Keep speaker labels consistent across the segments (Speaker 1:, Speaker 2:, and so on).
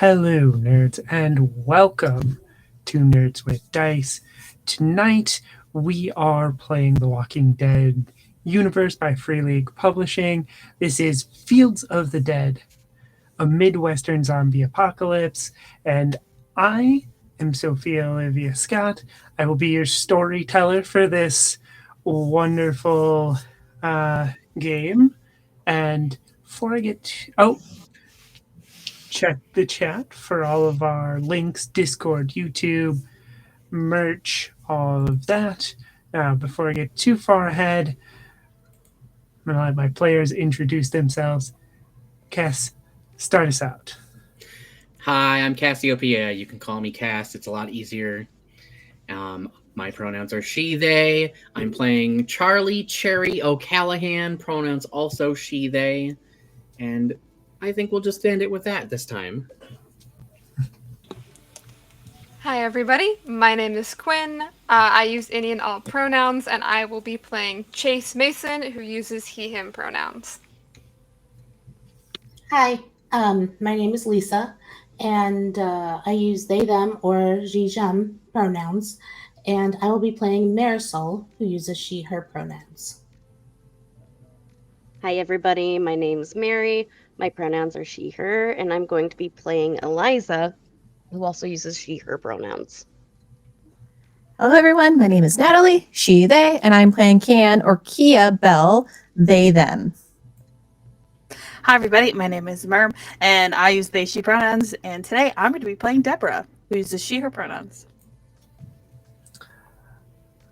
Speaker 1: Hello, nerds, and welcome to Nerds with Dice. Tonight, we are playing The Walking Dead universe by Free League Publishing. This is Fields of the Dead, a Midwestern zombie apocalypse, and I am Sophia Olivia Scott. I will be your storyteller for this wonderful game. And before I get check the chat for all of our links, Discord, YouTube, merch, all of that. Now, before I get too far ahead, I'm going to let my players introduce themselves. Cass, start us out.
Speaker 2: Hi, I'm Cassiopeia. You can call me Cass. It's a lot easier. My pronouns are she, they. I'm playing Charlie Cherry O'Callahan. Pronouns also she, they. And I think we'll just end it with that this time.
Speaker 3: Hi everybody, my name is Quinn. I use any and all pronouns, and I will be playing Chase Mason, who uses he/him pronouns.
Speaker 4: Hi, my name is Lisa, and I use they, them, or she/them pronouns, and I will be playing Marisol, who uses she, her pronouns.
Speaker 5: Hi everybody, my name's Mary. My pronouns are she, her, and I'm going to be playing Eliza, who also uses she, her pronouns.
Speaker 6: Hello everyone, my name is Natalie, she, they, and I'm playing Kian or Kia Bell, they, them.
Speaker 7: Hi everybody, my name is Merm, and I use they, she pronouns, and today I'm going to be playing Deborah, who uses she, her pronouns.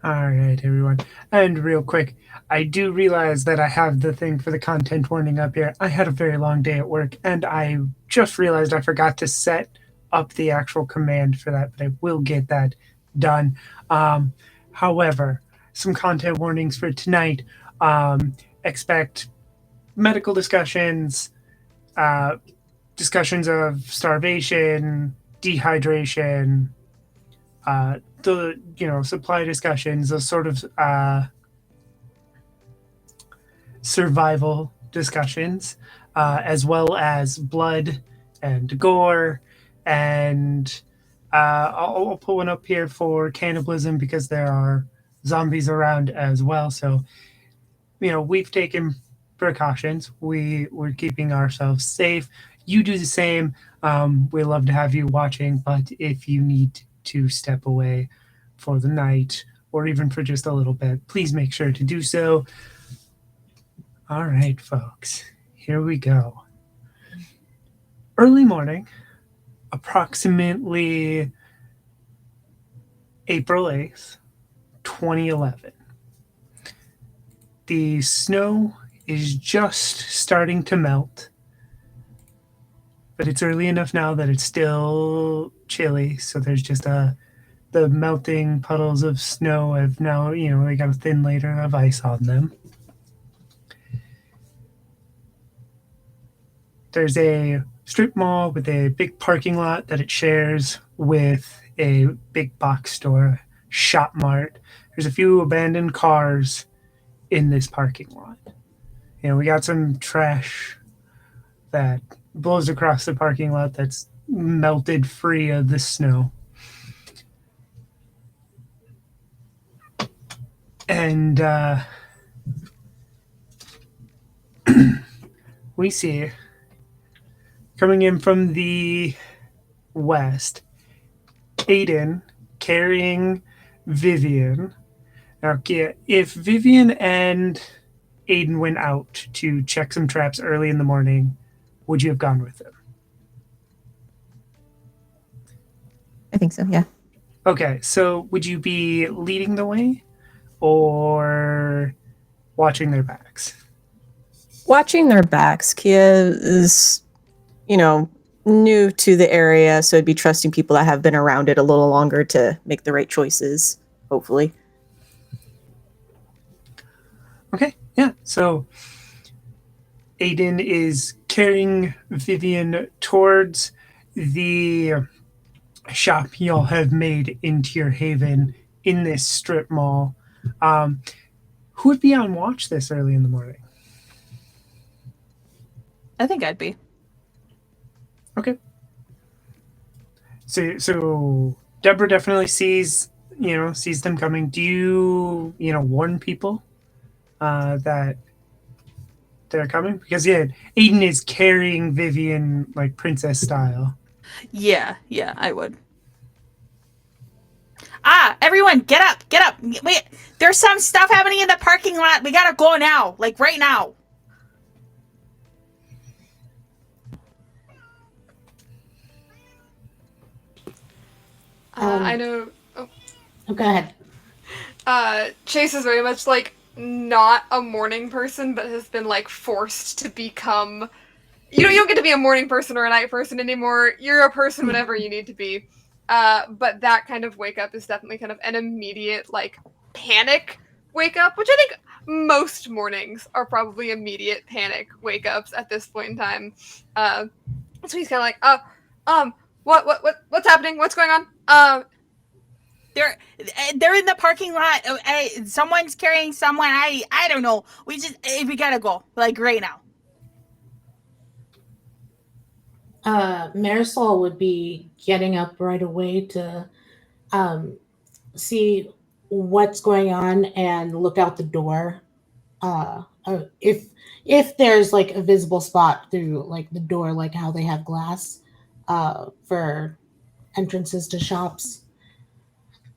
Speaker 1: All right, everyone. And real quick, I do realize that I have the thing for the content warning up here. I had a very long day at work, and I just realized I forgot to set up the actual command for that, but I will get that done. However, some content warnings for tonight. Expect medical discussions, discussions of starvation, dehydration, supply discussions, those sort of survival discussions, as well as blood and gore, and I'll put one up here for cannibalism because there are zombies around as well. So, we've taken precautions. We're keeping ourselves safe. You do the same. We love to have you watching, but if you need to step away for the night or even for just a little bit, please make sure to do so. All right, folks, here we go. Early morning, approximately April 8th, 2011. The snow is just starting to melt, but it's early enough now that it's still chilly, so there's just the melting puddles of snow have now, they got a thin layer of ice on them. There's a strip mall with a big parking lot that it shares with a big box store, Shop Mart. There's a few abandoned cars in this parking lot. We got some trash that blows across the parking lot that's melted free of the snow. And we see coming in from the west, Aiden carrying Vivian. Now, if Vivian and Aiden went out to check some traps early in the morning, would you have gone with them?
Speaker 6: I think so, yeah.
Speaker 1: Okay, so would you be leading the way or watching their backs?
Speaker 6: Watching their backs. Kia is, new to the area, so it'd be trusting people that have been around it a little longer to make the right choices, hopefully.
Speaker 1: Okay, yeah. So Aiden is carrying Vivian towards the shop y'all have made into your haven in this strip mall. Who would be on watch this early in the morning?
Speaker 7: I think I'd be.
Speaker 1: Okay. So Deborah definitely sees them coming. Do you warn people that they're coming? Because yeah, Aiden is carrying Vivian like princess style.
Speaker 7: Yeah, I would. Everyone, get up, get up. Wait, there's some stuff happening in the parking lot. We gotta go now, like right now.
Speaker 3: I know. Oh,
Speaker 4: Go ahead.
Speaker 3: Chase is very much like not a morning person, but has been like forced to become. You don't get to be a morning person or a night person anymore. You're a person whenever you need to be. But that kind of wake up is definitely kind of an immediate like panic wake up, which I think most mornings are probably immediate panic wake ups at this point in time. So he's kind of like, what's happening? What's going on?
Speaker 7: They're in the parking lot. Someone's carrying someone. I don't know. We gotta go like right now.
Speaker 4: Marisol would be getting up right away to see what's going on and look out the door. If there's like a visible spot through like the door, like how they have glass for entrances to shops,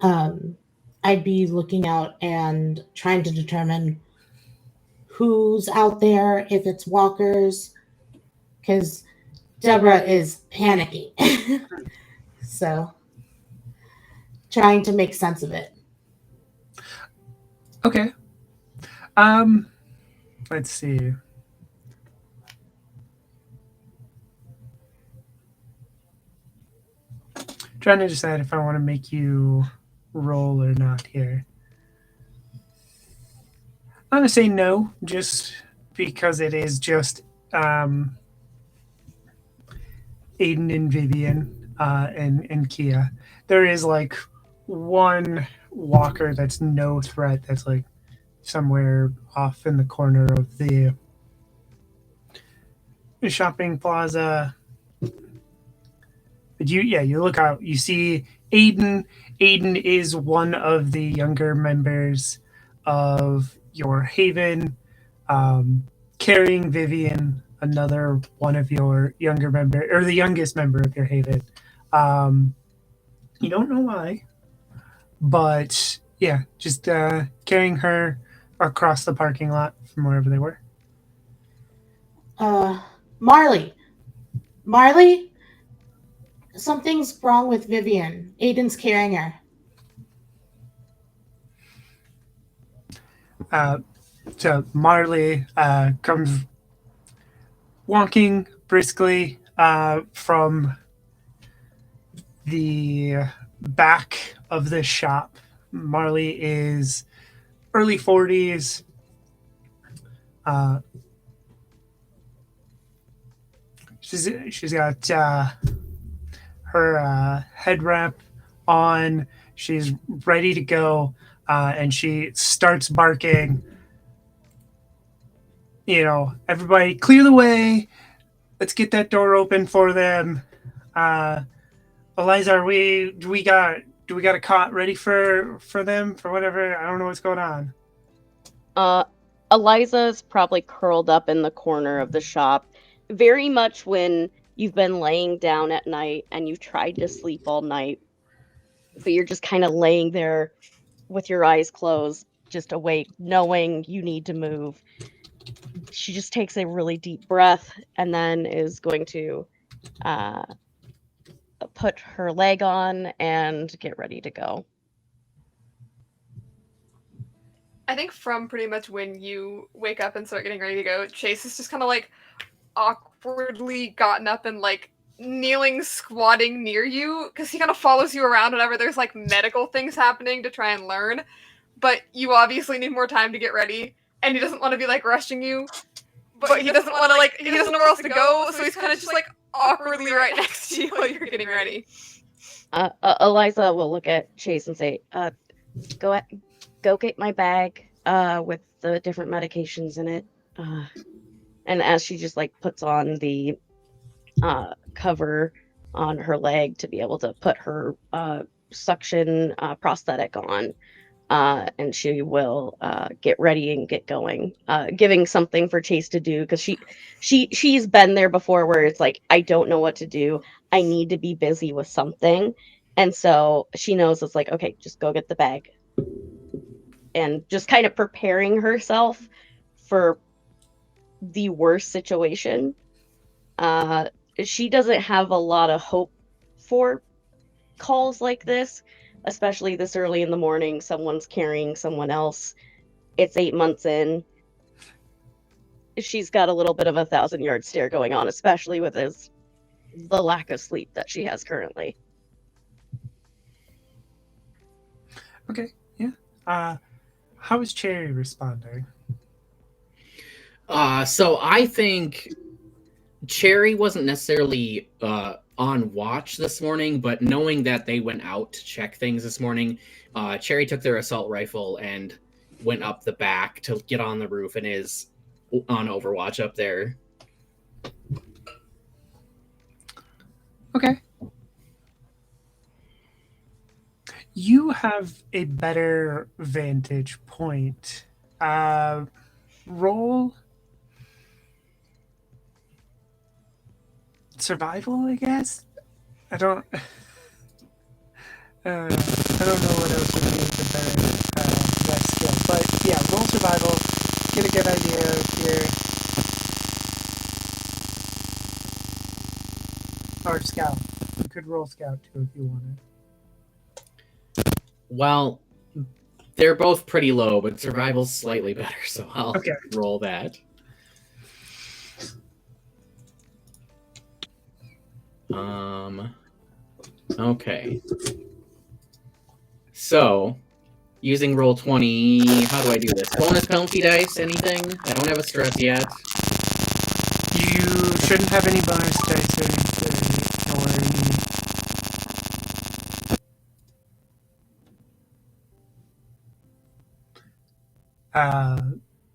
Speaker 4: I'd be looking out and trying to determine who's out there, if it's walkers, because Deborah is panicking. So trying to make sense of it.
Speaker 1: Okay. Let's see. Trying to decide if I want to make you roll or not here. I'm gonna say no, just because it is just Aiden and Vivian and Kia. There is like one walker that's no threat. That's like somewhere off in the corner of the shopping plaza. But you look out. You see Aiden. Aiden is one of the younger members of your haven, carrying Vivian, another one of your younger member or the youngest member of your haven. You don't know why, but yeah, just carrying her across the parking lot from wherever they were.
Speaker 4: Marley, Marley, something's wrong with Vivian. Aiden's carrying her.
Speaker 1: So Marley comes walking briskly from the back of the shop. Marley is early 40s. She's got her head wrap on. She's ready to go, and she starts barking. Everybody clear the way. Let's get that door open for them. Eliza, do we got a cot ready for them for whatever? I don't know what's going on.
Speaker 5: Eliza's probably curled up in the corner of the shop, very much when you've been laying down at night and you've tried to sleep all night, but you're just kind of laying there with your eyes closed, just awake, knowing you need to move. She just takes a really deep breath and then is going to put her leg on and get ready to go.
Speaker 3: I think from pretty much when you wake up and start getting ready to go, Chase is just kind of like awkwardly gotten up and like kneeling, squatting near you because he kind of follows you around whenever there's like medical things happening to try and learn. But you obviously need more time to get ready, and he doesn't want to be like rushing you. But he doesn't want to he doesn't know where else to go, so he's kind of just like awkwardly right next to you while you're getting ready.
Speaker 5: Eliza will look at Chase and say, go get my bag with the different medications in it. And as she just like puts on the cover on her leg to be able to put her suction prosthetic on. And she will get ready and get going, giving something for Chase to do because she's been there before where it's like, I don't know what to do. I need to be busy with something. And so she knows it's like, okay, just go get the bag. And just kind of preparing herself for the worst situation. She doesn't have a lot of hope for calls like this, especially this early in the morning. Someone's carrying someone else. It's 8 months in. She's got a little bit of a 1,000-yard stare going on, especially with the lack of sleep that she has currently.
Speaker 1: Okay, yeah. How is Cherry responding?
Speaker 2: So I think Cherry wasn't necessarily on watch this morning, but knowing that they went out to check things this morning, Cherry took their assault rifle and went up the back to get on the roof and is on overwatch up there.
Speaker 1: Okay. You have a better vantage point. Roll survival, I guess. I don't know what else would be the better that skill, but yeah, roll survival. Get a good idea here. Or scout. You could roll scout too if you wanted.
Speaker 2: Well, they're both pretty low, but survival's slightly better, so I'll roll that. Okay. So, using Roll20, how do I do this? Bonus penalty dice, anything? I don't have a stress yet.
Speaker 1: You shouldn't have any bonus dice or anything, or any...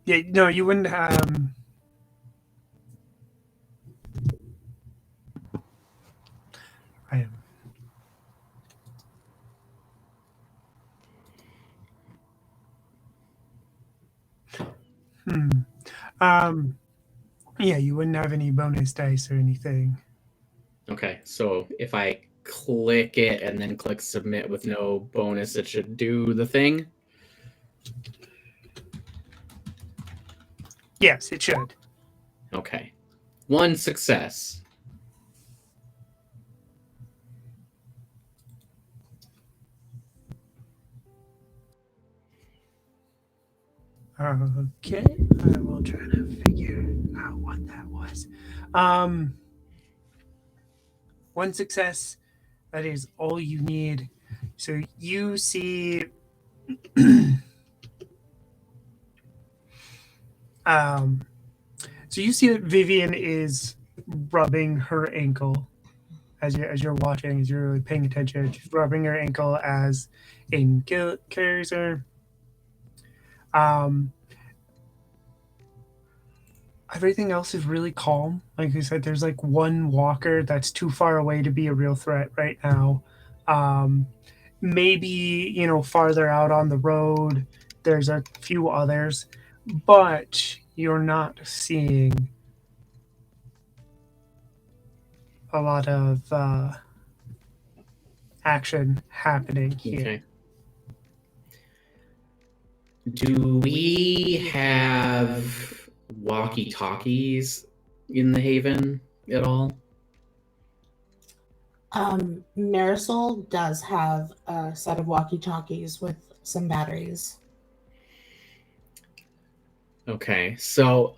Speaker 1: yeah, no, you wouldn't have... I am... yeah, you wouldn't have any bonus dice or anything.
Speaker 2: Okay, so if I click it and then click submit with no bonus, it should do the thing?
Speaker 1: Yes, it should.
Speaker 2: Okay. 1 success.
Speaker 1: Okay, I will try to figure out what that was. 1 success, that is all you need. So you see so you see that Vivian is rubbing her ankle as you're watching, as you're really paying attention. She's rubbing her ankle as Aiden carries her. Everything else is really calm. Like I said, there's like one walker that's too far away to be a real threat right now. Maybe, farther out on the road, there's a few others, but you're not seeing a lot of action happening here.
Speaker 2: Okay. Do we have walkie-talkies in the Haven at all?
Speaker 4: Marisol does have a set of walkie-talkies with some batteries.
Speaker 2: Okay, so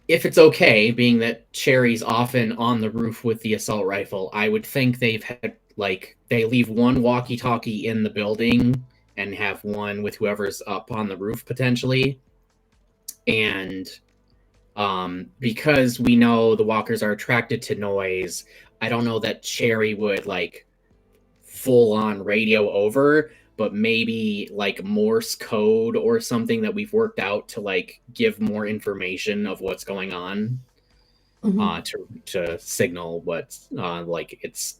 Speaker 2: if it's okay, being that Cherry's often on the roof with the assault rifle, I would think they've had, they leave one walkie-talkie in the building and have one with whoever's up on the roof potentially. And because we know the walkers are attracted to noise, I don't know that Cherry would full on radio over, but maybe Morse code or something that we've worked out to give more information of what's going on.
Speaker 4: Mhm.
Speaker 2: to signal what like it's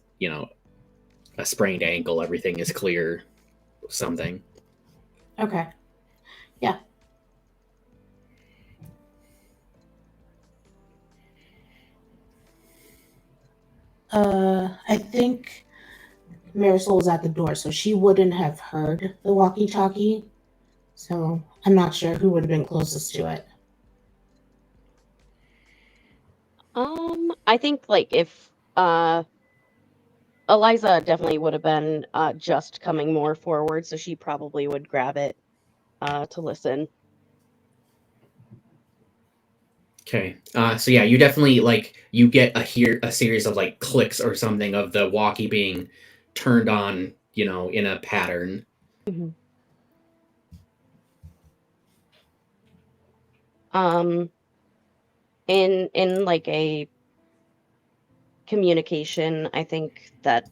Speaker 2: a sprained ankle, everything is clear, something.
Speaker 4: Okay. Yeah. I think Marisol was at the door, so she wouldn't have heard the walkie-talkie. So I'm not sure who would have been closest to it.
Speaker 5: I think like if Eliza definitely would have been just coming more forward, so she probably would grab it to listen.
Speaker 2: Okay. So yeah, you definitely you get a series of like clicks or something of the walkie being turned on, in a pattern.
Speaker 5: Mhm. Um, in like a communication, I think that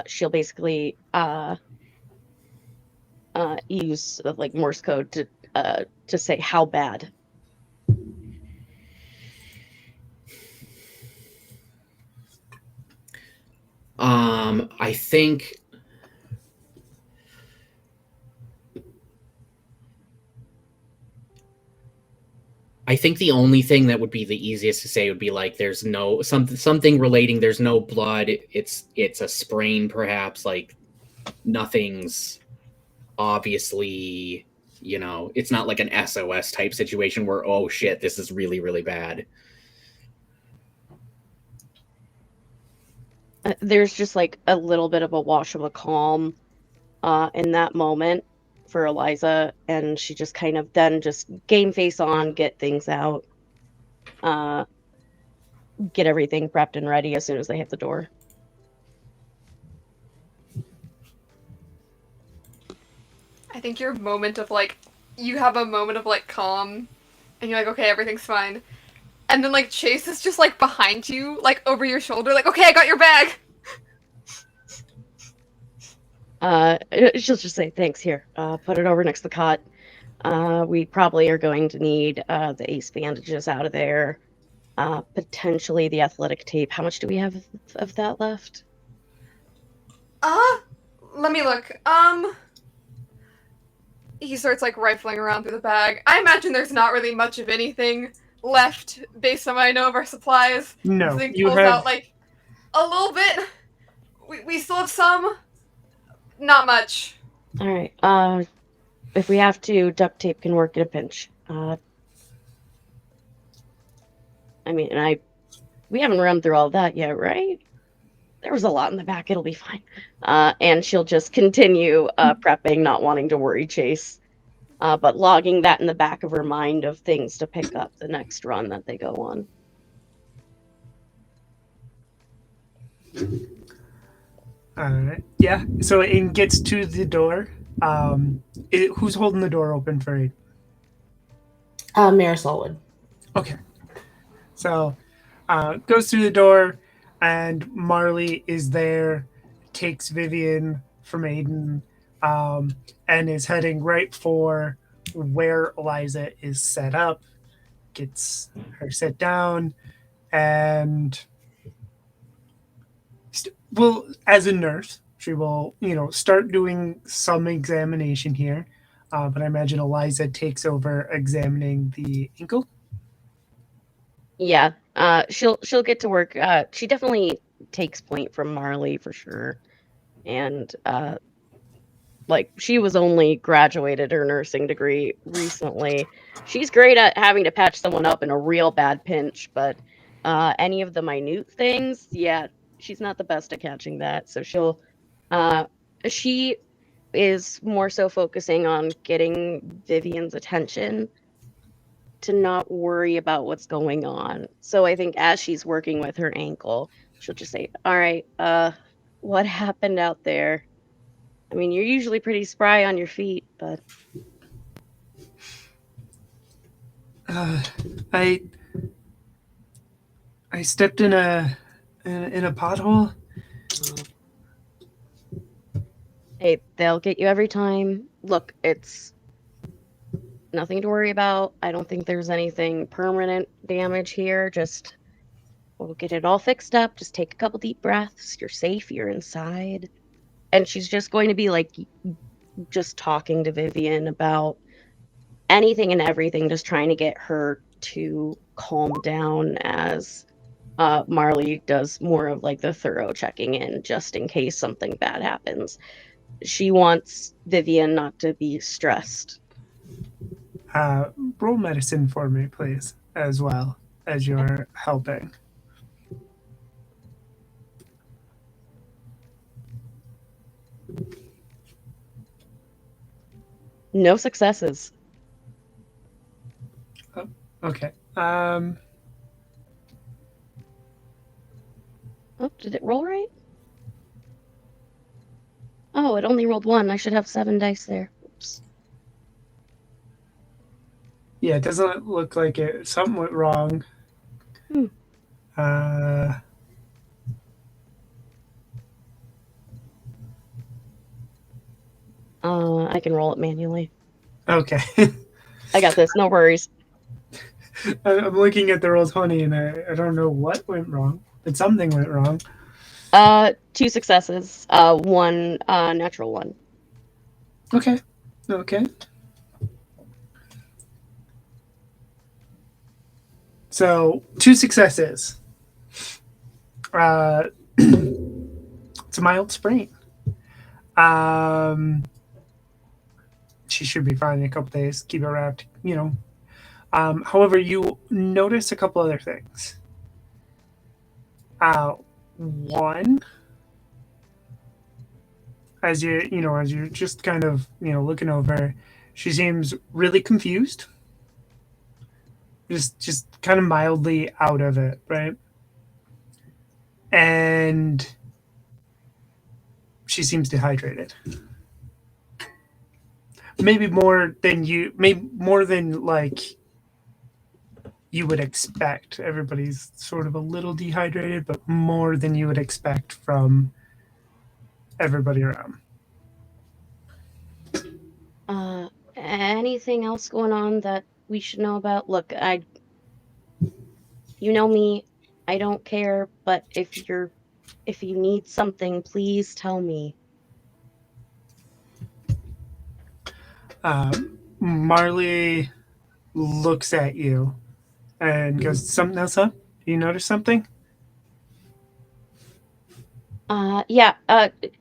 Speaker 5: she'll basically use like Morse code to say how bad.
Speaker 2: I think the only thing that would be the easiest to say would be like there's no something relating, there's no blood, it's a sprain perhaps, like nothing's obviously, it's not like an SOS type situation where, oh shit, this is really, really bad.
Speaker 5: There's just like a little bit of a wash of a calm in that moment for Eliza, and she just kind of then just game face on, get things out, uh, get everything prepped and ready as soon as they hit the door.
Speaker 3: I think your moment of like, you have a moment of like calm, and you're like, okay, everything's fine. And then like Chase is just like behind you, like over your shoulder, like, okay, I got your bag.
Speaker 5: She'll just say, thanks, here, put it over next to the cot. We probably are going to need the ace bandages out of there, potentially the athletic tape. How much do we have of that left?
Speaker 3: Let me look. He starts like rifling around through the bag. I imagine there's not really much of anything left based on what I know of our supplies.
Speaker 1: No,
Speaker 3: So he
Speaker 1: you
Speaker 3: pulls
Speaker 1: have
Speaker 3: out like a little bit. We still have some. Not much.
Speaker 5: All right. If we have to, duct tape can work in a pinch. I mean, we haven't run through all that yet, right? There was a lot in the back. It'll be fine. And she'll just continue prepping, not wanting to worry Chase, but logging that in the back of her mind of things to pick up the next run that they go on.
Speaker 1: Yeah. So it gets to the door. Who's holding the door open for it?
Speaker 4: Marisol would.
Speaker 1: Okay. So goes through the door, and Marley is there, takes Vivian from Aiden, and is heading right for where Eliza is set up, gets her set down, and will, as a nurse, she will, start doing some examination here. But I imagine Eliza takes over examining the ankle.
Speaker 5: Yeah, she'll get to work. She definitely takes point from Marley for sure, and like she was only graduated her nursing degree recently. She's great at having to patch someone up in a real bad pinch, but any of the minute things, yeah, she's not the best at catching that. So uh, she is more so focusing on getting Vivian's attention to not worry about what's going on. So I think as she's working with her ankle, she'll just say, "All right, what happened out there? I mean, you're usually pretty spry on your feet, but
Speaker 1: Uh, I I stepped in a pothole.
Speaker 5: hey, they'll get you every time. Look, it's nothing to worry about. I don't think there's anything permanent damage here. Just We'll get it all fixed up. Just take a couple deep breaths. You're safe. You're inside. And she's just going to be like, just talking to Vivian about anything and everything, just trying to get her to calm down as Marley does more of like the thorough checking in just in case something bad happens. She wants Vivian not to be stressed.
Speaker 1: Roll medicine for me, please, as well as you're helping.
Speaker 5: No successes.
Speaker 1: Okay.
Speaker 5: Oh, did it roll right? Oh, it only rolled one. I should have 7 dice there. Oops.
Speaker 1: Yeah, it doesn't look like it. Something went wrong.
Speaker 5: Hmm. I can roll it manually.
Speaker 1: Okay.
Speaker 5: I got this. No worries.
Speaker 1: I'm looking at the roll20 and I don't know what went wrong, but something went wrong.
Speaker 5: 2 successes. 1 natural 1.
Speaker 1: Okay. Okay. So 2 successes. It's a mild sprain. She should be fine in a couple days. Keep it wrapped, you know. However, you notice a couple other things. One, as you're just kind of, looking over, she seems really confused. Just kind of mildly out of it, right? And she seems dehydrated. Maybe more than like you would expect. Everybody's sort of a little dehydrated, but more than you would expect from everybody around.
Speaker 5: Anything else going on that we should know about? Look, you know me, I don't care, but if you need something, please tell me.
Speaker 1: Marley looks at you and goes, "Something else up? Do you notice something?"
Speaker 5: Yeah,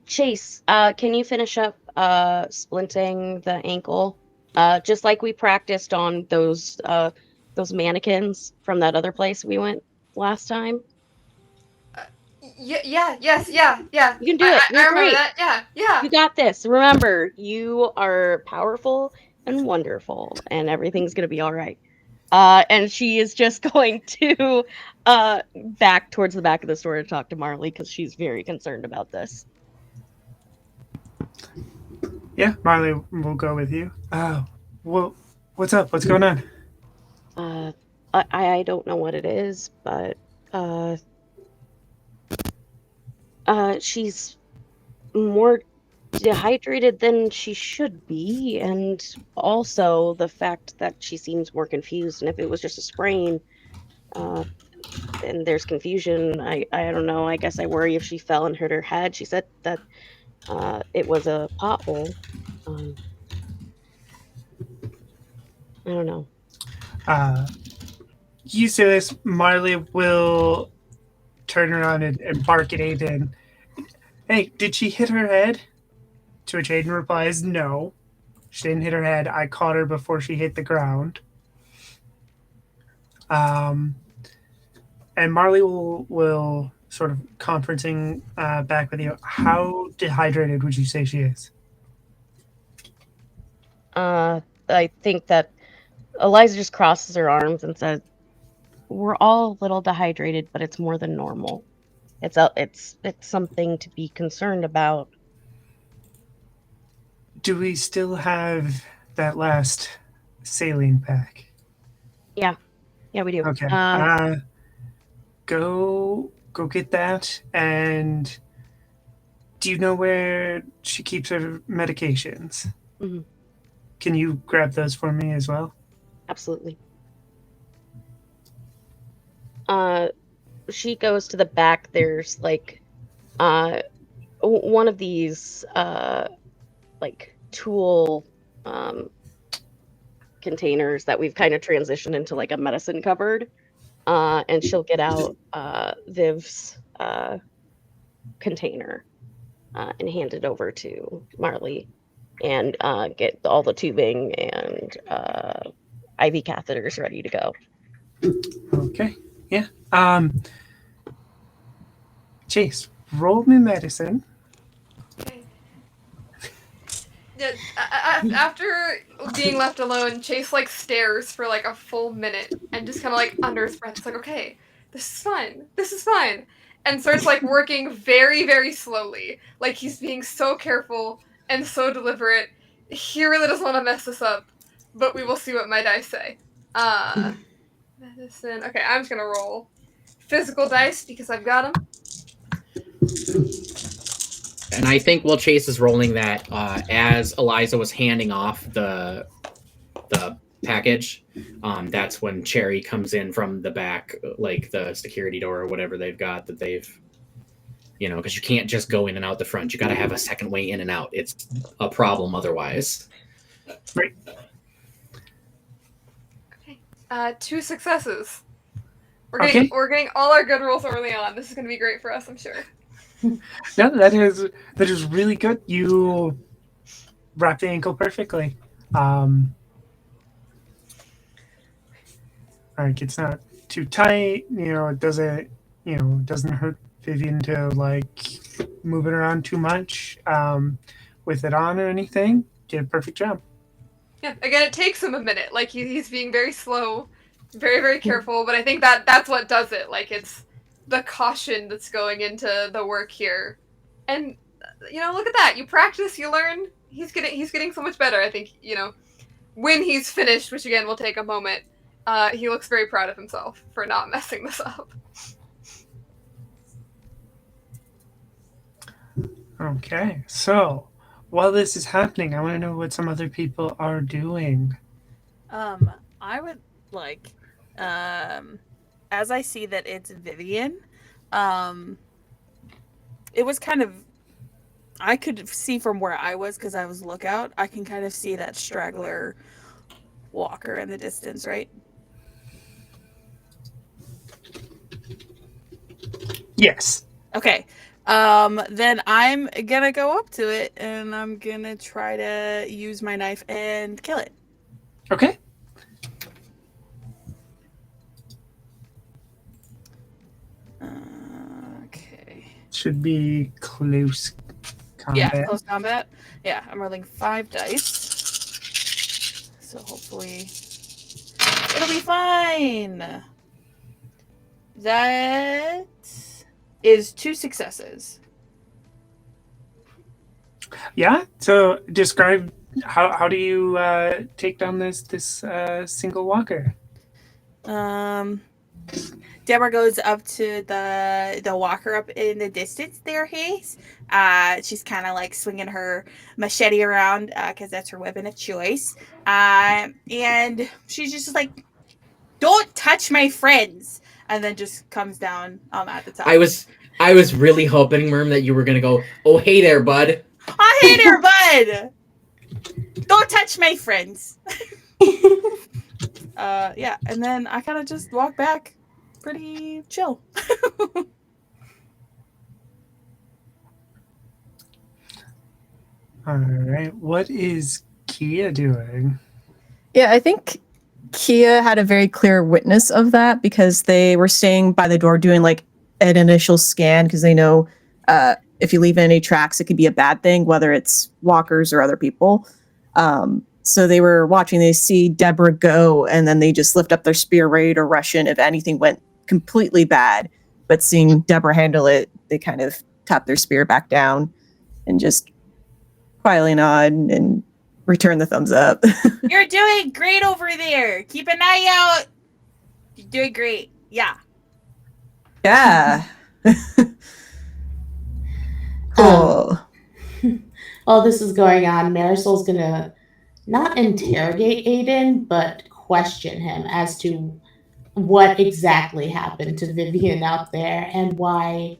Speaker 5: Chase, can you finish up splinting the ankle? Just like we practiced on those mannequins from that other place we went last time.
Speaker 3: Yeah.
Speaker 5: You can do it.
Speaker 3: I
Speaker 5: You're
Speaker 3: remember
Speaker 5: great.
Speaker 3: that. Yeah.
Speaker 5: You got this. Remember, you are powerful and wonderful, and everything's gonna be all right. And she is just going to back towards the back of the store to talk to Marley because she's very concerned about this.
Speaker 1: Yeah, Marley will go with you. Well, what's up? What's going on?
Speaker 5: I don't know what it is, but she's more dehydrated than she should be, and also the fact that she seems more confused. And if it was just a sprain, and there's confusion, I don't know. I guess I worry if she fell and hurt her head. She said that it was a pothole. I don't know.
Speaker 1: You say this, Marley will turn around and bark at Aiden. Hey, did she hit her head? To which Aiden replies, "No, she didn't hit her head. I caught her before she hit the ground." And Marley will sort of conferencing back with you. How dehydrated would you say she is?
Speaker 5: I think that Eliza just crosses her arms and says, "We're all a little dehydrated, but it's more than normal. It's something to be concerned about."
Speaker 1: Do we still have that last saline pack?
Speaker 5: Yeah, we do.
Speaker 1: Okay. Go get that. And do you know where she keeps her medications?
Speaker 5: Mhm.
Speaker 1: Can you grab those for me as well?
Speaker 5: Absolutely. she goes to the back. There's like one of these like tool containers that we've kind of transitioned into like a medicine cupboard. And she'll get out Viv's container and hand it over to Marley and get all the tubing and IV catheters ready to go.
Speaker 1: Okay. Yeah. Chase, roll me medicine.
Speaker 3: Okay. Yeah, after being left alone, Chase like stares for like a full minute and just kind of like under his breath, it's like, okay, this is fine, this is fine, and starts like working very, very slowly, like he's being so careful and so deliberate. He really doesn't want to mess this up, but we will see what my dice say. Medicine. Okay, I'm just gonna roll physical dice because I've got them.
Speaker 2: And I think while Chase is rolling that, as Eliza was handing off the package, that's when Cherry comes in from the back, like the security door or whatever they've got that they've, because you can't just go in and out the front. You got to have a second way in and out. It's a problem otherwise.
Speaker 1: Right.
Speaker 3: Okay. 2 successes. We're
Speaker 1: Okay.
Speaker 3: getting all our good rolls early on. This is gonna be great for us, I'm sure.
Speaker 1: No, that is really good. You wrap the ankle perfectly. Like it's not too tight. It doesn't hurt Vivian to like move it around too much with it on or anything. Did a perfect job.
Speaker 3: Yeah. Again, it takes him a minute. Like he's being very slow, very, very careful. But I think that's what does it. Like it's the caution that's going into the work here. And look at that. You practice, you learn. He's getting so much better. I think when he's finished, which again will take a moment. He looks very proud of himself for not messing this up.
Speaker 1: Okay, so while this is happening, I want to know what some other people are doing.
Speaker 7: I would like, as I see that it's Vivian, it was kind of, I could see from where I was because I was lookout. I can kind of see that straggler walker in the distance, right?
Speaker 1: Yes.
Speaker 7: Okay. Then I'm gonna go up to it and I'm gonna try to use my knife and kill it.
Speaker 1: Okay.
Speaker 7: Okay.
Speaker 1: Should be close combat.
Speaker 7: Yeah, close combat. Yeah, I'm rolling 5 dice. So hopefully it'll be fine. That is 2 successes.
Speaker 1: Yeah. So describe how do you take down this single walker?
Speaker 7: Deborah goes up to the walker up in the distance there, Hayes. She's kind of like swinging her machete around because that's her weapon of choice. And she's just like, "Don't touch my friends!" And then just comes down at the top.
Speaker 2: I was really hoping, Merm, that you were gonna go, "Oh, hey there, bud."
Speaker 7: Oh, hey there, bud! Don't touch my friends. Yeah, and then I kind of just walk back, pretty chill.
Speaker 1: All right. What is Kia doing?
Speaker 6: Yeah, I think Kia had a very clear witness of that because they were staying by the door doing like an initial scan because they know if you leave any tracks, it could be a bad thing, whether it's walkers or other people. So they were watching, they see Deborah go, and then they just lift up their spear ready to rush in if anything went completely bad. But seeing Deborah handle it, they kind of tap their spear back down and just quietly nod and return the thumbs up.
Speaker 7: You're doing great over there. Keep an eye out. You're doing great. Yeah.
Speaker 6: Yeah. Cool.
Speaker 4: While this is going on, Marisol's gonna not interrogate Aiden, but question him as to what exactly happened to Vivian out there and why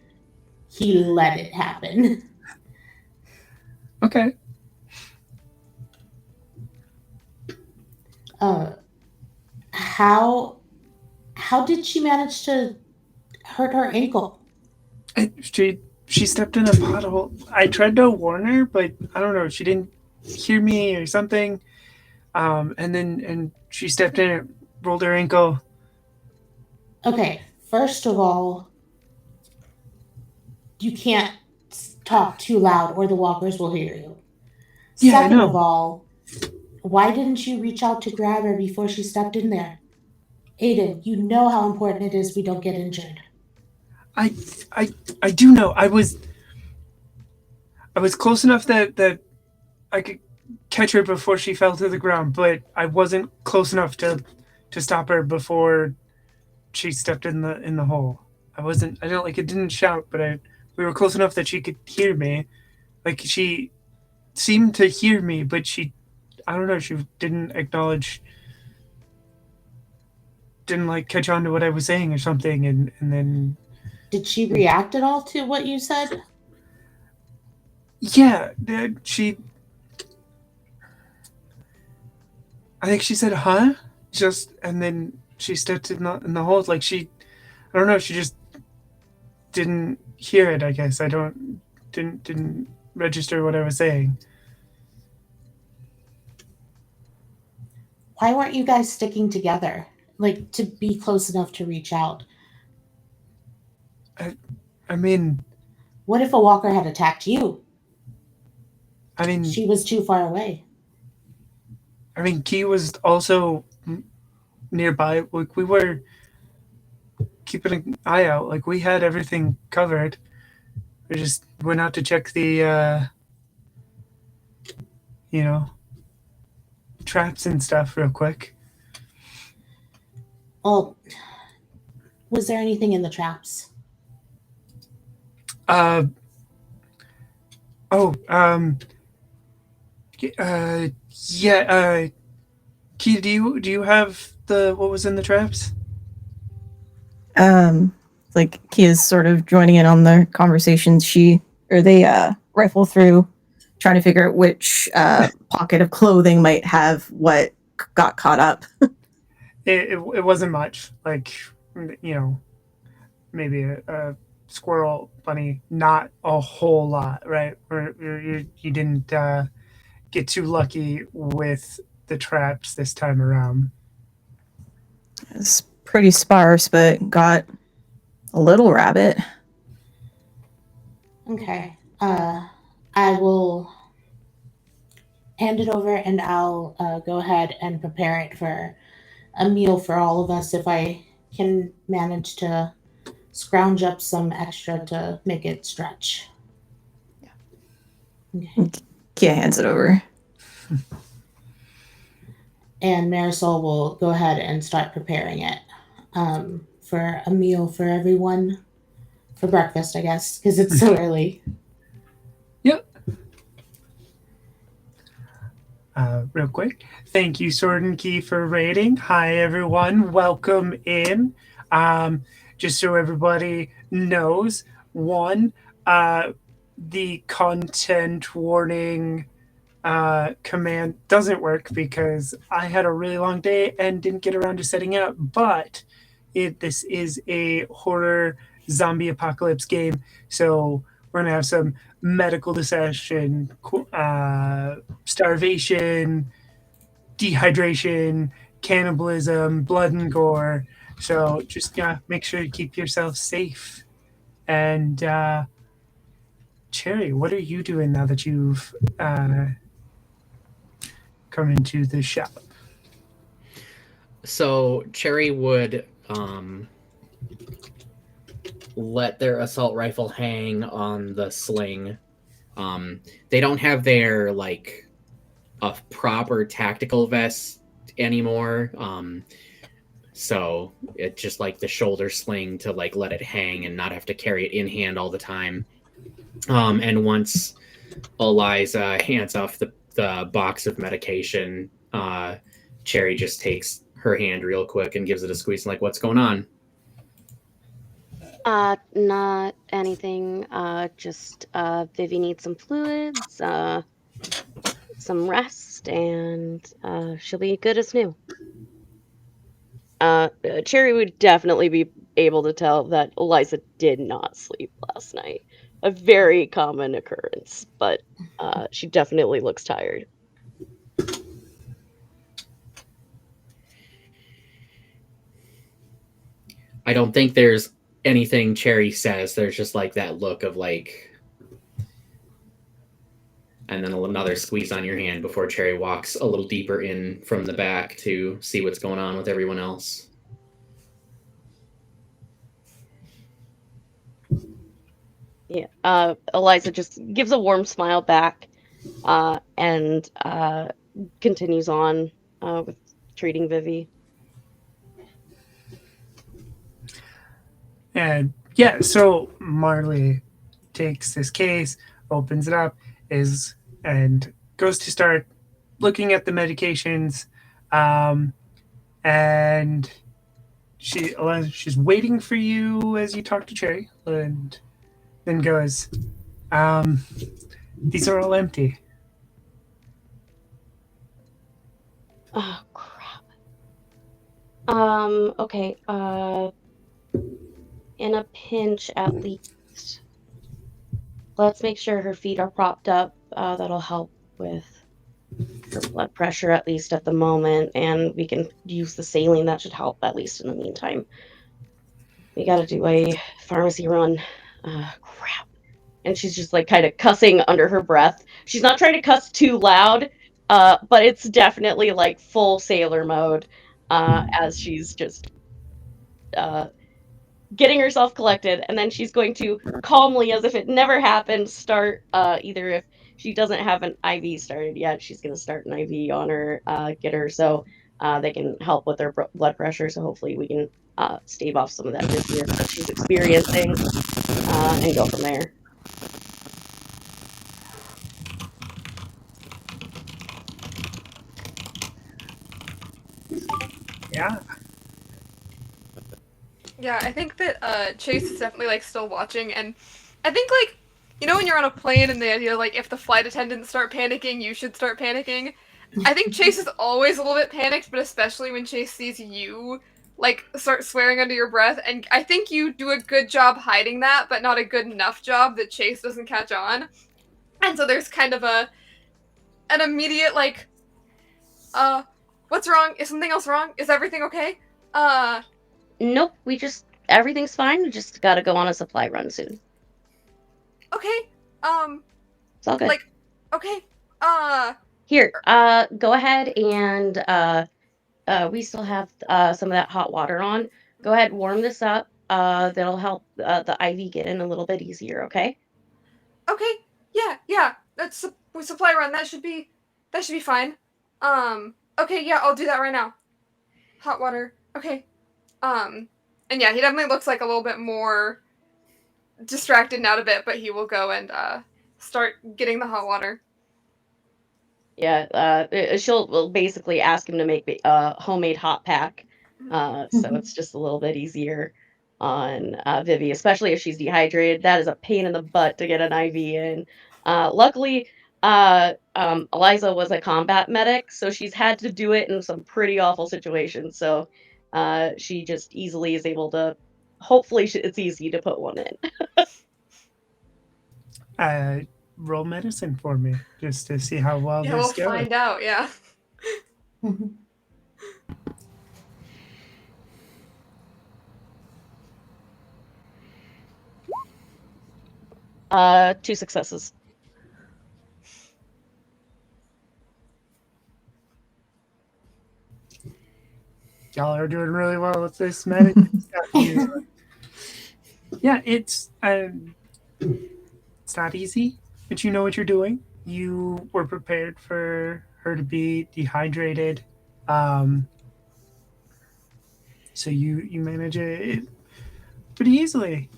Speaker 4: he let it happen.
Speaker 1: Okay.
Speaker 4: Uh, how did she manage to hurt her ankle?
Speaker 1: She stepped in a pothole. I tried to warn her, but I don't know. She didn't hear me or something. And she stepped in and rolled her ankle.
Speaker 4: Okay, first of all, you can't talk too loud or the walkers will hear you.
Speaker 1: Yeah, I
Speaker 4: Second of
Speaker 1: know.
Speaker 4: all, why didn't you reach out to grab her before she stepped in there? Aiden, you know how important it is we don't get injured.
Speaker 1: I I I do know. I was close enough that I could catch her before she fell to the ground, but I wasn't close enough to stop her before she stepped in the hole. I wasn't. I don't like. It didn't shout, but we were close enough that she could hear me. Like she seemed to hear me, but she. I don't know. She didn't acknowledge. Didn't like catch on to what I was saying or something, and then
Speaker 4: Did she react at all to what you said?
Speaker 1: yeah, she. I think she said, "Huh?" Just and then she stepped in the hole. Like she. I don't know. She just didn't hear it. I guess I don't didn't register what I was saying.
Speaker 4: Why weren't you guys sticking together? Like to be close enough to reach out?
Speaker 1: I mean,
Speaker 4: What if a walker had attacked you?
Speaker 1: I mean,
Speaker 4: She was too far away.
Speaker 1: Key was also nearby. Like we were keeping an eye out. Like we had everything covered. We just went out to check the, you know, traps and stuff real quick.
Speaker 4: Well, was there anything in the traps?
Speaker 1: Uh, oh, yeah. Key, do you have the what was in the traps?
Speaker 6: Like Kia's sort of joining in on the conversation. They rifle through, trying to figure out which pocket of clothing might have what got caught up.
Speaker 1: It wasn't much. Like you know, maybe a squirrel, bunny, not a whole lot, right? Or you didn't get too lucky with the traps this time around.
Speaker 6: It's pretty sparse, but got a little rabbit.
Speaker 4: Okay. I will hand it over and I'll go ahead and prepare it for a meal for all of us if I can manage to scrounge up some extra to make it stretch.
Speaker 6: Yeah. Okay. Kia hands it over.
Speaker 4: And Marisol will go ahead and start preparing it for a meal for everyone for breakfast, I guess, because it's so early.
Speaker 1: Yep. Real quick, thank you, Sword and Key, for rating. Hi, everyone. Welcome in. Just so everybody knows, one, the content warning command doesn't work because I had a really long day and didn't get around to setting it up. But this is a horror zombie apocalypse game, so we're gonna have some medical dissection, starvation, dehydration, cannibalism, blood and gore. So just make sure you keep yourself safe. And Cherry, what are you doing now that you've come into the shop?
Speaker 2: So Cherry would let their assault rifle hang on the sling. They don't have their like a proper tactical vest anymore. So it's just like the shoulder sling to like let it hang and not have to carry it in hand all the time. And once Eliza hands off the box of medication, Cherry just takes her hand real quick and gives it a squeeze. And like, what's going on?
Speaker 5: Not anything. Just Vivi needs some fluids, some rest, and she'll be good as new. Cherry would definitely be able to tell that Eliza did not sleep last night. A very common occurrence, but she definitely looks tired.
Speaker 2: I don't think there's anything Cherry says. There's just like that look of like, and then another squeeze on your hand before Cherry walks a little deeper in from the back to see what's going on with everyone else.
Speaker 5: Yeah. Eliza just gives a warm smile back, and continues on with treating Vivi.
Speaker 1: And yeah, so Marley takes this case, opens it up, and goes to start looking at the medications, and she's waiting for you as you talk to Cherry, and then goes, "These are all empty."
Speaker 5: Oh crap. Okay. In a pinch, at least. Let's make sure her feet are propped up. That'll help with her blood pressure, at least at the moment, and we can use the saline. That should help, at least in the meantime. We gotta do a pharmacy run. Crap. And she's just like kind of cussing under her breath. She's not trying to cuss too loud, but it's definitely like full sailor mode, as she's just getting herself collected, and then she's going to calmly, as if it never happened, start either if she doesn't have an IV started yet, she's going to start an IV on her, get her so they can help with her blood pressure. So hopefully we can stave off some of that dizziness that she's experiencing, and go from there.
Speaker 1: Yeah.
Speaker 3: Yeah, I think that Chase is definitely like still watching, and I think like when you're on a plane and the idea like if the flight attendants start panicking, you should start panicking. I think Chase is always a little bit panicked, but especially when Chase sees you like start swearing under your breath, and I think you do a good job hiding that, but not a good enough job that Chase doesn't catch on. And so there's kind of an immediate like what's wrong? Is something else wrong? Is everything okay?
Speaker 5: Nope, everything's fine. We just gotta go on a supply run soon.
Speaker 3: Okay.
Speaker 5: It's all good.
Speaker 3: Like, okay.
Speaker 5: Here, go ahead and we still have some of that hot water on. Go ahead, warm this up. That'll help the IV get in a little bit easier, okay?
Speaker 3: Okay. Yeah. That's supply run. That should be fine. Okay, yeah, I'll do that right now. Hot water. Okay. And yeah, he definitely looks like a little bit more distracted now a bit, but he will go and start getting the hot water.
Speaker 5: Yeah, she'll basically ask him to make a homemade hot pack. So it's just a little bit easier on Vivi, especially if she's dehydrated. That is a pain in the butt to get an IV in. Luckily, Eliza was a combat medic, so she's had to do it in some pretty awful situations. So she just easily is able to. Hopefully, it's easy to put one in.
Speaker 1: Roll medicine for me just to see how well
Speaker 3: Yeah,
Speaker 1: this
Speaker 3: we'll
Speaker 1: goes.
Speaker 3: find out. Yeah.
Speaker 5: 2 successes.
Speaker 1: Y'all are doing really well with this medicine stuff. Yeah, it's not easy, but you know what you're doing. You were prepared for her to be dehydrated, so you manage it pretty easily.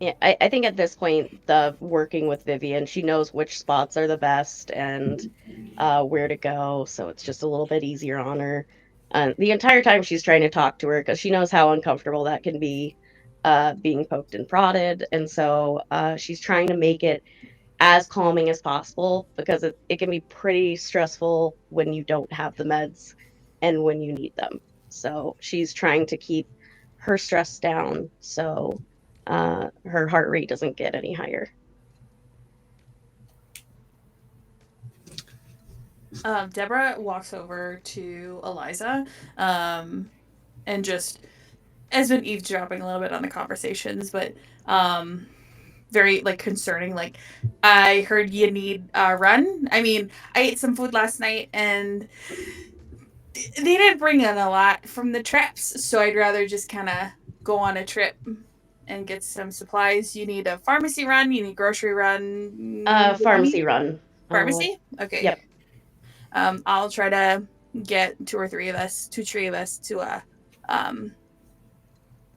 Speaker 5: Yeah, I think at this point, the working with Vivian, she knows which spots are the best and where to go, so it's just a little bit easier on her. The entire time she's trying to talk to her because she knows how uncomfortable that can be, being poked and prodded, and so she's trying to make it as calming as possible because it can be pretty stressful when you don't have the meds and when you need them. So she's trying to keep her stress down so her heart rate doesn't get any higher.
Speaker 7: Deborah walks over to Eliza, and just has been eavesdropping a little bit on the conversations, but very like concerning. Like, I heard you need a run. I mean, I ate some food last night and they didn't bring in a lot from the trips, so I'd rather just kind of go on a trip and get some supplies. You need a pharmacy run. You need grocery run.
Speaker 5: Pharmacy run.
Speaker 7: Pharmacy. Okay.
Speaker 5: Yep.
Speaker 7: I'll try to get two or three of us to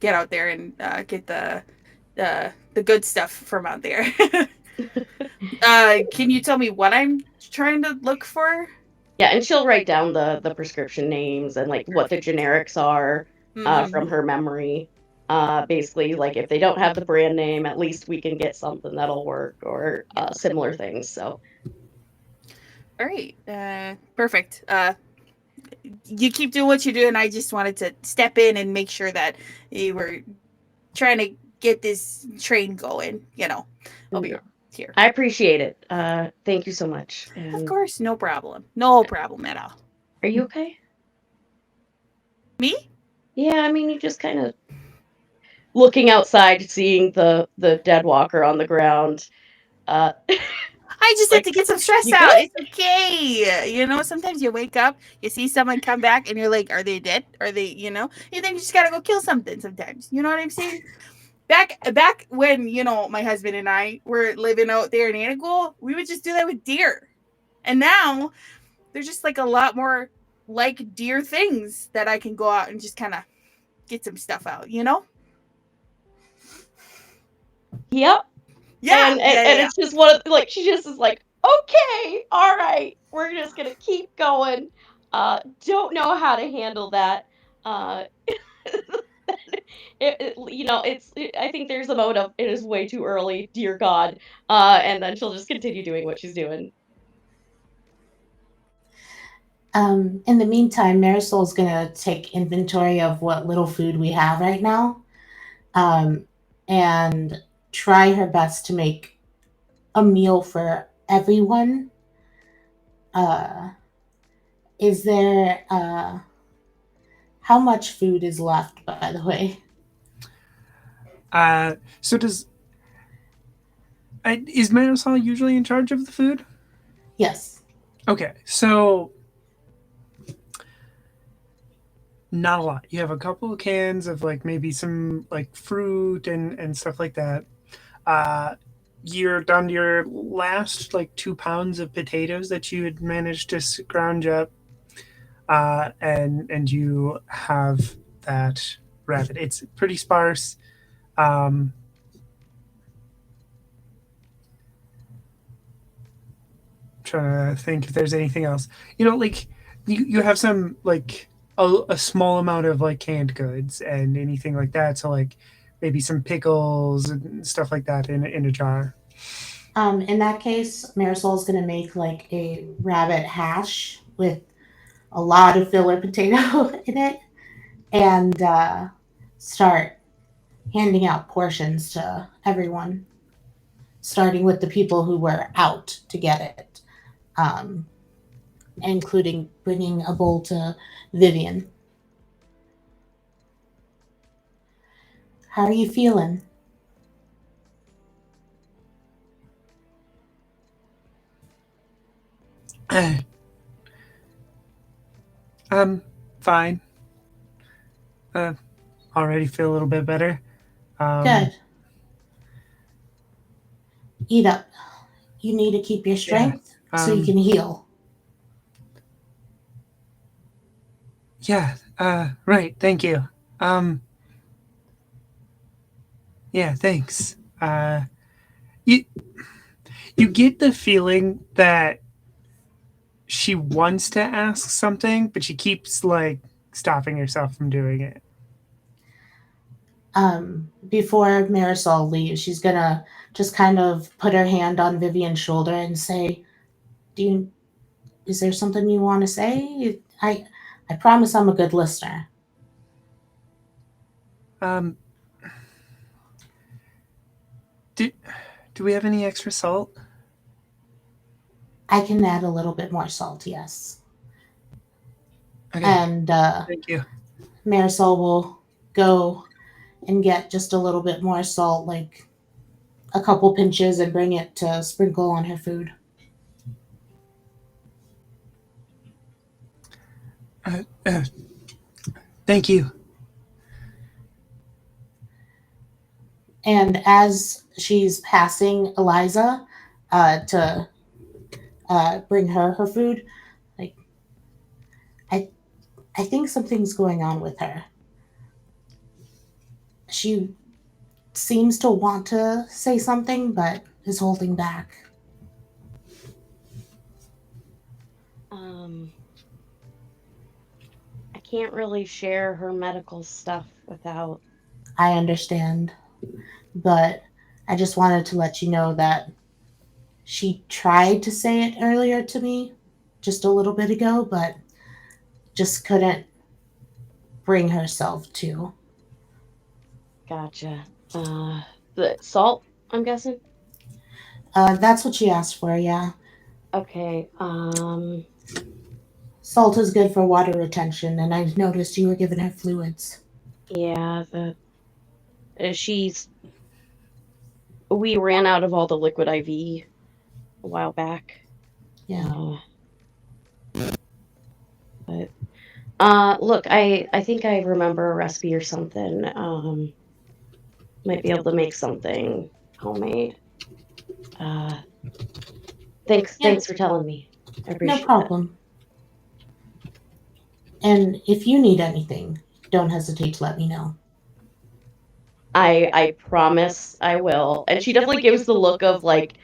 Speaker 7: get out there and get the good stuff from out there. Can you tell me what I'm trying to look for?
Speaker 5: Yeah, and she'll write down the prescription names and like what the generics are from her memory. Basically, like if they don't have the brand name, at least we can get something that'll work or similar things. So,
Speaker 7: all right, perfect. You keep doing what you're doing. I just wanted to step in and make sure that you were trying to get this train going. You know, I'll be here.
Speaker 5: I appreciate it. Thank you so much.
Speaker 7: Of course, no problem. No problem at all.
Speaker 5: Are you okay?
Speaker 7: Me?
Speaker 5: Yeah, I mean, you just kind of looking outside, seeing the dead walker on the ground.
Speaker 7: I just
Speaker 5: Like,
Speaker 7: had to get some stress
Speaker 5: you
Speaker 7: out.
Speaker 5: good?
Speaker 7: It's okay. You know, sometimes you wake up, you see someone come back, and you're like, are they dead? Are they, you know? You think you just gotta go kill something sometimes. You know what I'm saying? Back when, you know, my husband and I were living out there in Anago, we would just do that with deer. And now there's just like a lot more like deer things that I can go out and just kind of get some stuff out, you know?
Speaker 5: Yep.
Speaker 7: Yeah.
Speaker 5: And it's just one of like she just is like, okay, all right, we're just gonna keep going. Don't know how to handle that. You know, I think there's a mode of it is way too early, dear God. And then she'll just continue doing what she's doing.
Speaker 4: In the meantime, Marisol's gonna take inventory of what little food we have right now, and try her best to make a meal for everyone. Is there how much food is left, by the way?
Speaker 1: So is Marisol usually in charge of the food?
Speaker 4: Yes.
Speaker 1: Okay, so not a lot. You have a couple of cans of like maybe some like fruit and stuff like that. You're down to your last like 2 pounds of potatoes that you had managed to scrounge up, and you have that rabbit. It's pretty sparse. Trying to think if there's anything else. You know, like you have some like a small amount of like canned goods and anything like that. So like maybe some pickles and stuff like that in a jar.
Speaker 4: In that case, Marisol's gonna make like a rabbit hash with a lot of filler potato in it, and start handing out portions to everyone, starting with the people who were out to get it, including bringing a bowl to Vivian. How are you feeling?
Speaker 1: I'm fine. Already feel a little bit better.
Speaker 4: Good. Eat up. You need to keep your strength so you can heal.
Speaker 1: Yeah, right, thank you. Yeah, thanks. Uh, you you get the feeling that she wants to ask something, but she keeps like stopping herself from doing it.
Speaker 4: Before Marisol leaves, she's gonna just kind of put her hand on Vivian's shoulder and say, "Do you? Is there something you want to say? I promise I'm a good listener."
Speaker 1: Um, do do we have any extra salt?
Speaker 4: I can add a little bit more salt, yes.
Speaker 1: Okay,
Speaker 4: And
Speaker 1: thank you.
Speaker 4: Marisol will go and get just a little bit more salt, like a couple pinches, and bring it to sprinkle on her food.
Speaker 1: Uh, uh, thank you.
Speaker 4: And as she's passing Eliza to bring her food, like I I think something's going on with her. She seems to want to say something, but is holding back.
Speaker 5: Um, I can't really share her medical stuff without.
Speaker 4: I understand, but I just wanted to let you know that she tried to say it earlier to me just a little bit ago, but just couldn't bring herself to.
Speaker 5: Gotcha. The salt, I'm guessing.
Speaker 4: That's what she asked for, yeah.
Speaker 5: Okay.
Speaker 4: Salt is good for water retention, and I noticed you were giving her fluids.
Speaker 5: Yeah. The she's. We ran out of all the liquid IV a while back.
Speaker 4: Yeah.
Speaker 5: But look, I think I remember a recipe or something. Might be able to make something homemade. Uh, thanks for telling me. I
Speaker 4: No
Speaker 5: appreciate that.
Speaker 4: problem. And if you need anything, don't hesitate to let me know.
Speaker 5: I promise I will. And she definitely gives the look of like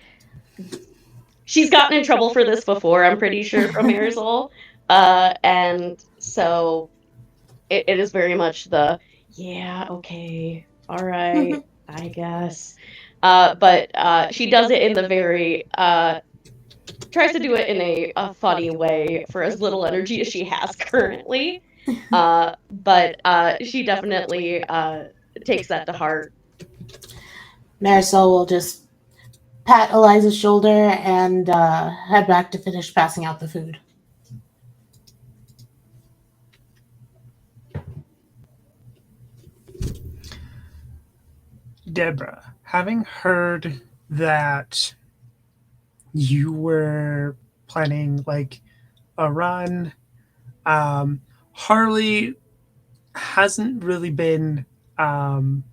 Speaker 5: she's gotten in trouble for this before, I'm pretty sure, from Marisol. And so it is very much the yeah, okay, all right, I guess. But she does it in the very tries to do it in a funny way for as little energy as she has currently. But she definitely takes that to heart.
Speaker 4: Marisol will just pat Eliza's shoulder and head back to finish passing out the food.
Speaker 1: Deborah, having heard that you were planning like a run, Harley hasn't really been um,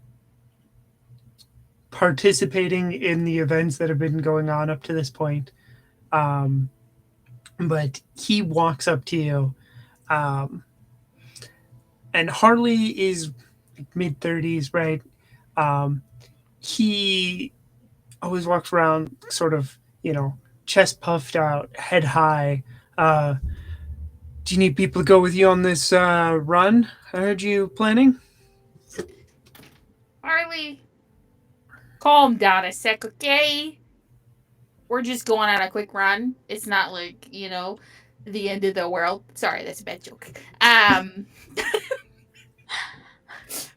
Speaker 1: participating in the events that have been going on up to this point. Um, but he walks up to you, um, and Harley is mid 30s, right? Um, he always walks around sort of, chest puffed out, head high. Uh, do you need people to go with you on this run? I heard you planning.
Speaker 7: Harley, calm down a sec, okay? We're just going on a quick run. It's not like, the end of the world. Sorry, that's a bad joke.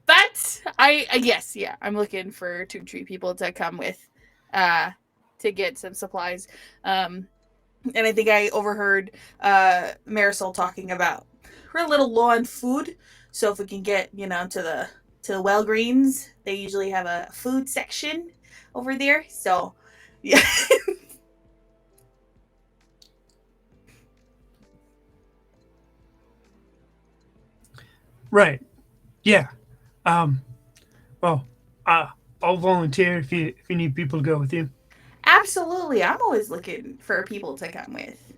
Speaker 7: But yes, yeah, I'm looking for 2 tree people to come with to get some supplies. And I think I overheard Marisol talking about we're a little low on food, so if we can get to the Well Greens, they usually have a food section over there. So yeah.
Speaker 1: Right. Yeah. Um, well, I'll volunteer if you need people to go with you.
Speaker 7: Absolutely, I'm always looking for people to come with.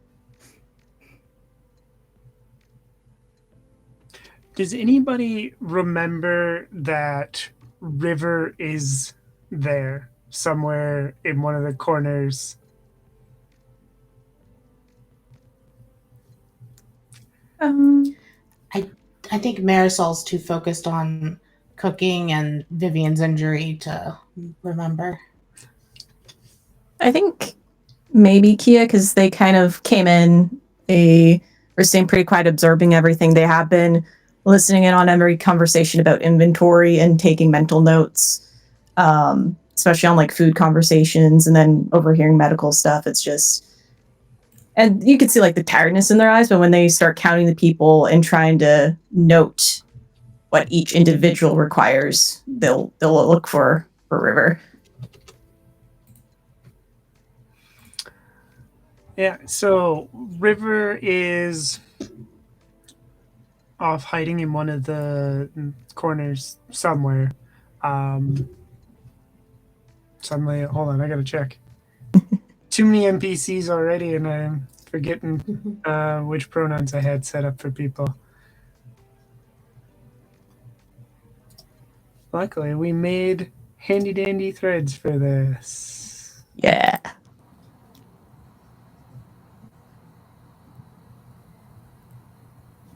Speaker 1: Does anybody remember that River is there? somewhere in one of the corners.
Speaker 4: I think Marisol's too focused on cooking and Vivian's injury to remember.
Speaker 6: I think maybe Kia, because they kind of came in, they were staying pretty quiet, observing everything. They have been listening in on every conversation about inventory and taking mental notes, especially on like food conversations, and then overhearing medical stuff. It's just, and you can see like the tiredness in their eyes, but when they start counting the people and trying to note what each individual requires, they'll look for River.
Speaker 1: Yeah, so River is off hiding in one of the corners somewhere. Suddenly, hold on, I gotta check. Too many NPCs already, and I'm forgetting which pronouns I had set up for people. Luckily, we made handy dandy threads for this.
Speaker 6: Yeah.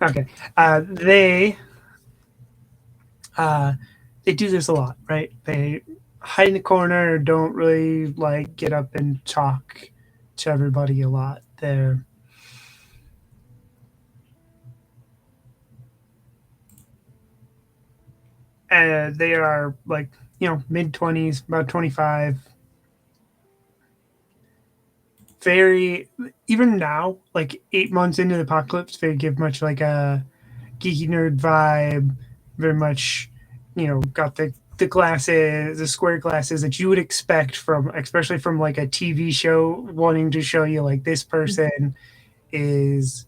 Speaker 1: Okay. They do this a lot, right? They hide in the corner, don't really like get up and talk to everybody a lot. They are like, mid-20s, about 25. Very, even now, like 8 months into the apocalypse, they give much like a geeky nerd vibe. Very much, got the glasses, the square glasses that you would expect from, especially from like a TV show, wanting to show you like this person is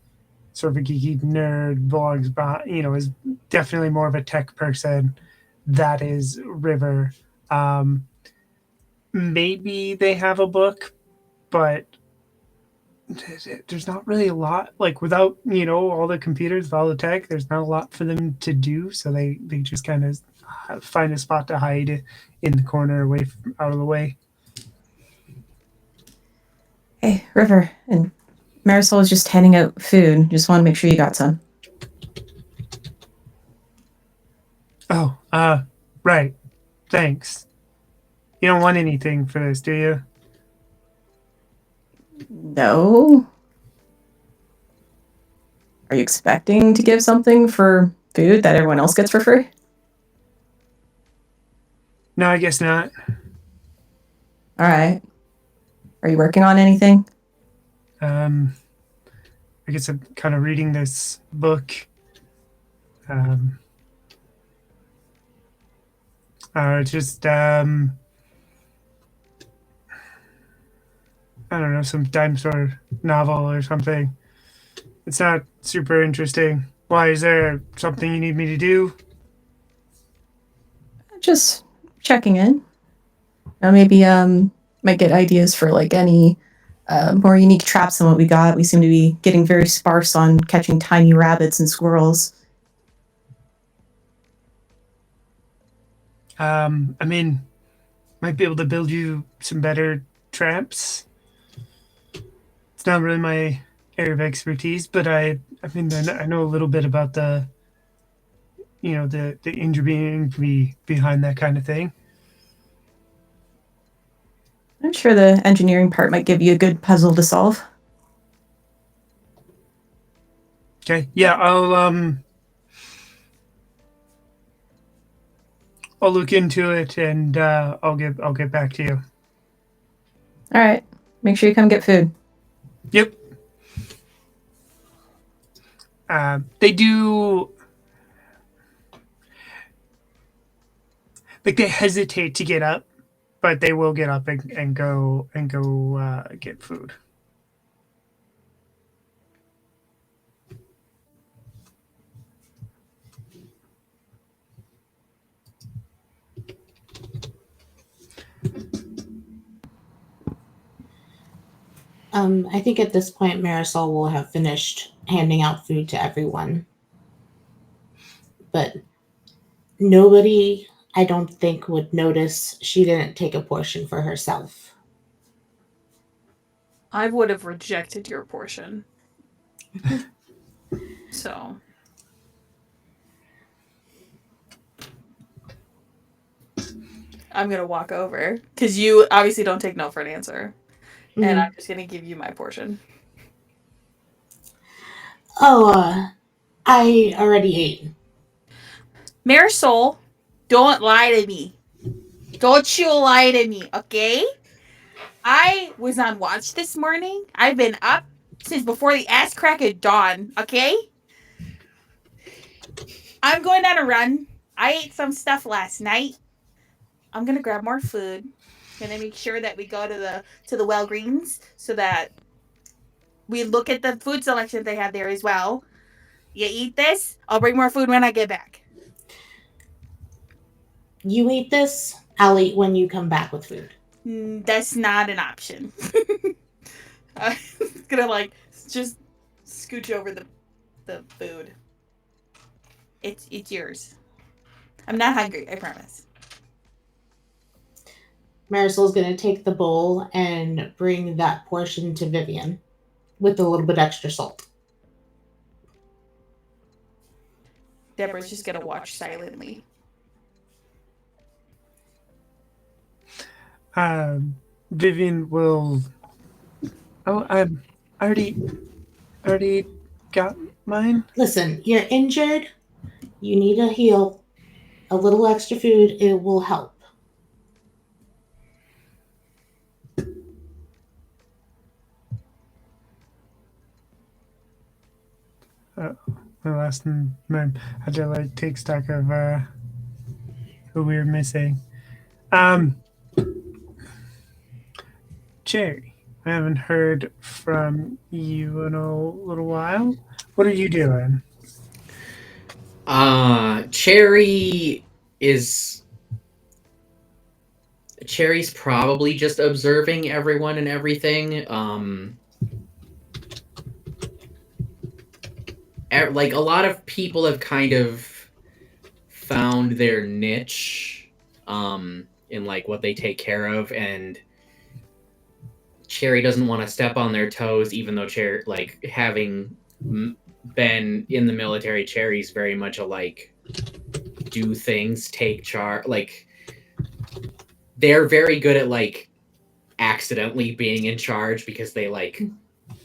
Speaker 1: sort of a geeky nerd, belongs by, is definitely more of a tech person. That is River. Maybe they have a book, but there's not really a lot, like without all the computers, all the tech, there's not a lot for them to do, so they just kind of find a spot to hide in the corner away from, out of the way.
Speaker 6: Hey, River, and Marisol was just handing out food. Just want to make sure you got some.
Speaker 1: Oh, right, thanks. You don't want anything for this, do you?
Speaker 6: No. Are you expecting to give something for food that everyone else gets for free?
Speaker 1: No, I guess not.
Speaker 6: All right. Are you working on anything?
Speaker 1: I guess I'm kind of reading this book. Just I don't know, some dinosaur novel or something. It's not super interesting. Why, is there something you need me to do?
Speaker 6: Just checking in. Maybe might get ideas for like any more unique traps than what we got. We seem to be getting very sparse on catching tiny rabbits and squirrels.
Speaker 1: I mean, might be able to build you some better traps. It's not really my area of expertise, but I mean, I know a little bit about the engineering behind that kind of thing.
Speaker 6: I'm sure the engineering part might give you a good puzzle to solve.
Speaker 1: Okay, yeah, I'll look into it and I'll get back to you.
Speaker 6: All right. Make sure you come get food.
Speaker 1: Yep. They do. Like, they hesitate to get up, but they will get up and go get food.
Speaker 4: I think at this point, Marisol will have finished handing out food to everyone. But nobody I don't think would notice she didn't take a portion for herself.
Speaker 7: I would have rejected your portion. So. I'm going to walk over. Because you obviously don't take no for an answer. And I'm just going to give you my portion.
Speaker 4: Oh, I already ate.
Speaker 7: Marisol, don't lie to me. Don't you lie to me, okay? I was on watch this morning. I've been up since before the ass crack of dawn, okay? I'm going on a run. I ate some stuff last night. I'm gonna grab more food. Gonna make sure that we go to the Well Greens so that we look at the food selection they have there as well. You eat this, I'll bring more food when I get back.
Speaker 4: You eat this, I'll eat when you come back with food.
Speaker 7: That's not an option. I'm gonna like just scooch over the food. It's yours. I'm not hungry, I promise.
Speaker 4: Marisol's going to take the bowl and bring that portion to Vivian with a little bit extra salt.
Speaker 7: Deborah's just gonna watch silently.
Speaker 1: Vivian will. Oh, I already got mine.
Speaker 4: Listen, you're injured. You need a heal. A little extra food, it will help.
Speaker 1: My last name. I had to like take stock of who we were missing. Jerry, I haven't heard from you in a little while. What are you doing?
Speaker 2: Cherry's probably just observing everyone and everything. Like a lot of people have kind of found their niche in like what they take care of, and Cherry doesn't want to step on their toes, even though Cherry, like, having been in the military, Cherry's very much a like do things, take charge. Like, they're very good at like accidentally being in charge because they like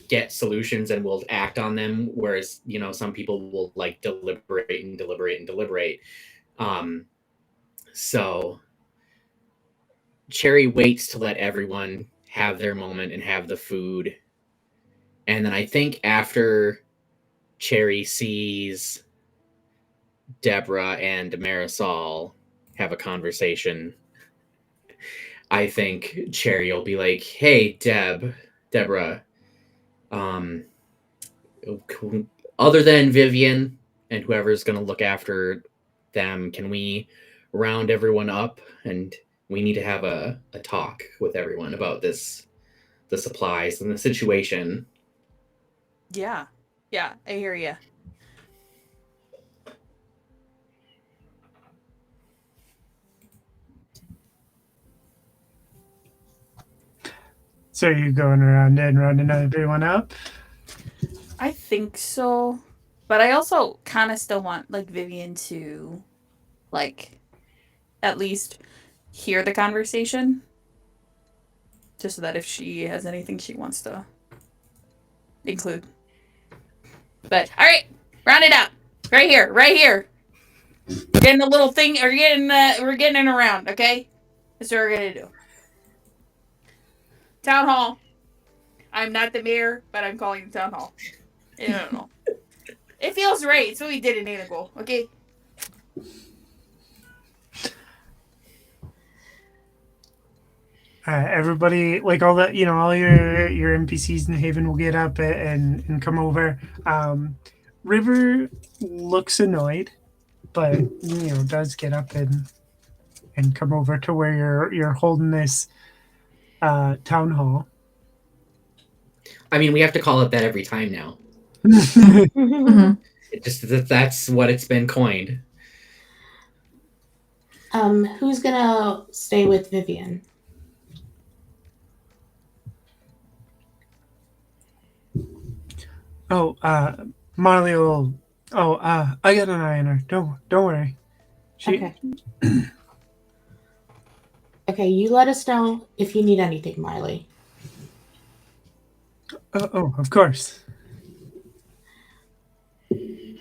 Speaker 2: get solutions and will act on them, whereas some people will like deliberate. So Cherry waits to let everyone have their moment and have the food, and then I think after Cherry sees Deborah and Marisol have a conversation, I think Cherry will be like, "Hey, Deborah, other than Vivian and whoever's going to look after them, can we round everyone up? And we need to have a talk with everyone about the supplies and the situation."
Speaker 7: Yeah, I hear you.
Speaker 1: So are you going around and rounding everyone up?
Speaker 7: I think so. But I also kind of still want like Vivian to like at least hear the conversation. Just so that if she has anything she wants to include. But all right, round it up. Right here. We're getting a little thing, we're getting it around, okay? That's what we're gonna do. Town hall. I'm not the mayor, but I'm calling the town hall. I don't know. It feels right. It's what we did in Anago, okay?
Speaker 1: Everybody, like all that, all your NPCs in Haven will get up and come over. River looks annoyed, but does get up and come over to where you're holding this town hall.
Speaker 2: I mean, we have to call it that every time now.
Speaker 6: Mhm.
Speaker 2: That's what it's been coined.
Speaker 4: Who's gonna stay with Vivian?
Speaker 1: Oh, Marley will. Oh, I got an eye on her. Don't worry. She.
Speaker 4: Okay. Okay, you let us know if you need anything, Marley.
Speaker 1: Oh, of course.
Speaker 4: And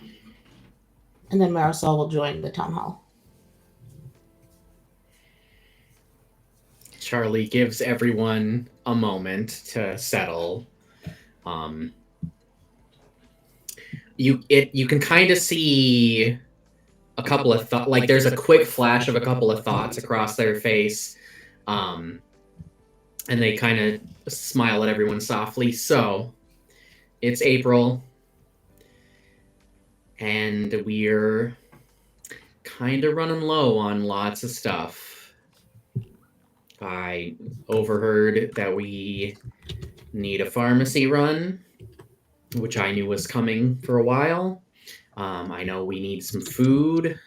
Speaker 4: then Marisol will join the town hall.
Speaker 2: Charlie gives everyone a moment to settle. You can kind of see a couple of thoughts. Like there's a quick flash of a couple of thoughts across their face, and they kind of smile at everyone softly. So it's April, and we're kind of running low on lots of stuff. I overheard that we need a pharmacy run, which I knew was coming for a while. I know we need some food.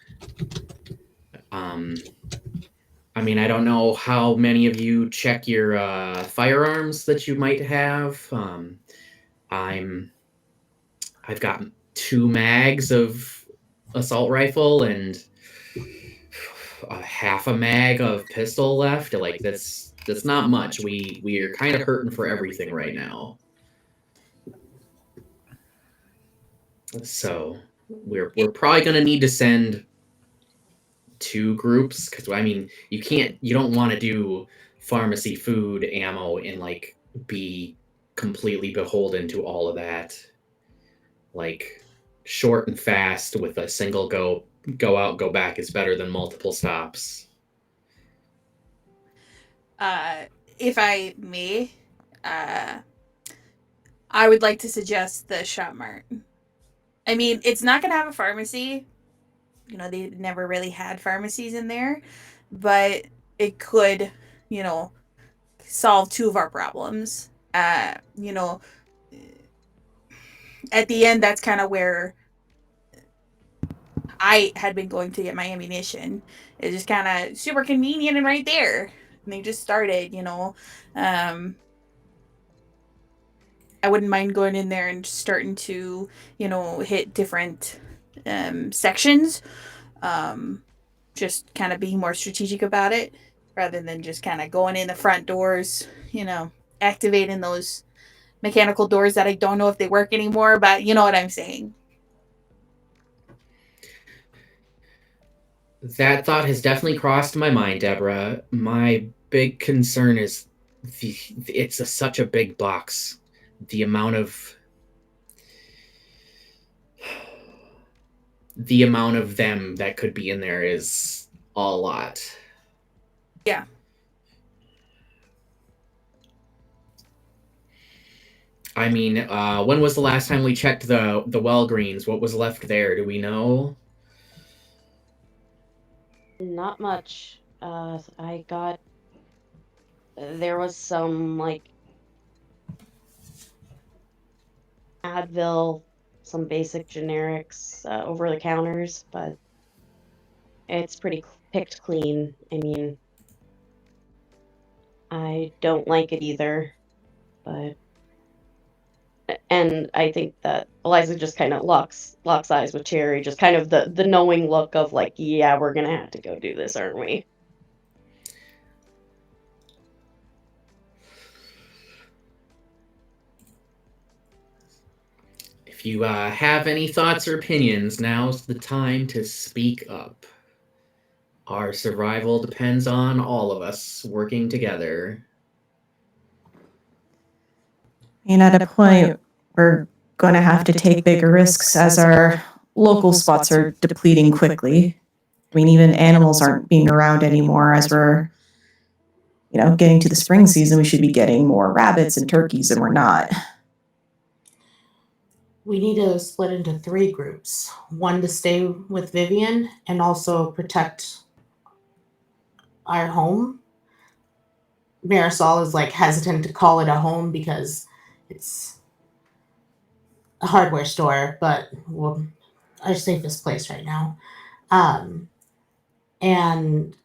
Speaker 2: I mean, I don't know how many of you check your firearms that you might have. I've got 2 mags of assault rifle and a half a mag of pistol left. Like that's not much. We are kind of hurting for everything right now. So we're probably gonna need to send 2 groups, because I mean you don't want to do pharmacy, food, ammo, and like be completely beholden to all of that. Like short and fast with a single go out, go back is better than multiple stops.
Speaker 7: If I may, I would like to suggest the Shop Mart. I mean, it's not going to have a pharmacy. You know, they never really had pharmacies in there, but it could, you know, solve 2 of our problems. You know, at the end, that's kind of where I had been going to get my ammunition. It's just kind of super convenient and right there. And they just started, you know. I wouldn't mind going in there and starting to, you know, hit different sections. Just kind of being more strategic about it rather than just kind of going in the front doors, you know, activating those mechanical doors that I don't know if they work anymore, but you know what I'm saying.
Speaker 2: That thought has definitely crossed my mind, Deborah. My big concern is it's such a big box. The amount of them that could be in there is a lot.
Speaker 7: Yeah.
Speaker 2: I mean, when was the last time we checked the Wellgreens? What was left there? Do we know?
Speaker 5: Not much. There was some like Advil, some basic generics over the counters, but it's pretty picked clean. I mean, I don't like it either, but and I think that Eliza just kind of locks eyes with Cherry, just kind of the knowing look of like, yeah, we're gonna have to go do this, aren't we?
Speaker 2: If you have any thoughts or opinions, now's the time to speak up. Our survival depends on all of us working together.
Speaker 6: And at a point, we're going to have to take bigger risks as our local spots are depleting quickly. I mean, even animals aren't being around anymore as we're, getting to the spring season. We should be getting more rabbits and turkeys, and we're not.
Speaker 4: We need to split into 3 groups. One to stay with Vivian and also protect our home. Marisol is like hesitant to call it a home because it's a hardware store, but our safest place right now. and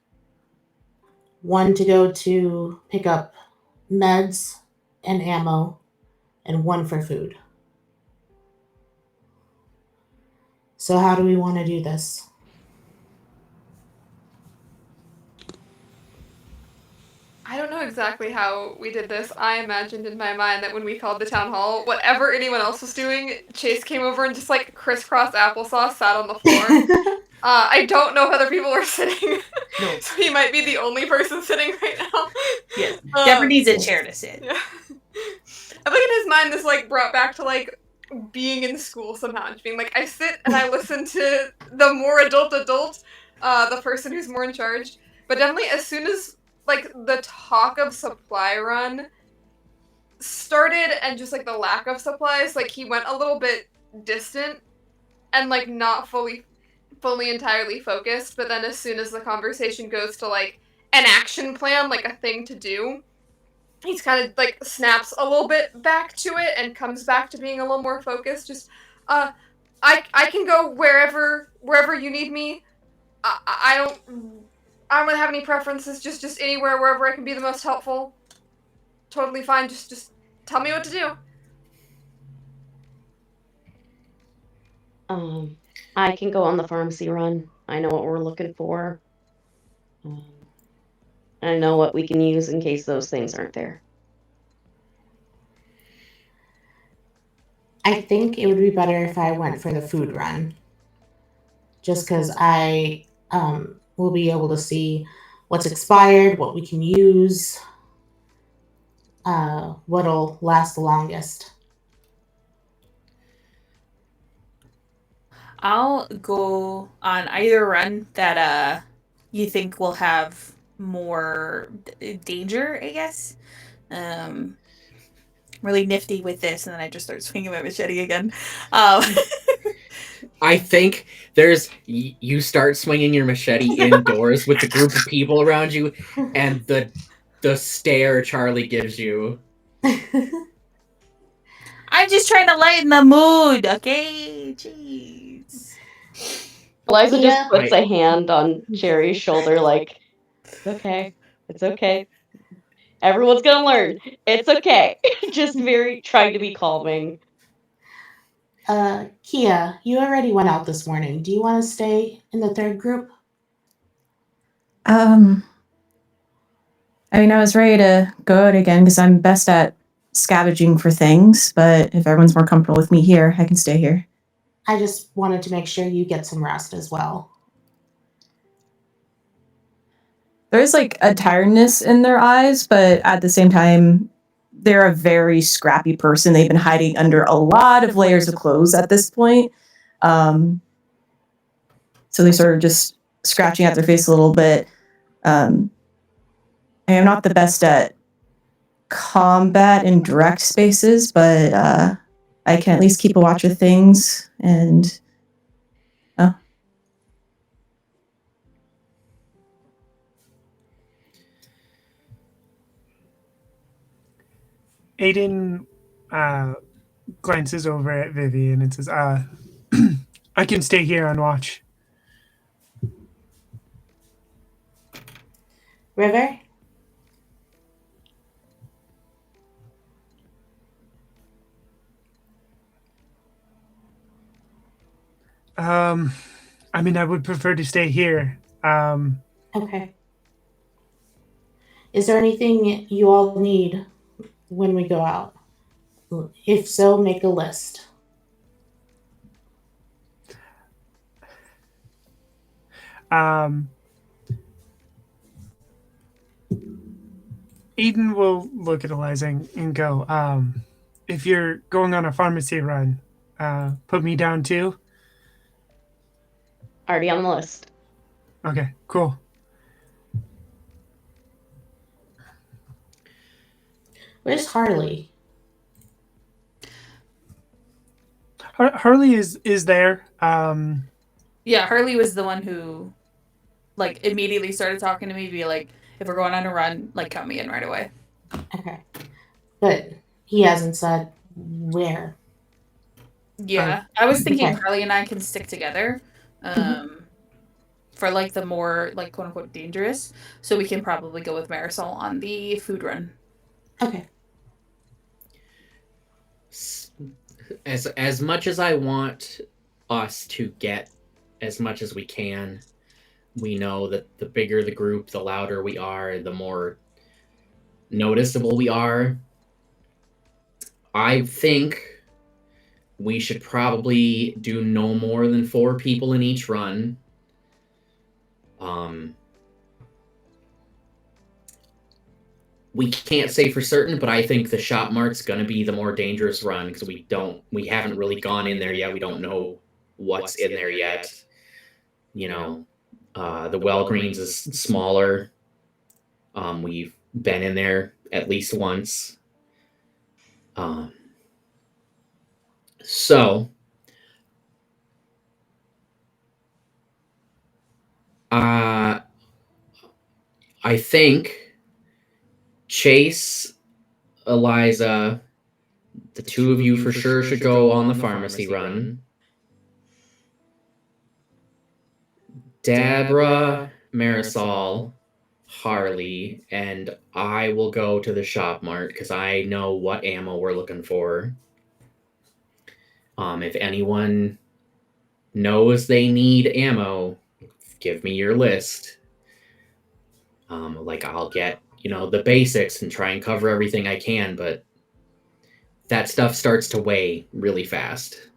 Speaker 4: one to go to pick up meds and ammo, and one for food. So, how do we want to do this?
Speaker 3: I don't know exactly how we did this. I imagined in my mind that when we called the town hall, whatever anyone else was doing, Chase came over and just like crisscross applesauce sat on the floor. I don't know if other people are sitting,
Speaker 7: No.
Speaker 3: so he might be the only person sitting right now.
Speaker 7: Yes. Deborah needs a chair to sit.
Speaker 3: Yeah. I think in his mind this like brought back to like being in school somehow, just being like I sit and I listen to the more adult, the person who's more in charge. But definitely as soon as like the talk of supply run started and just like the lack of supplies, like he went a little bit distant and like not fully entirely focused, but then as soon as the conversation goes to like an action plan, like a thing to do, he's kind of like snaps a little bit back to it and comes back to being a little more focused. Just I can go wherever you need me. I don't really have any preferences. Just anywhere, wherever I can be the most helpful. Totally fine. Just tell me what to do.
Speaker 5: I can go on the pharmacy run. I know what we're looking for. I know what we can use in case those things aren't there.
Speaker 4: I think it would be better if I went for the food run. Just because I will be able to see what's expired, what we can use, what'll last the longest.
Speaker 7: I'll go on either run that you think will have more danger, I guess. Really nifty with this, and then I just start swinging my machete again.
Speaker 2: I think you start swinging your machete indoors with the group of people around you, and the stare Charlie gives you.
Speaker 7: I'm just trying to lighten the mood, okay? Jeez.
Speaker 5: Eliza
Speaker 4: Yeah.
Speaker 5: just puts a hand on Jerry's shoulder, like, it's okay. It's okay. Everyone's gonna learn. It's okay. Just very trying to be calming.
Speaker 4: Kia, you already went out this morning. Do you want to stay in the third group?
Speaker 6: I mean, I was ready to go out again because I'm best at scavenging for things, but if everyone's more comfortable with me here, I can stay here.
Speaker 4: I just wanted to make sure you get some rest as well.
Speaker 6: There's like a tiredness in their eyes, but at the same time, they're a very scrappy person. They've been hiding under a lot of layers of clothes at this point. So they sort of just scratching at their face a little bit. I am not the best at combat in direct spaces, but I can at least keep a watch of things. And
Speaker 1: Aiden glances over at Vivian and says, I can stay here on watch.
Speaker 4: River?
Speaker 1: I mean, I would prefer to stay here.
Speaker 4: Okay. Is there anything you all need when we go out? If so, make a list.
Speaker 1: Eden will look at Eliza and go, if you're going on a pharmacy run, put me down too.
Speaker 5: Already on the list.
Speaker 1: Okay, cool.
Speaker 4: Where's Harley?
Speaker 1: Harley is there.
Speaker 7: Yeah, Harley was the one who, like, immediately started talking to me, be like, if we're going on a run, like, count me in right away.
Speaker 4: Okay. But he hasn't said where.
Speaker 7: Yeah, I was thinking
Speaker 4: Okay.
Speaker 7: Harley and I can stick together for like the more like quote unquote dangerous. So we can probably go with Marisol on the food run.
Speaker 4: Okay.
Speaker 2: As much as I want us to get as much as we can, we know that the bigger the group, the louder we are, the more noticeable we are. I think we should probably do no more than 4 people in each run. We can't say for certain, but I think the shop mart's gonna be the more dangerous run because we haven't really gone in there yet. We don't know what's in there yet. You know, the Wellgreens is smaller. We've been in there at least once. So I think Chase, Eliza, the 2 of you for sure should go on the pharmacy run. Deborah, Marisol, Harley, and I will go to the shop mart because I know what ammo we're looking for. If anyone knows they need ammo, give me your list. Like I'll get, the basics and try and cover everything I can, but that stuff starts to weigh really fast.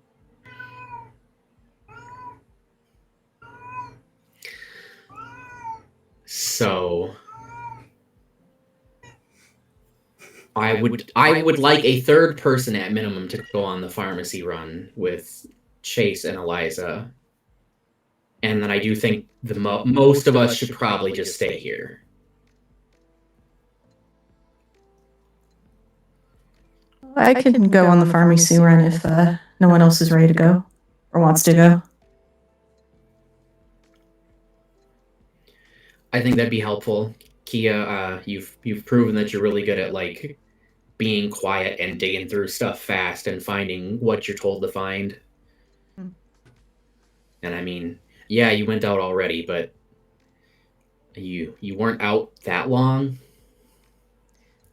Speaker 2: So I would like a third person at minimum to go on the pharmacy run with Chase and Eliza. And then I do think the most of us should probably just stay here.
Speaker 6: I can go on the pharmacy run if no one else is ready to go or wants to go.
Speaker 2: I think that'd be helpful. Kia, you've proven that you're really good at like being quiet and digging through stuff fast and finding what you're told to find. And I mean, yeah, you went out already, but you weren't out that long.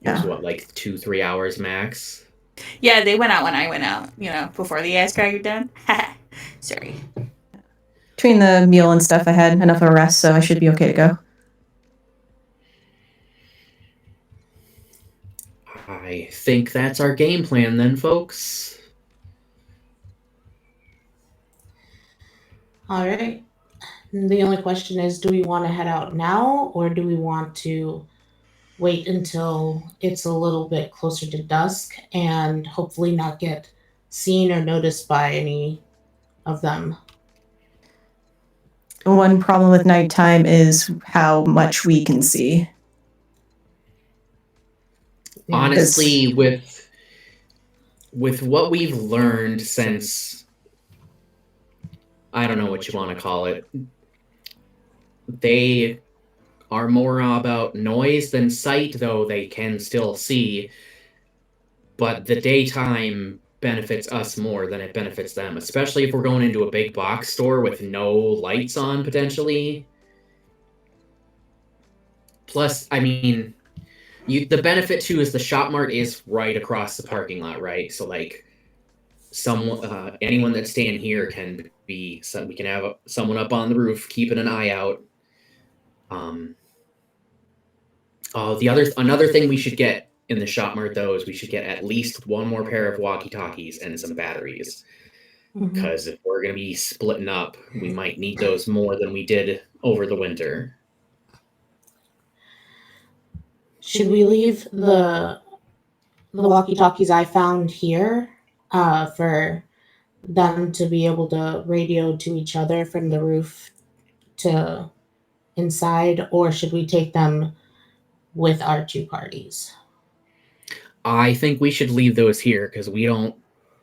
Speaker 2: It was what, like 2-3 hours max?
Speaker 7: Yeah, they went out when I went out, before the ass crack done. Sorry.
Speaker 6: Between the meal and stuff, I had enough of a rest, so I should be okay to go.
Speaker 2: I think that's our game plan then, folks.
Speaker 4: All right. The only question is, do we want to head out now or do we want to wait until it's a little bit closer to dusk and hopefully not get seen or noticed by any of them?
Speaker 6: One problem with nighttime is how much we can see.
Speaker 2: Honestly, with what we've learned since, I don't know what you want to call it, they are more about noise than sight, though they can still see. But the daytime benefits us more than it benefits them, especially if we're going into a big box store with no lights on, potentially. Plus, I mean, the benefit too is the shop mart is right across the parking lot, right? So like, anyone that's staying here can be. So we can have someone up on the roof keeping an eye out. Another thing we should get in the shop mart though is we should get at least one more pair of walkie-talkies and some batteries. Because if we're going to be splitting up, we might need those more than we did over the winter.
Speaker 4: Should we leave the walkie-talkies I found here for them to be able to radio to each other from the roof to inside, or should we take them with our 2 parties?
Speaker 2: I think we should leave those here because we don't,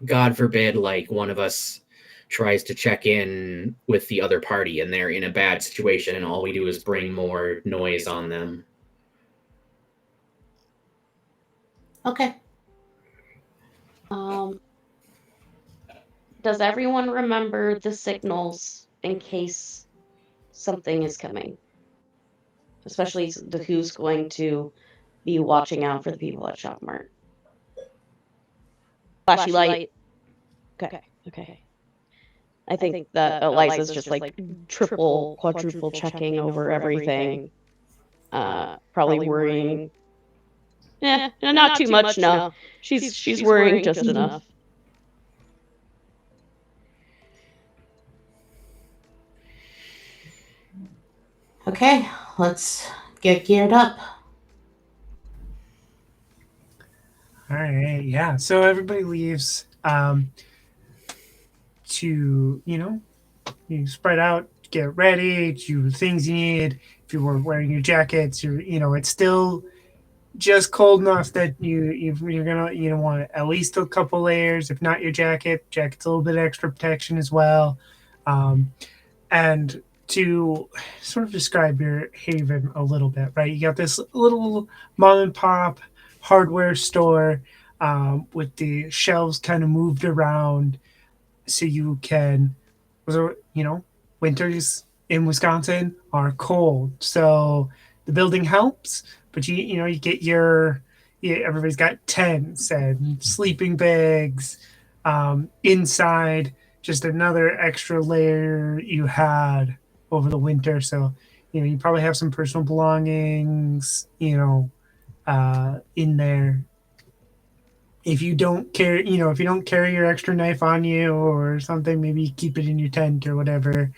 Speaker 2: God forbid, like one of us tries to check in with the other party and they're in a bad situation and all we do is bring more noise on them.
Speaker 4: Okay.
Speaker 5: Does everyone remember the signals in case something is coming. Especially the who's going to be watching out for the people at Shop Mart. Flashy light. Okay. I think that Eliza's just like triple, quadruple checking over everything. Probably worrying. Yeah, not too much. No, she's worrying just enough.
Speaker 4: Okay, let's get geared up.
Speaker 1: All right, yeah. So everybody leaves to, you spread out, get ready, do the things you need. If you were wearing your jackets, it's still just cold enough that you're gonna want at least a couple layers. If not your jacket's a little bit extra protection as well. And to sort of describe your haven a little bit, right? You got this little mom and pop hardware store with the shelves kind of moved around so you can, winters in Wisconsin are cold. So the building helps, but you get everybody's got tents and sleeping bags inside, just another extra layer you had over the winter. So, you probably have some personal belongings, in there. If you don't carry, your extra knife on you or something, maybe you keep it in your tent or whatever.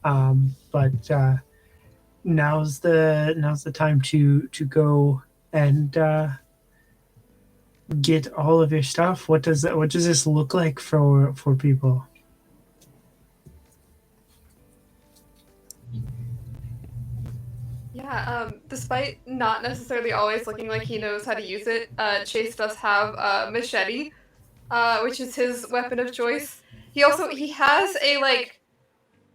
Speaker 1: But now's the time to go and get all of your stuff. What does this look like for people?
Speaker 3: Yeah, despite not necessarily always looking like he knows how to use it, Chase does have a machete, which is his weapon of choice. He has a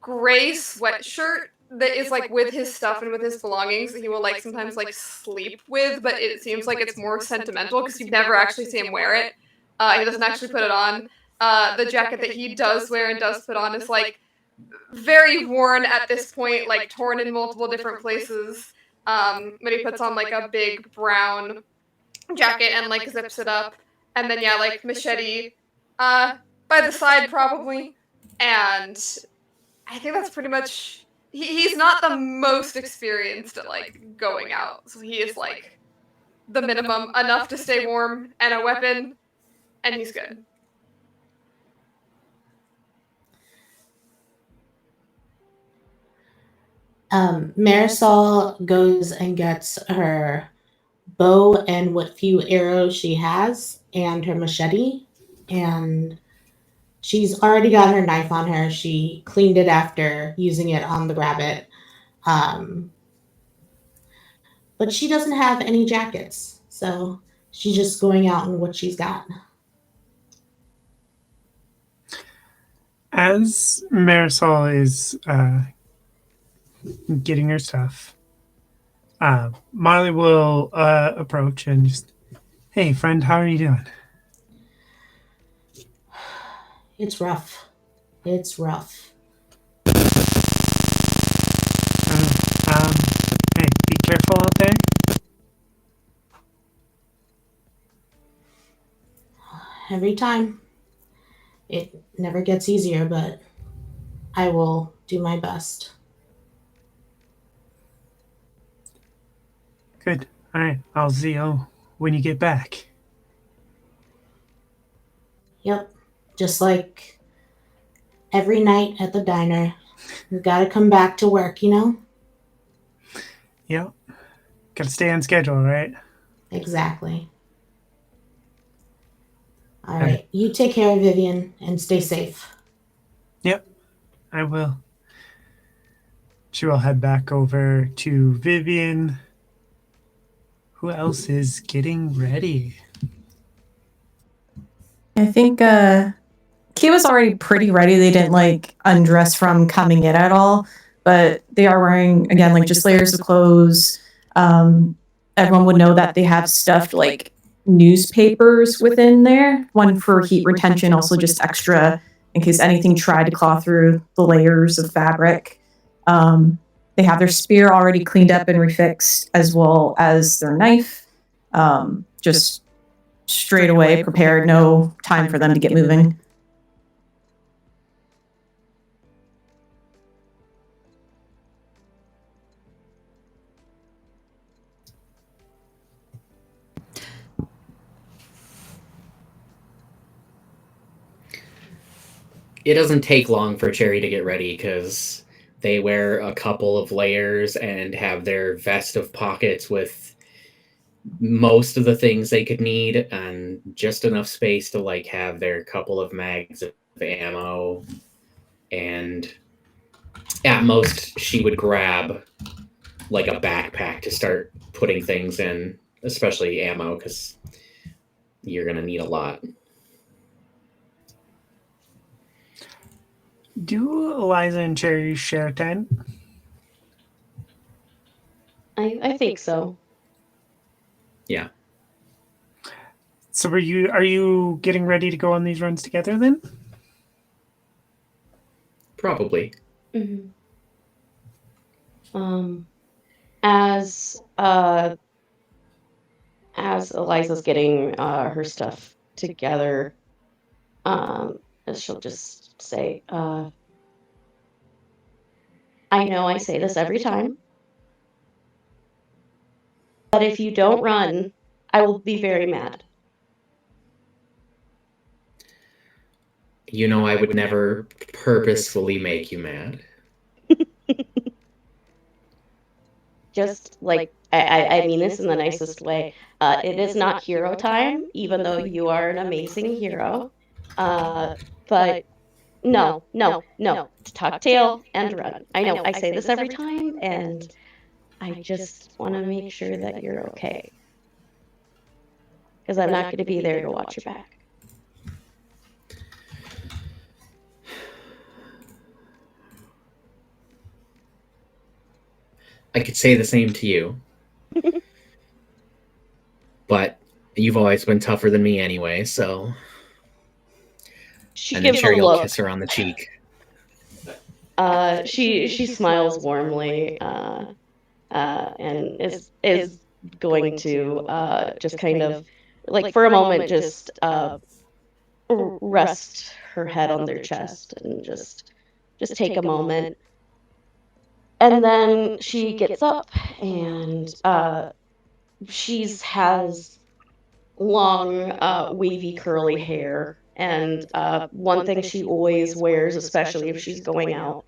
Speaker 3: gray sweatshirt that is with his stuff and with his belongings that he will sometimes sleep with, but it seems like it's more sentimental because you never actually see him wear it. He doesn't actually put it on. The jacket that he does wear and does put on is very worn at this point, torn in multiple different places. But he puts on a big brown jacket and zips it up, and then machete by the side probably, and I think that's pretty much. He's not the most experienced at going out, so he is the minimum, enough to stay warm and a weapon, and he's good.
Speaker 4: Marisol goes and gets her bow and what few arrows she has and her machete, and she's already got her knife on her. She cleaned it after using it on the rabbit. But she doesn't have any jackets, so she's just going out in what she's got.
Speaker 1: As Marisol is getting her stuff, Marley will approach and just, hey, friend, how are you doing?
Speaker 4: It's rough. It's rough.
Speaker 1: Hey, be careful out there.
Speaker 4: Every time. It never gets easier, but I will do my best.
Speaker 1: Good. All right. I'll see you when you get back.
Speaker 4: Yep. Just like every night at the diner. We've got to come back to work,
Speaker 1: Yep. Got to stay on schedule, right?
Speaker 4: Exactly. All right. You take care of Vivian and stay safe.
Speaker 1: Yep. I will. She will head back over to Vivian. Who else is getting ready?
Speaker 6: I think Kiwa's already pretty ready. They didn't undress from coming in at all, but they are wearing, again, just layers of clothes. Everyone would know that they have stuffed newspapers within there, one for heat retention, also just extra in case anything tried to claw through the layers of fabric. They have their spear already cleaned up and refixed, as well as their knife. Just straight away prepared, no time for them to get moving.
Speaker 2: It doesn't take long for Cherry to get ready because they wear a couple of layers and have their vest of pockets with most of the things they could need and just enough space to like have their couple of mags of ammo. And at most, she would grab like a backpack to start putting things in, especially ammo, because you're going to need a lot.
Speaker 1: Do Eliza and Cherry share a tent?
Speaker 5: I think so.
Speaker 2: Yeah.
Speaker 1: So are you getting ready to go on these runs together then?
Speaker 2: Probably.
Speaker 5: Mm-hmm. As Eliza's getting her stuff together, she'll just say, I know I say this every time, but if you don't run, I will be very mad.
Speaker 2: You know, I would never purposefully make you mad.
Speaker 5: Just like, I mean this in the nicest way. It is not hero time, even though you are an amazing hero. But no. Tuck tail and run. I know I say this every time, and I just want to make sure that you're okay. Because I'm not going to be there to watch your back.
Speaker 2: I could say the same to you. But you've always been tougher than me anyway, so...
Speaker 5: She
Speaker 2: and then
Speaker 5: gives
Speaker 2: Cherry
Speaker 5: a
Speaker 2: will
Speaker 5: look.
Speaker 2: kiss her on the cheek.
Speaker 5: She smiles warmly and is going to just kind of, like, for a moment, just rest her head on their chest and just take a moment. And then she gets up and she has long, wavy, curly hair. And one thing she always wears, especially if she's going out,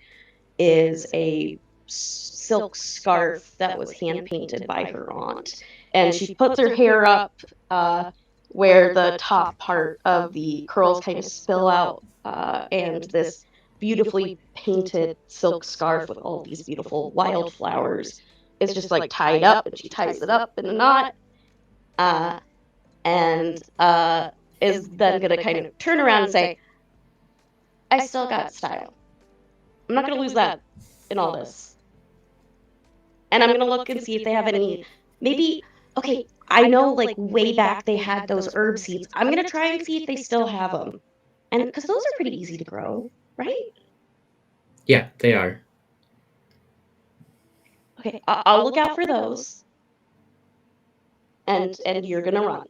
Speaker 5: is a silk scarf that was hand painted by her aunt. And she puts her hair up where the top part of the curls kind of spill out, and this beautifully painted silk scarf with all these beautiful wildflowers is just like tied up, and she ties it up in a knot, and is then going to kind of turn around and say, I still got style. I'm not going to lose that in all this. And I'm going to look and see if they have any, maybe, okay, I know like way back they had those herb seeds. I'm going to try and see if they still have them. And because those are pretty easy to grow, right?
Speaker 2: Yeah, they are.
Speaker 5: Okay, I'll look out for those. And you're going to run.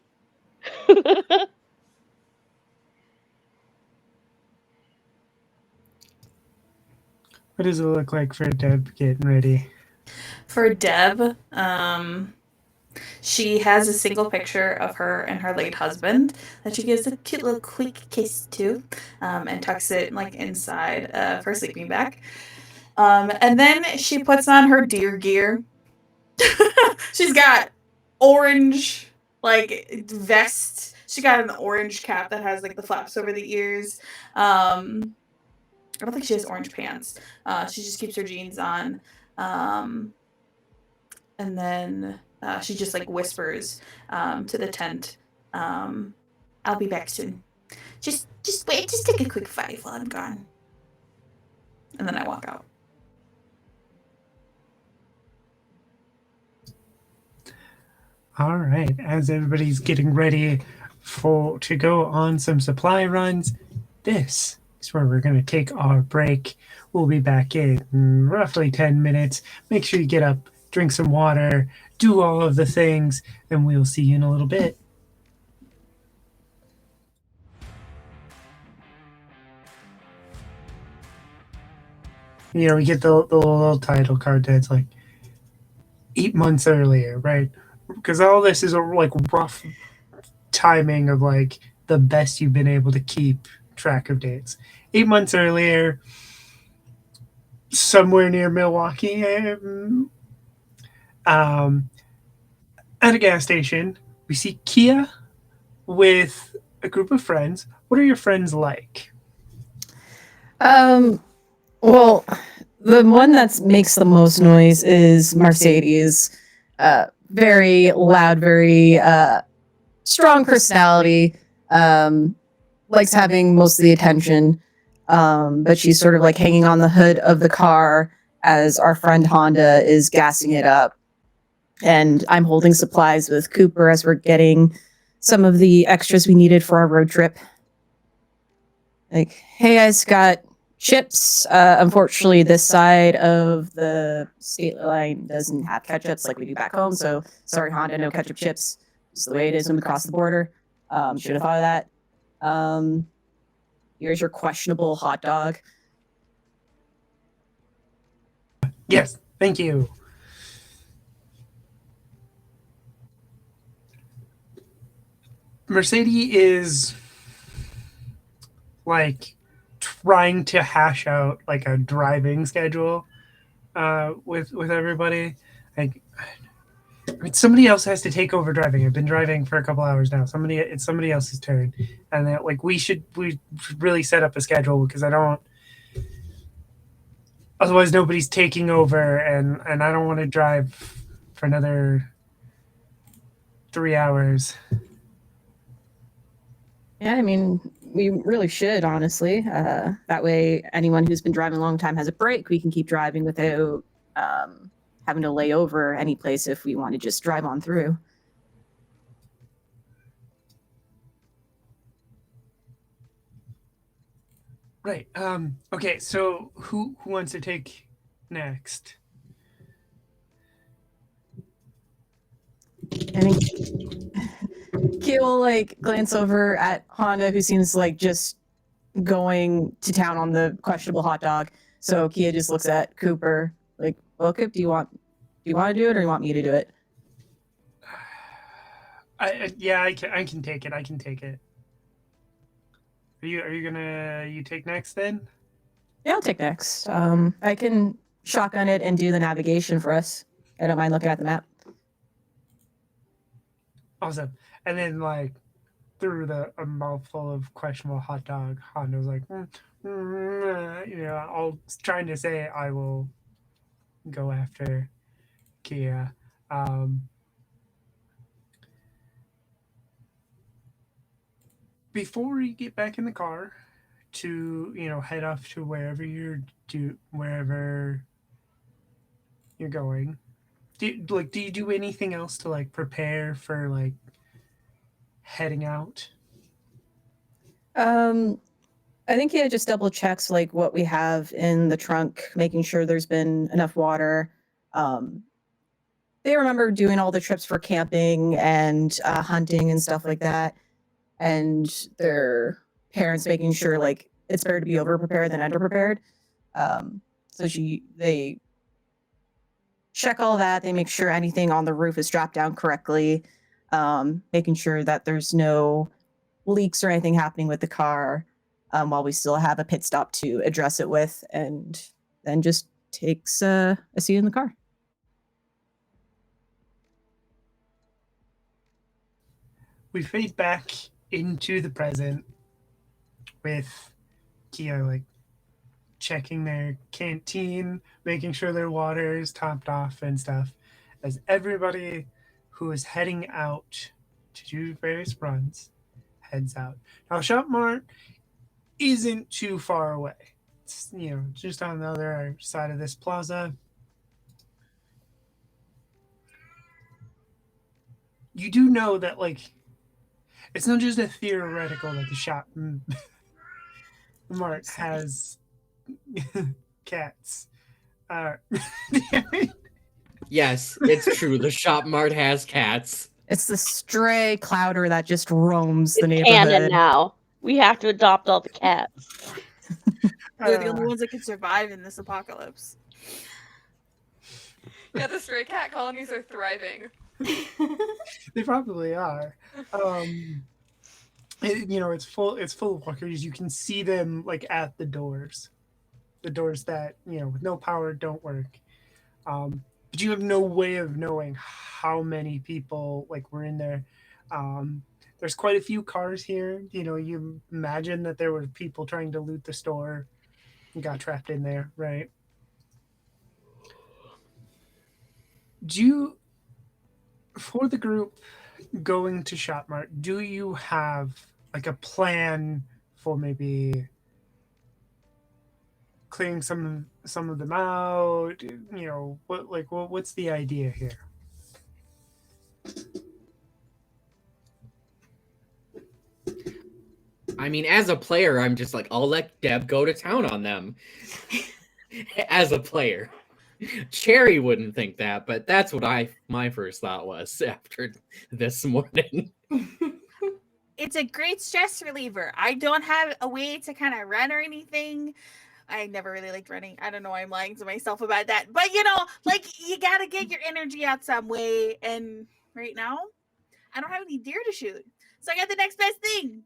Speaker 1: What does it look like for Deb getting ready?
Speaker 7: For Deb, she has a single picture of her and her late husband that she gives a cute little quick kiss to, and tucks it like inside of her sleeping bag. And then she puts on her deer gear. She's got orange like vest. She got an orange cap that has like the flaps over the ears. I don't think she has orange pants. She just keeps her jeans on. And then she just like whispers to the tent, I'll be back soon. Just wait, just take a quick five while I'm gone. And then I walk out.
Speaker 1: All right, as everybody's getting ready to go on some supply runs, this is is where we're going to take our break. We'll be back in roughly 10 minutes. Make sure you get up, drink some water, do all of the things, and we'll see you in a little bit. You know, we get the little title card that's like 8 months earlier, right? Because all this is a like rough timing of like the best you've been able to keep track of dates. 8 months earlier, somewhere near Milwaukee, at a gas station, we see Kia with a group of friends. What are your friends like?
Speaker 6: Well, the one that makes the most noise is Mercedes. Very loud, very strong personality. Likes having most of the attention. But she's sort of like hanging on the hood of the car as our friend Honda is gassing it up. And I'm holding supplies with Cooper as we're getting some of the extras we needed for our road trip. Like, hey guys, got chips. Unfortunately, this side of the state line doesn't have ketchups like we do back home. So sorry, Honda, no ketchup chips. It's the way it is when we cross the border. Should have thought of that. Here's your questionable hot dog.
Speaker 1: Yes, thank you. Mercedes is like trying to hash out like a driving schedule with everybody. Like, I mean, somebody else has to take over driving. I've been driving for a couple hours now. It's somebody else's turn, and that like we should really set up a schedule because I don't. Otherwise, nobody's taking over, and I don't want to drive for another 3 hours.
Speaker 6: Yeah, I mean, we really should, honestly. That way, anyone who's been driving a long time has a break. We can keep driving without having to lay over any place if we want to just drive on through.
Speaker 1: Right. Okay. So who wants to take next?
Speaker 6: I think Kia will like glance over at Honda, who seems like just going to town on the questionable hot dog. So Kia just looks at Cooper, like, "Well, Coop, do you want to do it, or you want me to do it?"
Speaker 1: I can take it. I can take it. Are you gonna take next then?
Speaker 6: Yeah, I'll take next. I can shotgun it and do the navigation for us. I don't mind looking at the map.
Speaker 1: Awesome. And then like through a mouthful of questionable hot dog, Honda was like, you know, I'll trying to say I will go after Kia. Before you get back in the car to head off to wherever you're going, do you do anything else to like prepare for like heading out?
Speaker 6: I think yeah, just double checks like what we have in the trunk, making sure there's been enough water. They remember doing all the trips for camping and hunting and stuff like that, and their parents making sure like it's better to be over prepared than under prepared. So they check all that. They make sure anything on the roof is strapped down correctly, making sure that there's no leaks or anything happening with the car, while we still have a pit stop to address it with, and then just takes a seat in the car.
Speaker 1: We fade back into the present with Kia like checking their canteen, making sure their water is topped off and stuff, as everybody who is heading out to do various runs heads out. Now, Shop Mart isn't too far away. It's just on the other side of this plaza. You do know that like it's not just a theoretical that the shop Mart has cats.
Speaker 2: Yes, it's true. The shop mart has cats.
Speaker 6: It's the stray clouder that just roams the
Speaker 5: It's canon
Speaker 6: neighborhood.
Speaker 5: now. We have to adopt all the cats.
Speaker 7: They're the only ones that can survive in this apocalypse.
Speaker 3: Yeah, the stray cat colonies are thriving.
Speaker 1: They probably are. It's full of walkers. You can see them like at the doors that with no power don't work. But you have no way of knowing how many people like were in there. There's quite a few cars here. You imagine that there were people trying to loot the store and got trapped in there, right? For the group going to Shopmart, do you have like a plan for maybe clearing some of them out? What's the idea here?
Speaker 2: I mean, as a player, I'm just like, I'll let Deb go to town on them. As a player. Cherry wouldn't think that, but that's what my first thought was after this morning.
Speaker 7: It's a great stress reliever. I don't have a way to kind of run or anything. I never really liked running. I don't know why I'm lying to myself about that. But you gotta get your energy out some way. And right now, I don't have any deer to shoot. So I got the next best thing.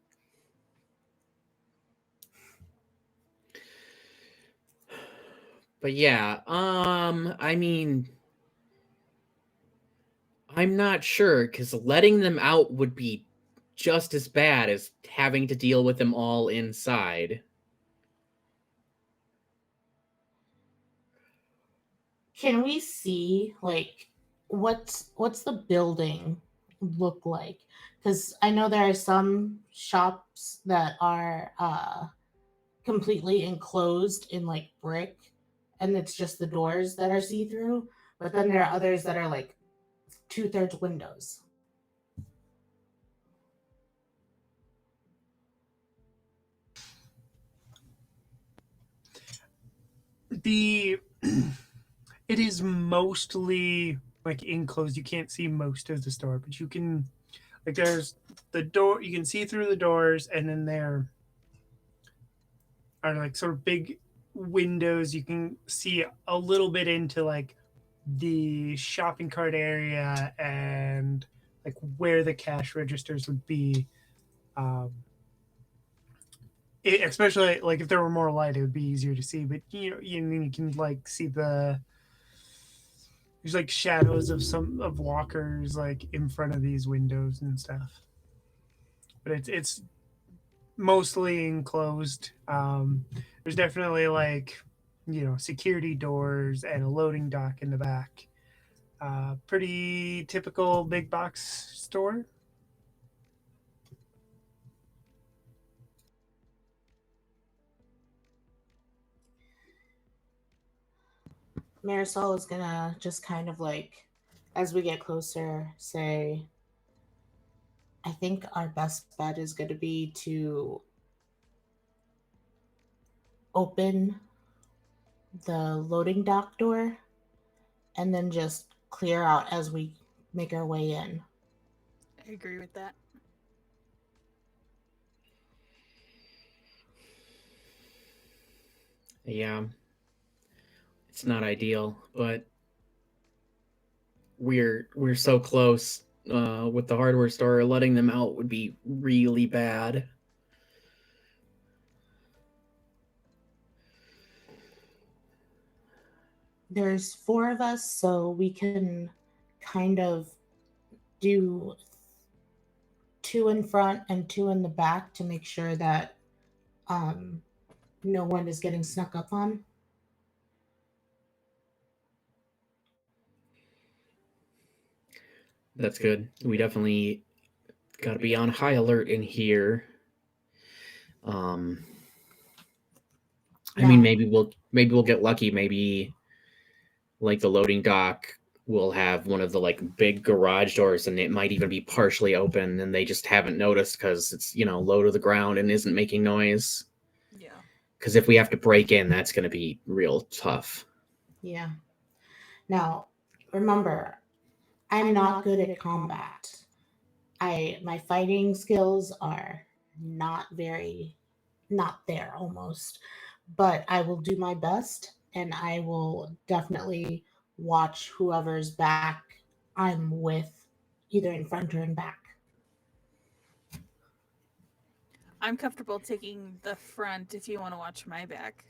Speaker 2: But yeah, I mean, I'm not sure, because letting them out would be just as bad as having to deal with them all inside.
Speaker 4: Can we see like what's the building look like? Because I know there are some shops that are completely enclosed in like brick, and it's just the doors that are see through. But then there are others that are like 2/3 windows.
Speaker 1: It is mostly like enclosed. You can't see most of the store, but you can there's the door. You can see through the doors, and then there are like sort of big windows. You can see a little bit into like the shopping cart area and like where the cash registers would be. Especially like if there were more light, it would be easier to see. But you can like see there's like shadows of walkers like in front of these windows and stuff. But it's mostly enclosed. There's definitely like security doors and a loading dock in the back. Pretty typical big box store.
Speaker 4: Marisol is gonna just kind of like, as we get closer, say, I think our best bet is going to be to open the loading dock door and then just clear out as we make our way in.
Speaker 7: I agree with that.
Speaker 2: Yeah. It's not ideal, but we're so close with the hardware store. Letting them out would be really bad.
Speaker 4: There's 4 of us, so we can kind of do 2 in front and 2 in the back to make sure that no one is getting snuck up on.
Speaker 2: That's good. We definitely got to be on high alert in here. I mean, maybe we'll get lucky. Maybe like the loading dock will have one of the like big garage doors, and it might even be partially open, and they just haven't noticed because it's low to the ground and isn't making noise.
Speaker 7: Yeah.
Speaker 2: Because if we have to break in, that's going to be real tough.
Speaker 4: Yeah. Now, remember, I'm not good at combat. My fighting skills are not there almost, but I will do my best and I will definitely watch whoever's back I'm with, either in front or in back.
Speaker 7: I'm comfortable taking the front if you want to watch my back.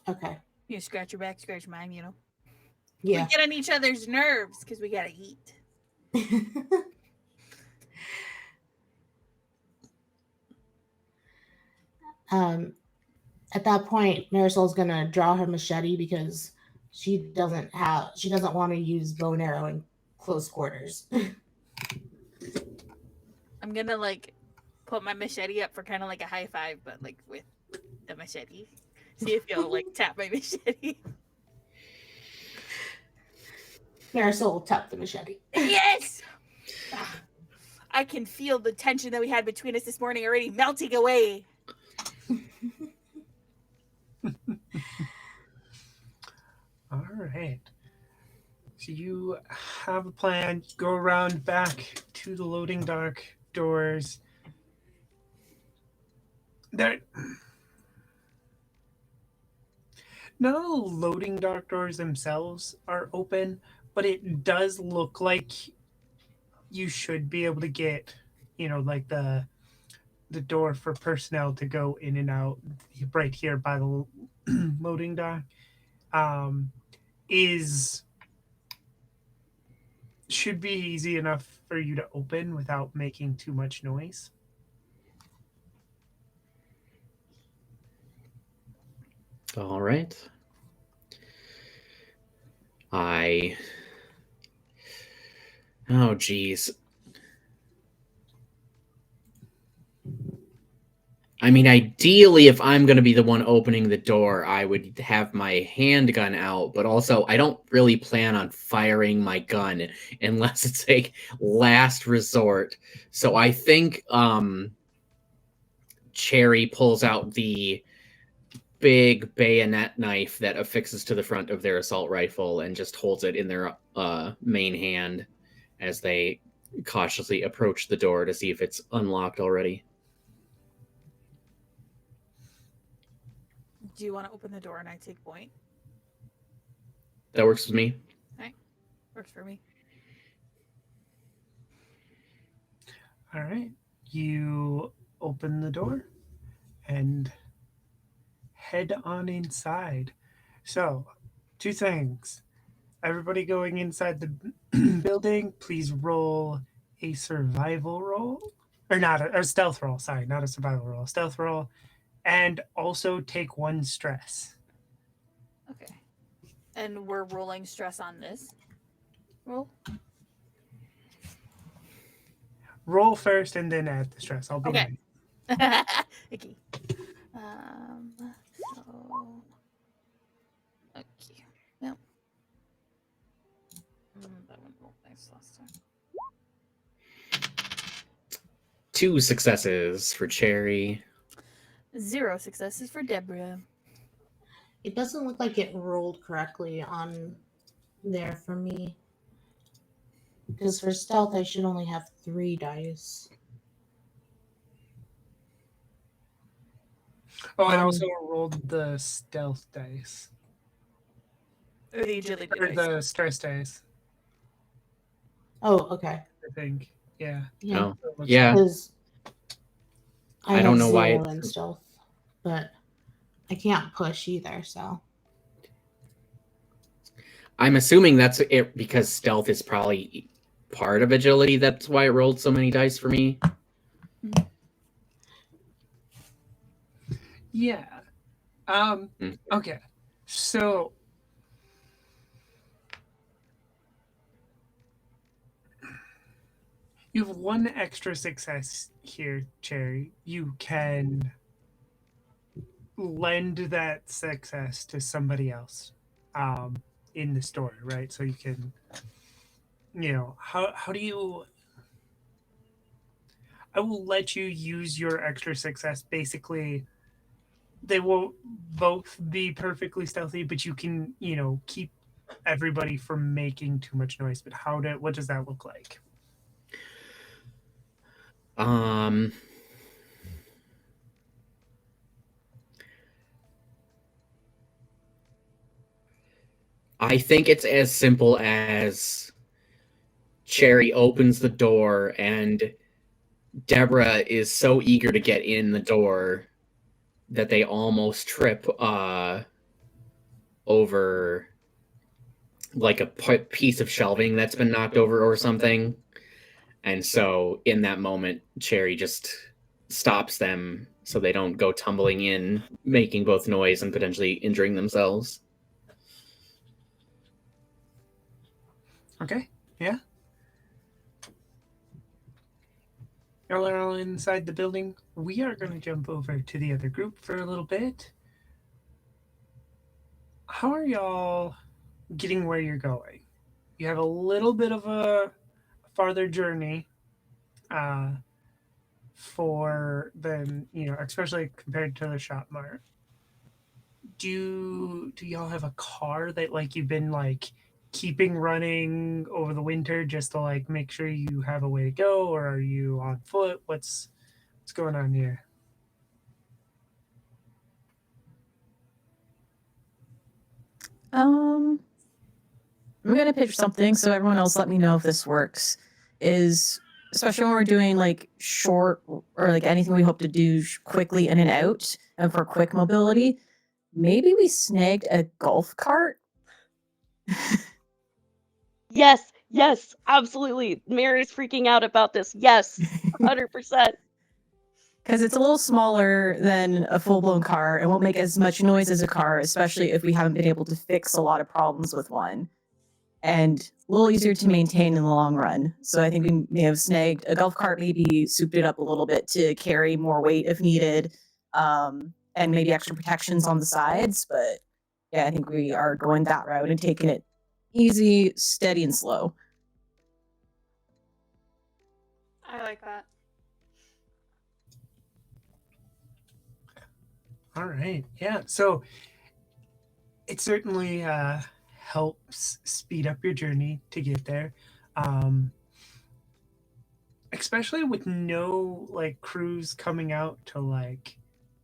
Speaker 4: Okay.
Speaker 7: You scratch your back, scratch mine,
Speaker 4: Yeah.
Speaker 7: We get on each other's nerves because we gotta eat.
Speaker 4: um, at that point, Marisol's gonna draw her machete because she doesn't want to use bow and arrow in close quarters.
Speaker 7: I'm gonna put my machete up for kind of like a high five, but with the machete. See if you'll tap my machete.
Speaker 4: Marisol will tap the machete.
Speaker 7: Yes! I can feel the tension that we had between us this morning already melting away.
Speaker 1: All right. So you have a plan. Go around back to the loading dock doors. There. None of the loading dock doors themselves are open, but it does look like you should be able to get, like the door for personnel to go in and out right here by the loading dock. Is should be easy enough for you to open without making too much noise.
Speaker 2: All right. Oh, geez. I mean, ideally, if I'm going to be the one opening the door, I would have my handgun out, but also I don't really plan on firing my gun unless it's a last resort. So I think Cherry pulls out the big bayonet knife that affixes to the front of their assault rifle and just holds it in their main hand as they cautiously approach the door to see if it's unlocked already.
Speaker 7: Do you want to open the door and I take point?
Speaker 2: That works with me.
Speaker 7: Works for me.
Speaker 1: All right. You open the door and head on inside. So, two things. Everybody going inside the building, please roll a survival roll. Or not a stealth roll, sorry, not a survival roll, a stealth roll. And also take one stress.
Speaker 7: Okay. And we're rolling stress on this roll?
Speaker 1: Roll first and then add the stress. I'll be
Speaker 7: Okay.
Speaker 1: nice.
Speaker 7: Okay. So. Okay. No. That one rolled nice last time.
Speaker 2: 2 successes for Cherry.
Speaker 7: 0 successes for Deborah.
Speaker 4: It doesn't look like it rolled correctly on there for me. Because for stealth, I should only have 3 dice.
Speaker 1: Oh, and also rolled the stealth dice.
Speaker 7: Or the agility
Speaker 1: Or
Speaker 7: dice.
Speaker 1: the stress dice,
Speaker 4: Oh, okay.
Speaker 1: I think. Yeah.
Speaker 4: Yeah.
Speaker 2: Oh,
Speaker 1: It looks
Speaker 2: yeah.
Speaker 4: Because
Speaker 2: I don't know why
Speaker 4: in stealth, but I can't push either, so.
Speaker 2: I'm assuming that's it because stealth is probably part of agility. That's why it rolled so many dice for me.
Speaker 1: Yeah. Okay. So you have one extra success here, Cherry. You can lend that success to somebody else in the story, right? So you can, how do you. I will let you use your extra success basically they won't both be perfectly stealthy, but you can, keep everybody from making too much noise. But what does that look like?
Speaker 2: Um, I think it's as simple as Cherry opens the door and Deborah is so eager to get in the door that they almost trip over like a piece of shelving that's been knocked over or something. And so in that moment, Cherry just stops them so they don't go tumbling in, making both noise and potentially injuring themselves.
Speaker 1: Okay, yeah. Y'all are all inside the building. We are going to jump over to the other group for a little bit. How are y'all getting where you're going? You have a little bit of a farther journey uh, for than especially compared to the shop mart. Do y'all have a car that you've been keeping running over the winter just to make sure you have a way to go, or are you on foot? What's going on here?
Speaker 6: I'm gonna pitch something so everyone else let me know if this works. Is especially when we're doing short or anything we hope to do quickly in and out and for quick mobility, maybe we snagged a golf cart.
Speaker 5: Yes, absolutely. Mary's freaking out about this. Yes, 100%.
Speaker 6: Because it's a little smaller than a full-blown car and won't make as much noise as a car, especially if we haven't been able to fix a lot of problems with one. And a little easier to maintain in the long run. So I think we may have snagged a golf cart, maybe souped it up a little bit to carry more weight if needed, and maybe extra protections on the sides. But yeah, I think we are going that route and taking it easy, steady, and slow.
Speaker 3: I like that.
Speaker 1: All right, yeah. So it certainly helps speed up your journey to get there, um, especially with no crews coming out to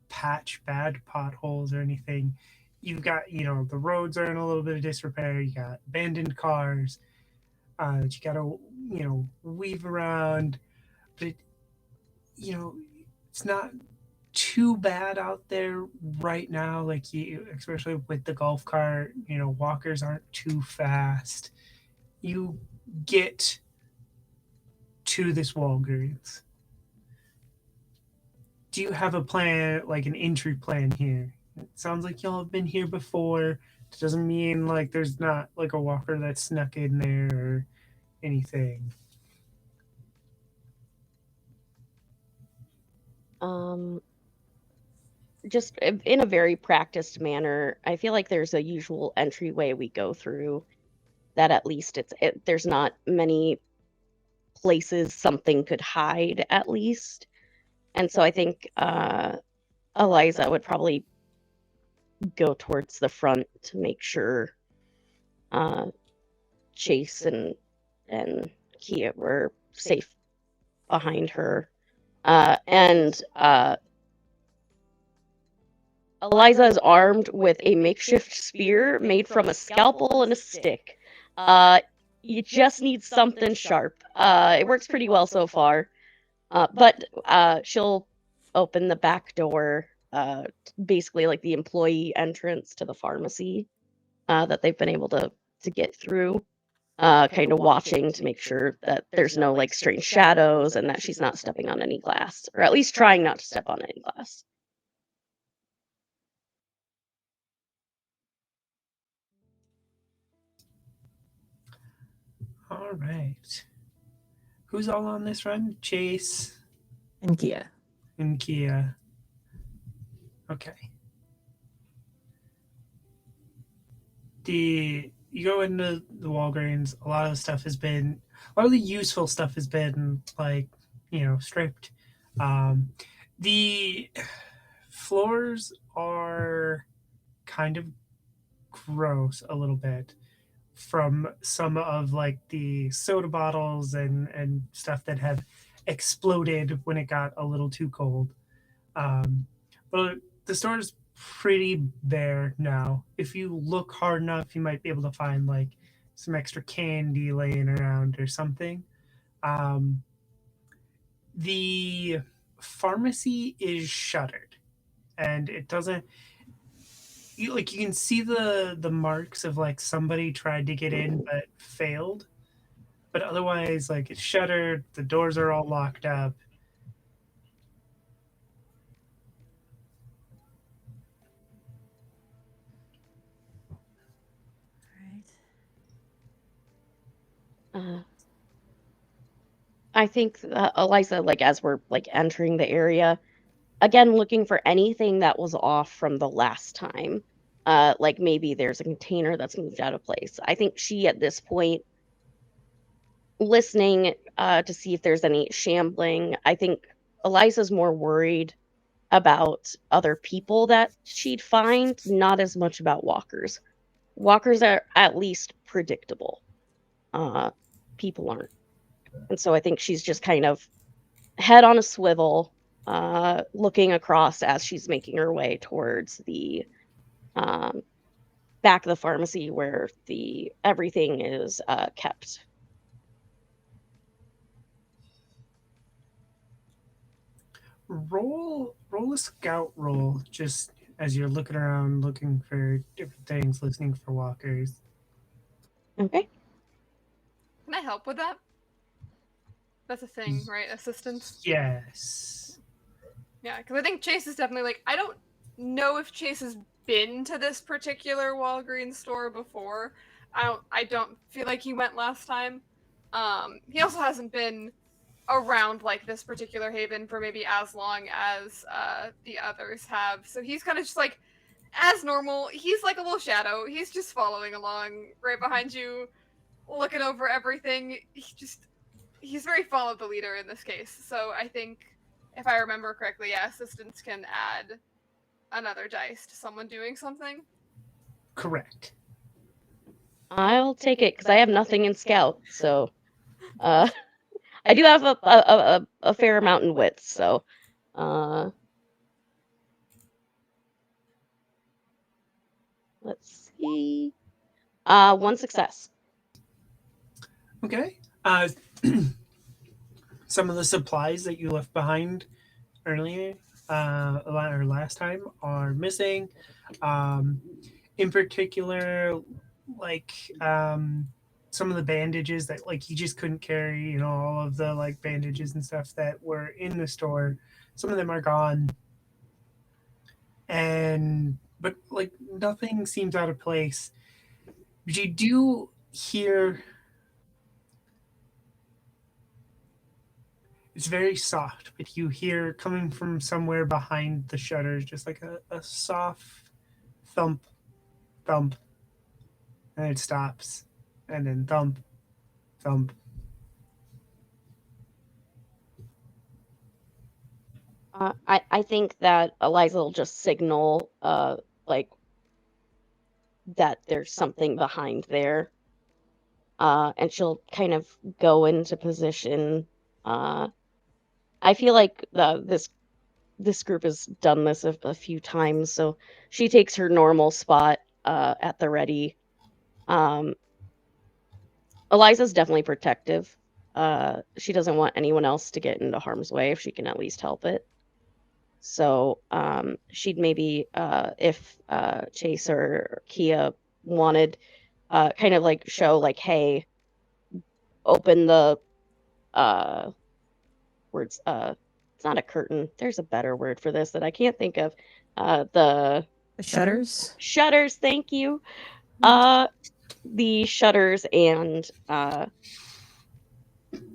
Speaker 1: patch bad potholes or anything. You've got the roads are in a little bit of disrepair. You got abandoned cars that you got to weave around, but it's not too bad out there right now. Especially with the golf cart, walkers aren't too fast. You get to this Walgreens. Do you have a plan, an entry plan here? It sounds like y'all have been here before. It doesn't mean there's not a walker that's snuck in there or anything.
Speaker 5: Um, just in a very practiced manner, I feel like there's a usual entryway we go through that at least there's not many places something could hide at least. And so I think Eliza would probably go towards the front to make sure Chase and Kia were safe behind her. And Eliza is armed with a makeshift spear made from a scalpel and a stick. You just need something sharp. It works pretty well so far. But she'll open the back door, basically like the employee entrance to the pharmacy that they've been able to get through. Kind of watching to make sure that there's no strange shadows and that she's not stepping on any glass, or at least trying not to step on any glass.
Speaker 1: All right. Who's all on this run? Chase
Speaker 6: And Kia.
Speaker 1: and Kia. Okay. You go into the Walgreens. A lot of the useful stuff has been stripped. The floors are kind of gross a little bit from some of like the soda bottles and stuff that have exploded when it got a little too cold. Um, but the store is pretty bare now. If you look hard enough, you might be able to find like some extra candy laying around or something. Um, the pharmacy is shuttered, and it doesn't. You can see the marks of like somebody tried to get in but failed. But otherwise, like it's shuttered. The doors are all locked up.
Speaker 5: Uh, I think Eliza, like as we're like entering the area, again looking for anything that was off from the last time. Like maybe there's a container that's moved out of place. I think she at this point listening to see if there's any shambling. I think Eliza's more worried about other people that she'd find, not as much about walkers. Walkers are at least predictable. People aren't. And so I think she's just kind of head on a swivel, looking across as she's making her way towards the um, back of the pharmacy where the everything is kept.
Speaker 1: Roll a scout roll just as you're looking around, looking for different things, listening for walkers.
Speaker 5: Okay.
Speaker 3: Can I help with that? That's a thing, right? Assistance?
Speaker 1: Yes.
Speaker 3: Yeah, because I think Chase is definitely like, I don't know if Chase has been to this particular Walgreens store before. I don't feel like he went last time. He also hasn't been around like this particular haven for maybe as long as the others have. So he's kind of just like as normal. He's like a little shadow. He's just following along right behind you, looking over everything. He's very follow the leader in this case. So I think if I remember correctly, yeah, assistants can add another dice to someone doing something.
Speaker 1: Correct.
Speaker 5: I'll take it because I have nothing in scout, so I do have a fair amount in wits, so let's see. One success.
Speaker 1: Okay. Some of the supplies that you left behind earlier or last time are missing. Um, in particular, like some of the bandages that like he just couldn't carry. You know, all of the like bandages and stuff that were in the store. Some of them are gone, and but like nothing seems out of place. But you do hear. It's very soft, but you hear coming from somewhere behind the shutters just like a soft thump, thump, and it stops, and then thump, thump.
Speaker 5: I think that Eliza will just signal like that there's something behind there. And she'll kind of go into position. I feel like this group has done this a few times, so she takes her normal spot at the ready. Um, Eliza's definitely protective. She doesn't want anyone else to get into harm's way if she can at least help it. So she'd maybe, if Chase or Kia wanted, kind of like show like, hey, open the words. It's not a curtain. There's a better word for this that I can't think of. The
Speaker 6: shutters.
Speaker 5: shutters. Thank you. The shutters and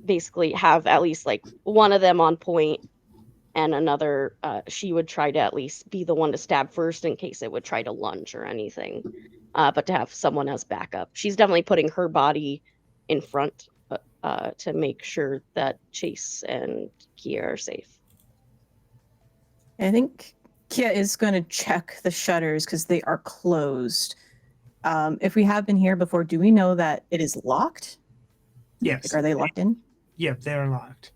Speaker 5: basically have at least like one of them on point and another she would try to at least be the one to stab first in case it would try to lunge or anything, but to have someone as backup. She's definitely putting her body in front to make sure that Chase and Kia are safe.
Speaker 6: I think Kia is going to check the shutters because they are closed. If we have been here before, do we know that it is locked?
Speaker 1: Yes.
Speaker 6: Like, are they locked in?
Speaker 1: Yep, they're locked.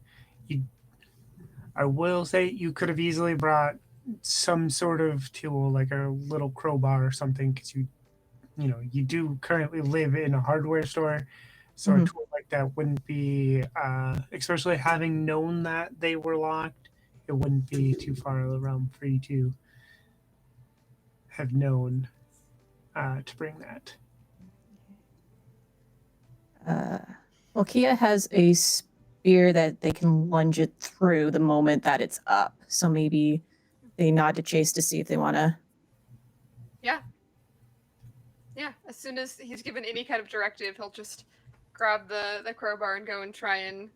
Speaker 1: I will say you could have easily brought some sort of tool, like a little crowbar or something, because you do currently live in a hardware store, so a tool like that wouldn't be, especially having known that they were locked, it wouldn't be too far of a realm for you to have known to bring that.
Speaker 6: Well, Kia has a spear that they can lunge it through the moment that it's up. So maybe they nod to Chase to see if they want to.
Speaker 3: Yeah, as soon as he's given any kind of directive, he'll just grab the crowbar and go and try and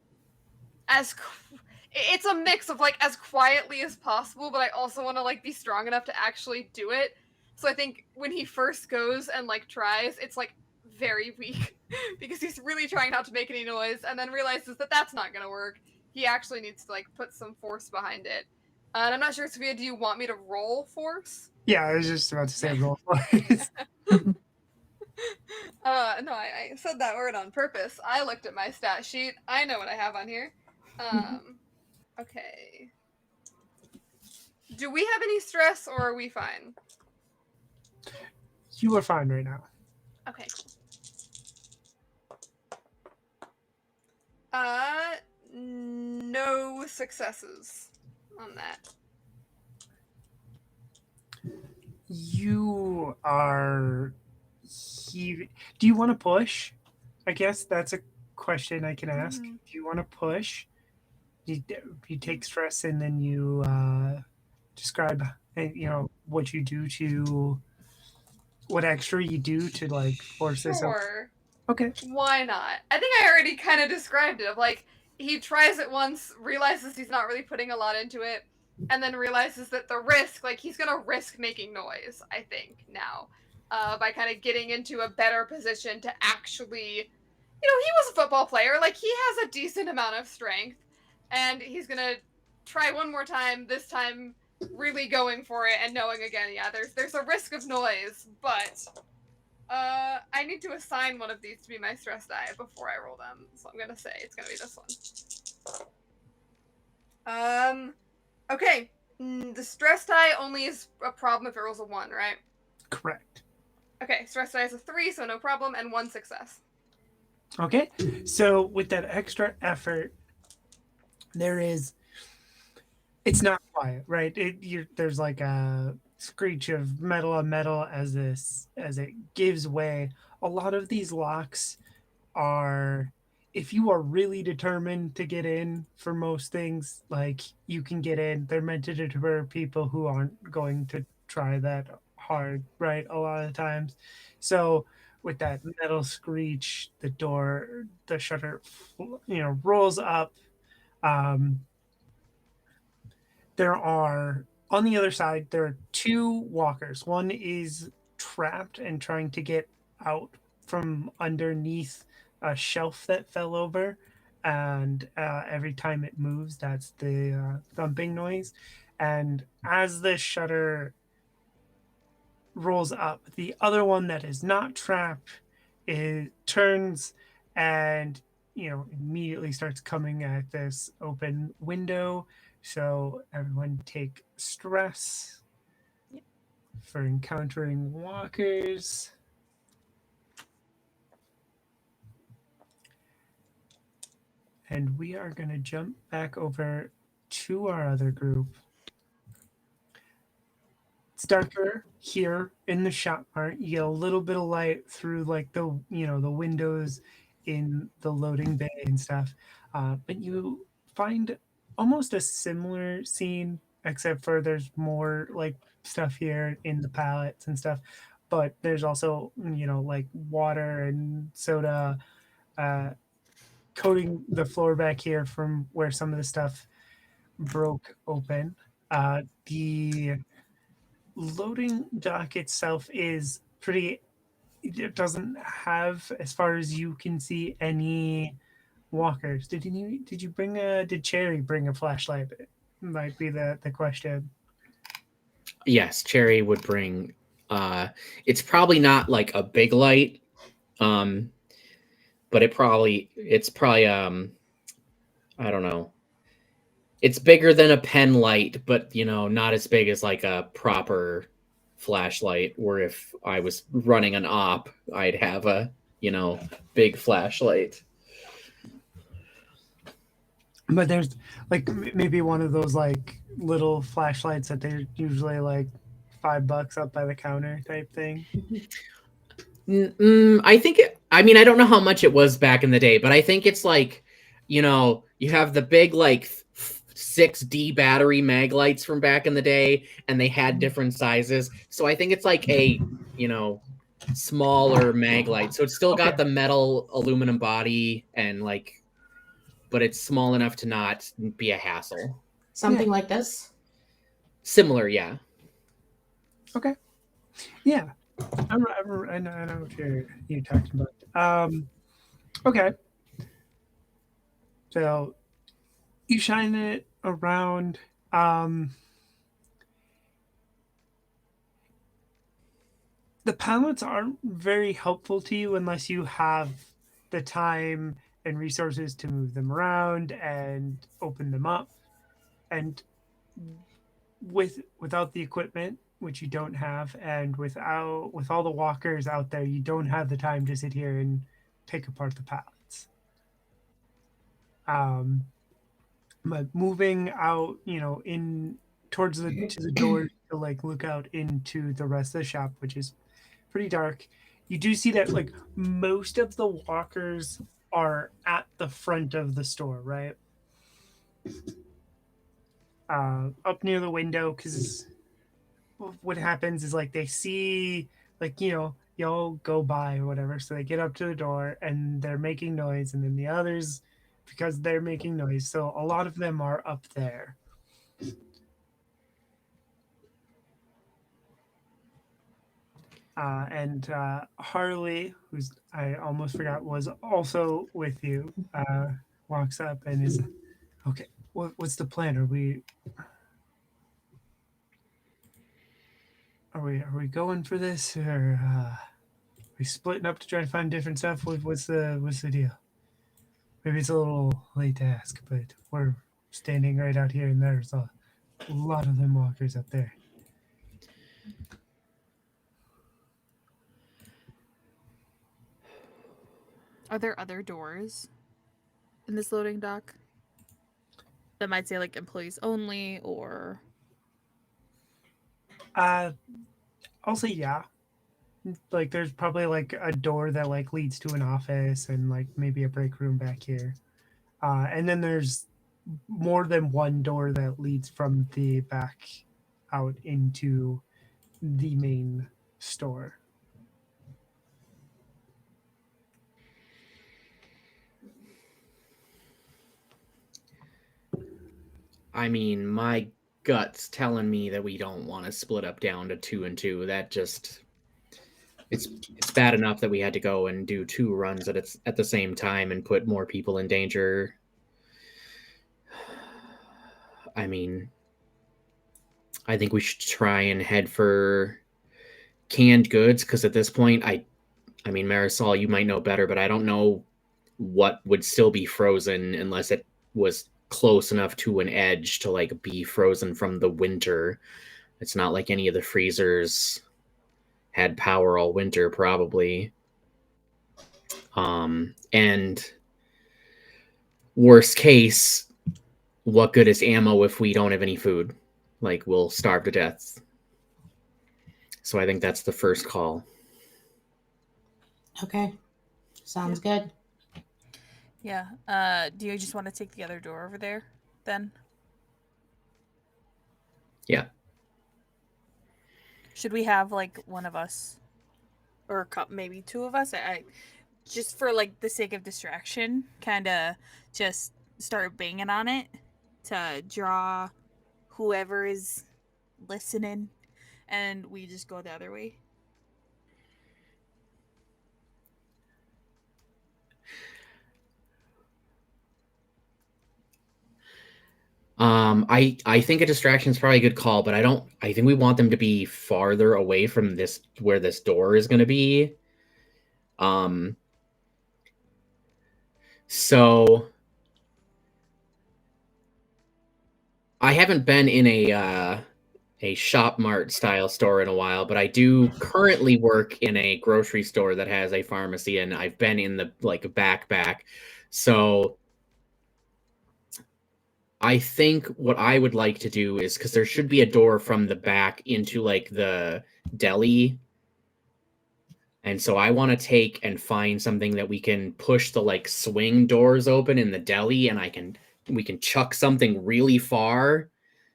Speaker 3: it's a mix of like as quietly as possible, but I also want to like be strong enough to actually do it. So I think when he first goes and like tries, it's like very weak because he's really trying not to make any noise, and then realizes that that's not gonna work. He actually needs to like put some force behind it. And I'm not sure, Sophia, do you want me to roll force?
Speaker 1: Yeah, I was just about to say roll for it.
Speaker 3: No, I said that word on purpose. I looked at my stat sheet. I know what I have on here. Okay. Do we have any stress, or are we fine?
Speaker 1: You are fine right now.
Speaker 3: Okay, cool. No successes on that.
Speaker 1: You are do you want to push? I guess that's a question I can ask. Do you want to push? You take stress and then you describe what you do to what extra you do to like force this out.
Speaker 3: Sure.
Speaker 1: Okay.
Speaker 3: Why not? I think I already kind of described it. Of like, he tries it once, realizes he's not really putting a lot into it, and then realizes that the risk, like, he's gonna risk making noise, I think, now. By kind of getting into a better position to actually, he was a football player, like, he has a decent amount of strength, and he's gonna try one more time, this time really going for it, and knowing again, yeah, there's a risk of noise, but I need to assign one of these to be my stress die before I roll them. So I'm gonna say it's gonna be this one. Okay. The stress die only is a problem if it rolls a 1, right?
Speaker 1: Correct.
Speaker 3: Okay, stress die is a 3, so no problem, and 1 success.
Speaker 1: Okay. So with that extra effort, it's not quiet, right? There's like a screech of metal on metal as it gives way. A lot of these locks are, if you are really determined to get in for most things, like you can get in. They're meant to deter people who aren't going to try that hard, right? A lot of times. So with that metal screech, the shutter, rolls up. Um, there are on the other side there are 2 walkers. One is trapped and trying to get out from underneath a shelf that fell over, and every time it moves, that's the thumping noise. And as the shutter rolls up, the other one that is not trapped turns and immediately starts coming at this open window. So everyone take stress for encountering walkers. And we are going to jump back over to our other group. It's darker here in the shop mart. You get a little bit of light through like the windows in the loading bay and stuff. But you find almost a similar scene, except for there's more like stuff here in the pallets and stuff. But there's also like water and soda coating the floor back here from where some of the stuff broke open. The loading dock itself is pretty. It doesn't have, as far as you can see, any walkers. Did you bring a? Did Cherry bring a flashlight? Might be the question.
Speaker 2: Yes, Cherry would bring. It's probably not like a big light, but it's probably I don't know. It's bigger than a pen light, but not as big as like a proper flashlight. Where if I was running an op, I'd have a big flashlight.
Speaker 1: But there's like maybe one of those like little flashlights that they're usually like $5 up by the counter type thing.
Speaker 2: I think. I mean, I don't know how much it was back in the day, but I think it's like, you have the big like 6D battery mag lights from back in the day, and they had different sizes. So I think it's like a smaller mag light. So it's still got
Speaker 1: Okay.
Speaker 2: the metal aluminum body and like, but it's small enough to not be a hassle.
Speaker 4: Something like this.
Speaker 2: Similar, yeah.
Speaker 1: Okay. Yeah. I know what you're talking about. Okay. So you shine it around. The pallets aren't very helpful to you unless you have the time and resources to move them around and open them up. And without the equipment, which you don't have, and with all the walkers out there, you don't have the time to sit here and pick apart the pallets. Um, but moving out, in towards the to the door to like look out into the rest of the shop, which is pretty dark. You do see that like most of the walkers are at the front of the store, right? Up near the window, because what happens is like they see like y'all go by or whatever, so they get up to the door and they're making noise, and then the others, because they're making noise, so a lot of them are up there. And Harley, who's I almost forgot was also with you, walks up and is okay. What's the plan? Are we going for this, or are we splitting up to try to find different stuff? What's the deal? Maybe it's a little late to ask, but we're standing right out here, and there's a lot of them walkers up there.
Speaker 7: Are there other doors in this loading dock that might say like employees only or?
Speaker 1: I'll say yeah. Like there's probably like a door that like leads to an office and like maybe a break room back here. And then there's more than one door that leads from the back out into the main store.
Speaker 2: I mean, my gut's telling me that we don't want to split up down to 2 and 2. That just it's bad enough that we had to go and do 2 runs at the same time and put more people in danger. I mean, I think we should try and head for canned goods, because at this point, I mean, Marisol, you might know better, but I don't know what would still be frozen unless it was close enough to an edge to like be frozen from the winter. It's not like any of the freezers had power all winter, probably. And worst case, what good is ammo if we don't have any food? Like, we'll starve to death. So I think that's the first call.
Speaker 4: Okay. Sounds good.
Speaker 7: Yeah. Do you just want to take the other door over there then?
Speaker 2: Yeah.
Speaker 7: Should we have like one of us or maybe 2 of us? I just for like the sake of distraction, kind of just start banging on it to draw whoever is listening, and we just go the other way.
Speaker 2: I think a distraction is probably a good call, but I think we want them to be farther away from this where this door is going to be. So I haven't been in a shop mart style store in a while, but I do currently work in a grocery store that has a pharmacy, and I've been in the back. So I think what I would like to do is, because there should be a door from the back into like the deli. And so I want to take and find something that we can push the like swing doors open in the deli, and we can chuck something really far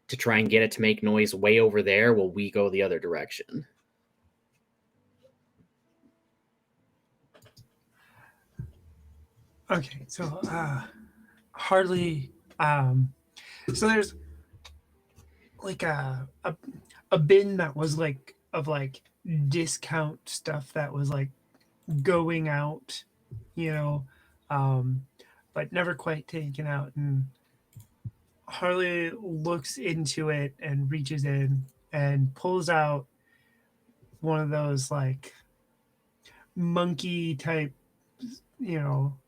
Speaker 2: to try and get it to make noise way over there while we go the other direction.
Speaker 1: Okay, so Harley, so there's like a bin that was like of like discount stuff that was like going out, you know, but never quite taken out. And Harley looks into it and reaches in and pulls out one of those like monkey type,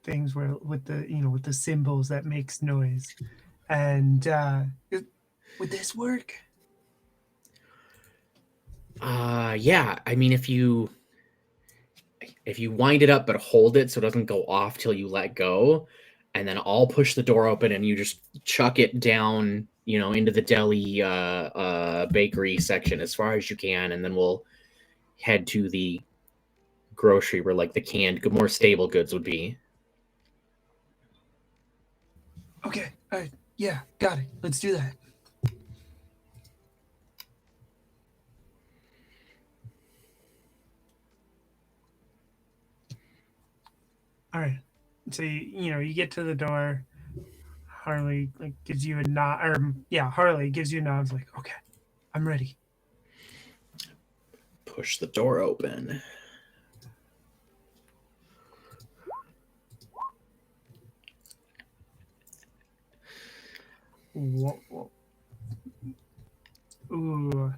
Speaker 1: things where with the with the symbols that makes noise. And would this work?
Speaker 2: Yeah. I mean, if you wind it up but hold it so it doesn't go off till you let go, and then I'll push the door open and you just chuck it down, into the deli bakery section as far as you can, and then we'll head to the grocery where like the canned, more stable goods would be.
Speaker 1: Okay. Yeah, got it. Let's do that. All right. So you get to the door. Harley like gives you a nod, or Harley gives you a nod. Like, okay, I'm ready.
Speaker 2: Push the door open.
Speaker 1: Whoa. Ooh.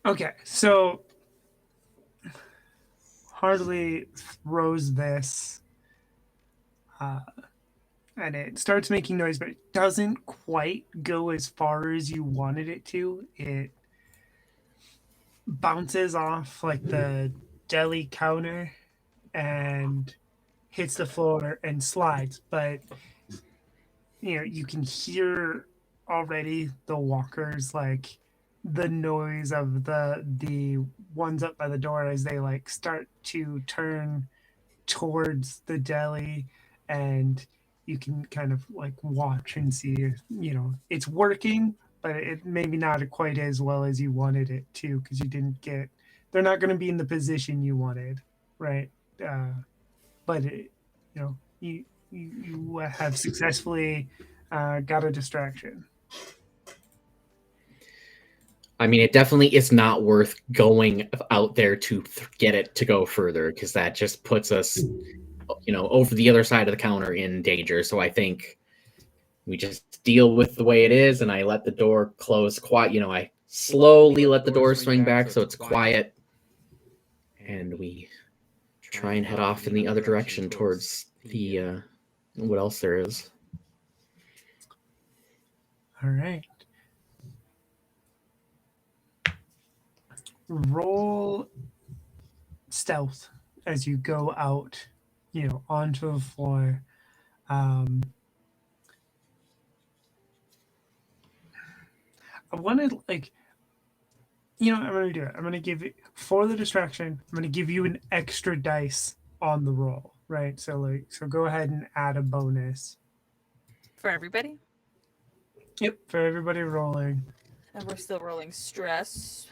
Speaker 1: Okay, so Harley throws this, and it starts making noise, but it doesn't quite go as far as you wanted it to. It bounces off like the deli counter and hits the floor and slides, but you can hear already the walkers, like the noise of the ones up by the door as they like start to turn towards the deli, and you can kind of like watch and see if it's working, but it maybe not quite as well as you wanted it to, because they're not going to be in the position you wanted, right? But you have successfully got a distraction.
Speaker 2: I mean, it definitely is not worth going out there to get it to go further, because that just puts us, over the other side of the counter in danger. So I think we just deal with the way it is, and I let the door close quiet. I slowly let the door swing back so it's quiet, and we try and head off in the other direction towards the what else there is.
Speaker 1: All right. Roll stealth as you go out, onto the floor. I wanted I'm going to do it. I'm going to give it for the distraction. I'm going to give you an extra dice on the roll, right? So go ahead and add a bonus.
Speaker 7: For everybody?
Speaker 1: Yep, for everybody rolling.
Speaker 7: And we're still rolling stress.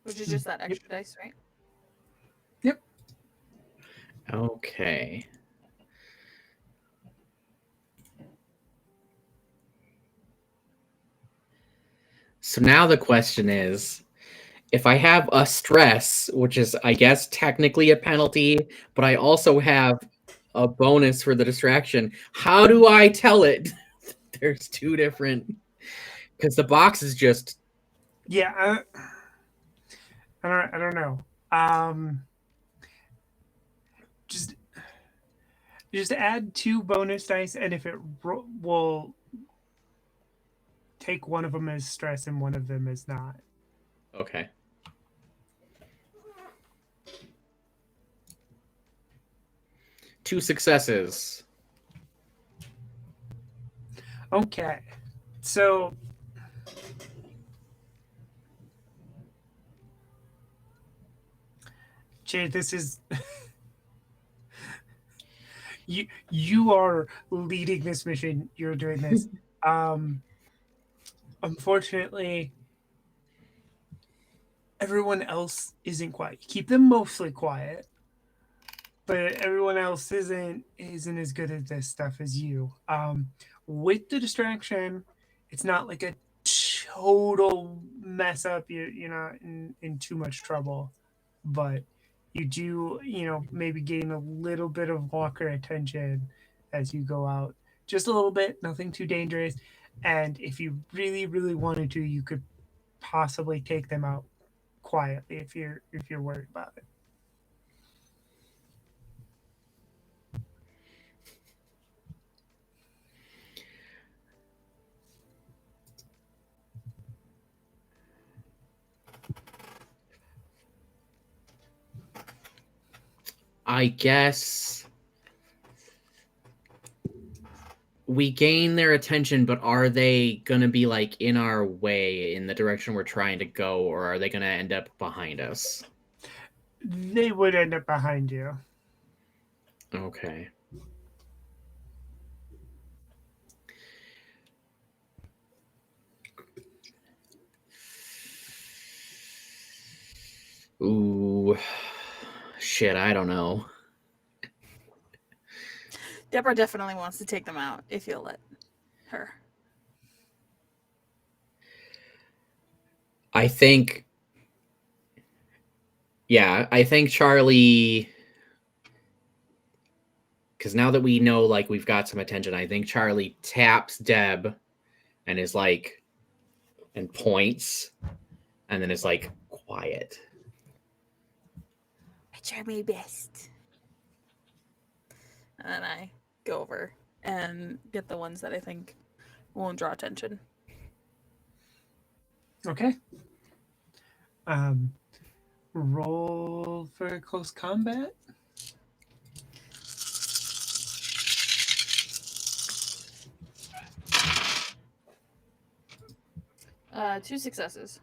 Speaker 7: Which is just that extra dice, right?
Speaker 1: Yep.
Speaker 2: Okay. So now the question is, if I have a stress, which is, I guess, technically a penalty, but I also have a bonus for the distraction. How do I tell it? There's two different, because the box is just
Speaker 1: Yeah, I don't know. Just add 2 bonus dice, and if it will take one of them as stress and one of them as not.
Speaker 2: okay. Two successes.
Speaker 1: Okay, so Jay, this is you are leading this mission. You're doing this. Unfortunately, everyone else isn't quiet. You keep them mostly quiet, but everyone else isn't as good at this stuff as you. With the distraction, it's not like a total mess up. You're not in too much trouble, but you do maybe gain a little bit of walker attention as you go out, just a little bit, nothing too dangerous. And if you really really wanted to, you could possibly take them out quietly if you're worried about it.
Speaker 2: I guess we gain their attention, but are they gonna be like in our way in the direction we're trying to go, or are they gonna end up behind us?
Speaker 1: They would end up behind you.
Speaker 2: Okay. Ooh, shit, I don't know.
Speaker 7: Deborah definitely wants to take them out if you'll let her.
Speaker 2: I think Charlie, because now that we know like we've got some attention, I think Charlie taps Deb and is like, and points, and then is like, quiet.
Speaker 7: I try my best. And then I go over and get the ones that I think won't draw attention.
Speaker 1: Okay. Roll for close combat.
Speaker 7: Two successes.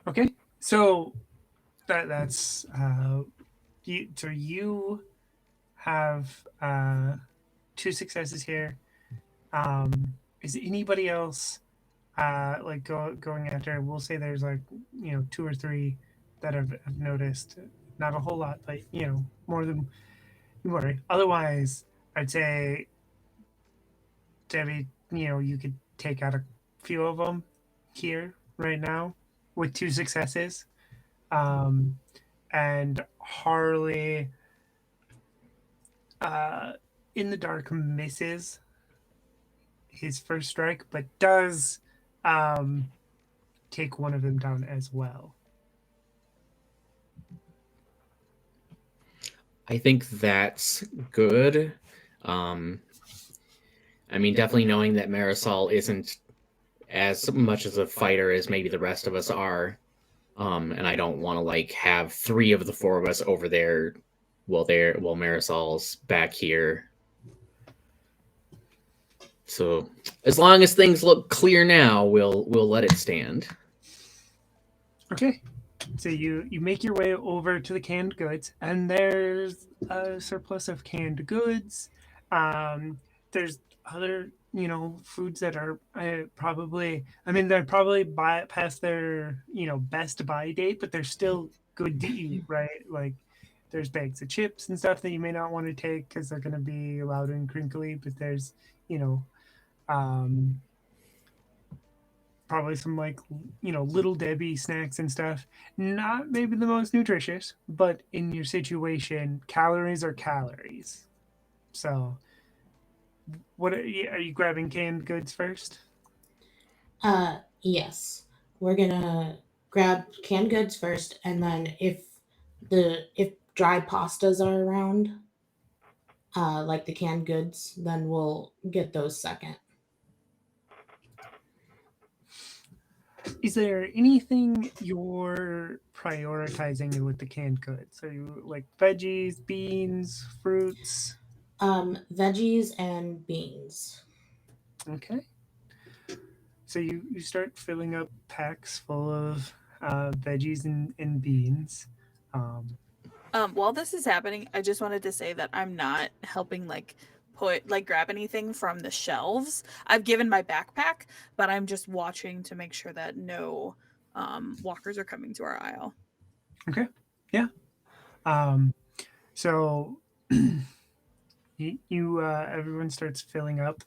Speaker 1: Okay, so that's you have 2 successes here. Is anybody else like going after? We'll say there's like 2 or 3 that have noticed. Not a whole lot, but more than you worry. Otherwise, I'd say Debbie, you could take out a few of them here right now with 2 successes. And Harley in the dark misses his first strike, but does take one of them down as well.
Speaker 2: I think that's good. I mean, definitely knowing that Marisol isn't as much as a fighter as maybe the rest of us are, and I don't want to like have 3 of the 4 of us over there while Marisol's back here. So as long as things look clear now, we'll let it stand.
Speaker 1: Okay. So you make your way over to the canned goods, and there's a surplus of canned goods. There's other foods that are probably, I mean, they're probably past their best buy date, but they're still good to eat, right? Like there's bags of chips and stuff that you may not want to take because they're going to be loud and crinkly, but there's um, probably some like little Debbie snacks and stuff. Not maybe the most nutritious, but in your situation, calories are calories. So, what are you grabbing canned goods first?
Speaker 4: Yes. We're gonna grab canned goods first, and then if dry pastas are around, like the canned goods, then we'll get those second.
Speaker 1: Is there anything you're prioritizing with the canned goods? Are you like veggies, beans, fruits?
Speaker 4: Veggies and beans.
Speaker 1: Okay. So you start filling up packs full of veggies and beans. Um,
Speaker 7: While this is happening, I just wanted to say that I'm not helping grab anything from the shelves. I've given my backpack, but I'm just watching to make sure that no walkers are coming to our aisle.
Speaker 1: okay. Yeah. Um, so everyone starts filling up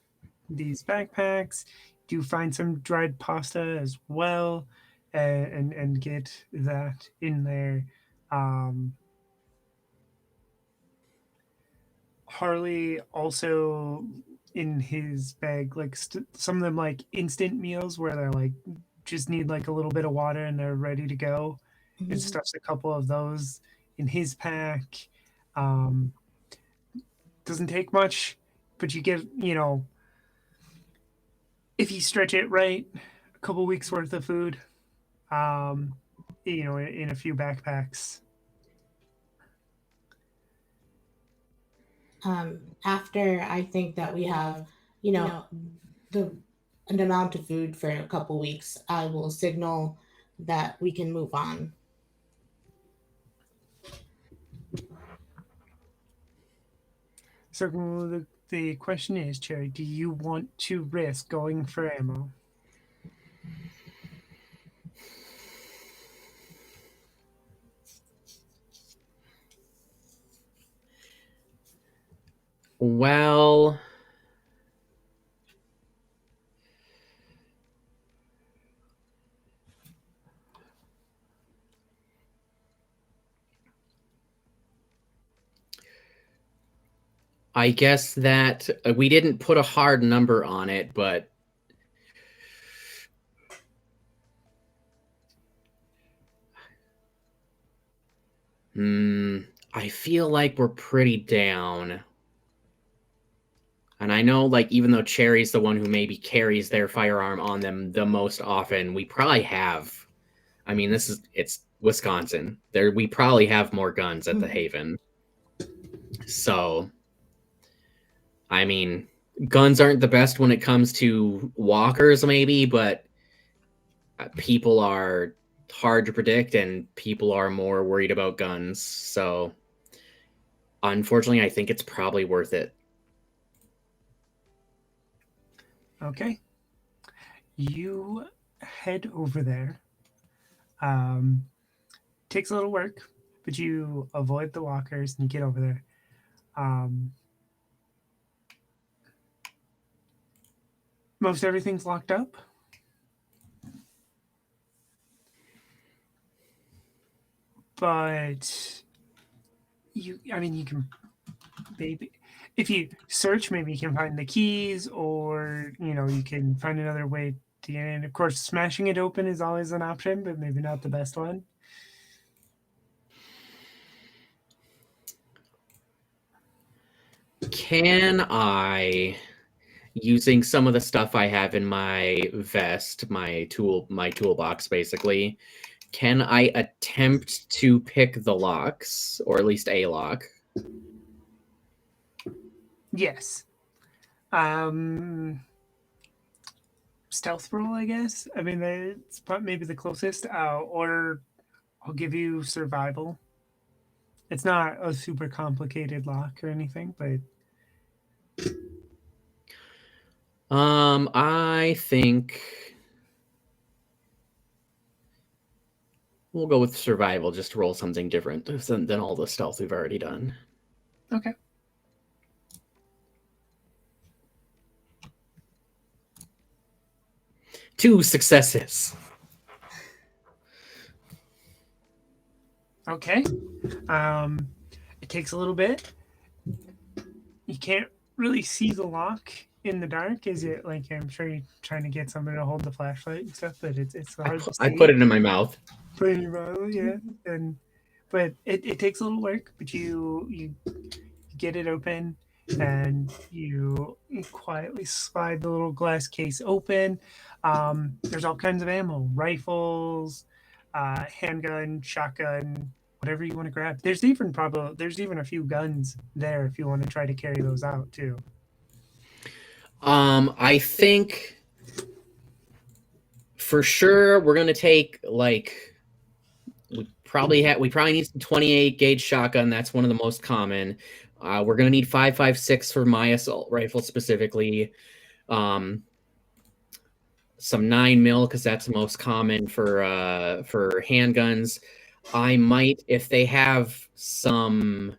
Speaker 1: these backpacks. Do find some dried pasta as well, and get that in there. Um, Harley also in his bag like some of them like instant meals where they're like just need like a little bit of water and they're ready to go, and
Speaker 4: Mhm.
Speaker 1: stuffs a couple of those in his pack. Um, doesn't take much, but you get if you stretch it right, a couple weeks worth of food. Um, in a few backpacks.
Speaker 4: After I think that we have, you know, the an amount of food for a couple weeks, I will signal that we can move on.
Speaker 1: So the question is, Cherry, do you want to risk going for ammo?
Speaker 2: Well, I guess that we didn't put a hard number on it, but I feel like we're pretty down. And I know, like, even though Cherry's the one who maybe carries their firearm on them the most often, we probably have. I mean, it's Wisconsin. We probably have more guns at the Haven. So, I mean, guns aren't the best when it comes to walkers, maybe, but people are hard to predict and people are more worried about guns. So, unfortunately, I think it's probably worth it.
Speaker 1: Okay. You head over there. Um, Takes a little work, but you avoid the walkers and you get over there. Um, Most everything's locked up, but I mean, you can maybe, if you search, maybe you can find the keys, or you can find another way to get in. Of course, smashing it open is always an option, but maybe not the best one.
Speaker 2: Can I, using some of the stuff I have in my vest, my toolbox basically, can I attempt to pick the locks, or at least a lock?
Speaker 1: Yes. Stealth roll, I guess. I mean, it's maybe the closest. Or I'll give you survival. It's not a super complicated lock or anything, but
Speaker 2: I think we'll go with survival, just to roll something different than all the stealth we've already done.
Speaker 1: okay.
Speaker 2: 2 successes.
Speaker 1: Okay. It takes a little bit. You can't really see the lock in the dark. Is it like, I'm sure you're trying to get somebody to hold the flashlight and stuff, but it's hard to see.
Speaker 2: I put it in my mouth.
Speaker 1: Pretty well, yeah. But it takes a little work, but you get it open and you quietly slide the little glass case open. There's all kinds of ammo, rifles, handgun, shotgun, whatever you want to grab. There's even a few guns there if you want to try to carry those out too.
Speaker 2: I think for sure we're gonna take like we probably need some 28 gauge shotgun. That's one of the most common. We're gonna need 5.56 for my assault rifle specifically. Some 9mm because that's the most common for handguns. I might, if they have some.